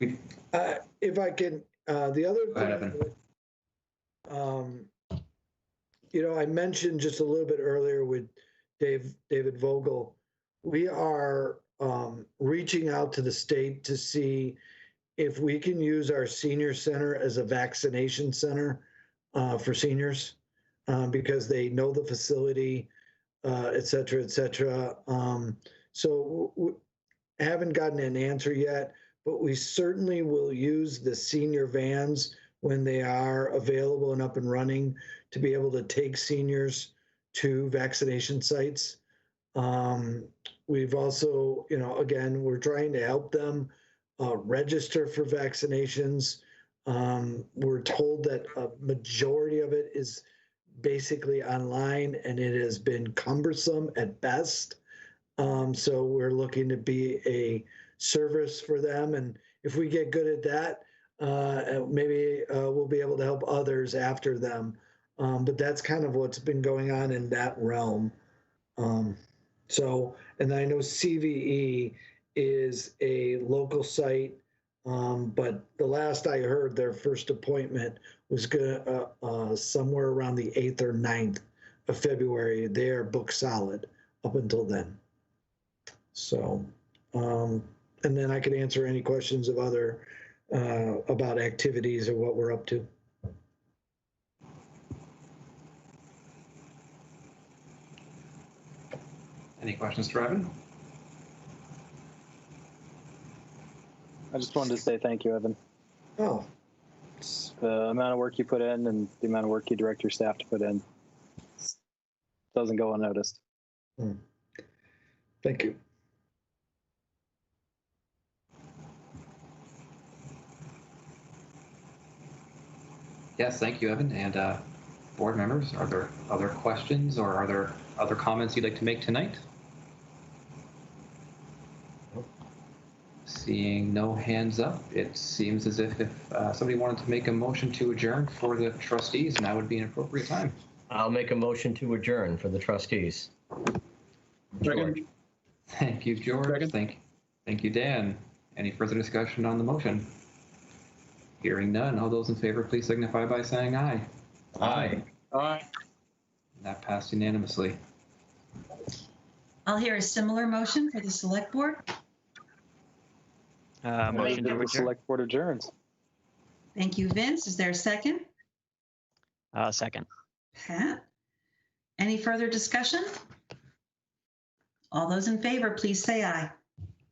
If I can, the other thing, I mentioned just a little bit earlier with David Voegele, we are reaching out to the state to see if we can use our senior center as a vaccination center for seniors because they know the facility, et cetera, et cetera. So we haven't gotten an answer yet, but we certainly will use the senior vans when they are available and up and running to be able to take seniors to vaccination sites. We've also, again, we're trying to help them register for vaccinations. We're told that a majority of it is basically online and it has been cumbersome at best. So we're looking to be a service for them. And if we get good at that, maybe we'll be able to help others after them. But that's kind of what's been going on in that realm. And I know CVE is a local site, but the last I heard, their first appointment was somewhere around the 8th or 9th of February. They are booked solid up until then. So, and then I could answer any questions of other about activities or what we're up to. Any questions for Evan? I just wanted to say thank you, Evan. Oh. The amount of work you put in and the amount of work you direct your staff to put in doesn't go unnoticed. Thank you. Yes, thank you, Evan. And board members, are there other questions or are there other comments you'd like to make tonight? Seeing no hands up, it seems as if somebody wanted to make a motion to adjourn for the trustees, now would be an appropriate time. I'll make a motion to adjourn for the trustees. George. Thank you, George. Thank you, Dan. Any further discussion on the motion? Hearing none, all those in favor, please signify by saying aye. Aye. Aye. That passed unanimously. I'll hear a similar motion for the select board. Motion to The adjourn. select board adjourns. Thank you, Vince. Is there a second? Second. Pat? Any further discussion? All those in favor, please say aye.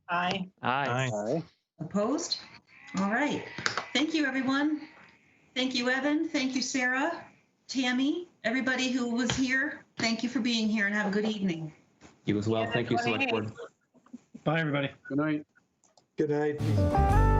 Aye. Aye. Aye. Opposed? All right. Thank you, everyone. Thank you, Evan. Thank you, Sarah, Tammy, everybody who was here. Thank you for being here and have a good evening. You as well. Thank you, Select Board. Bye, everybody. Good night. Good night.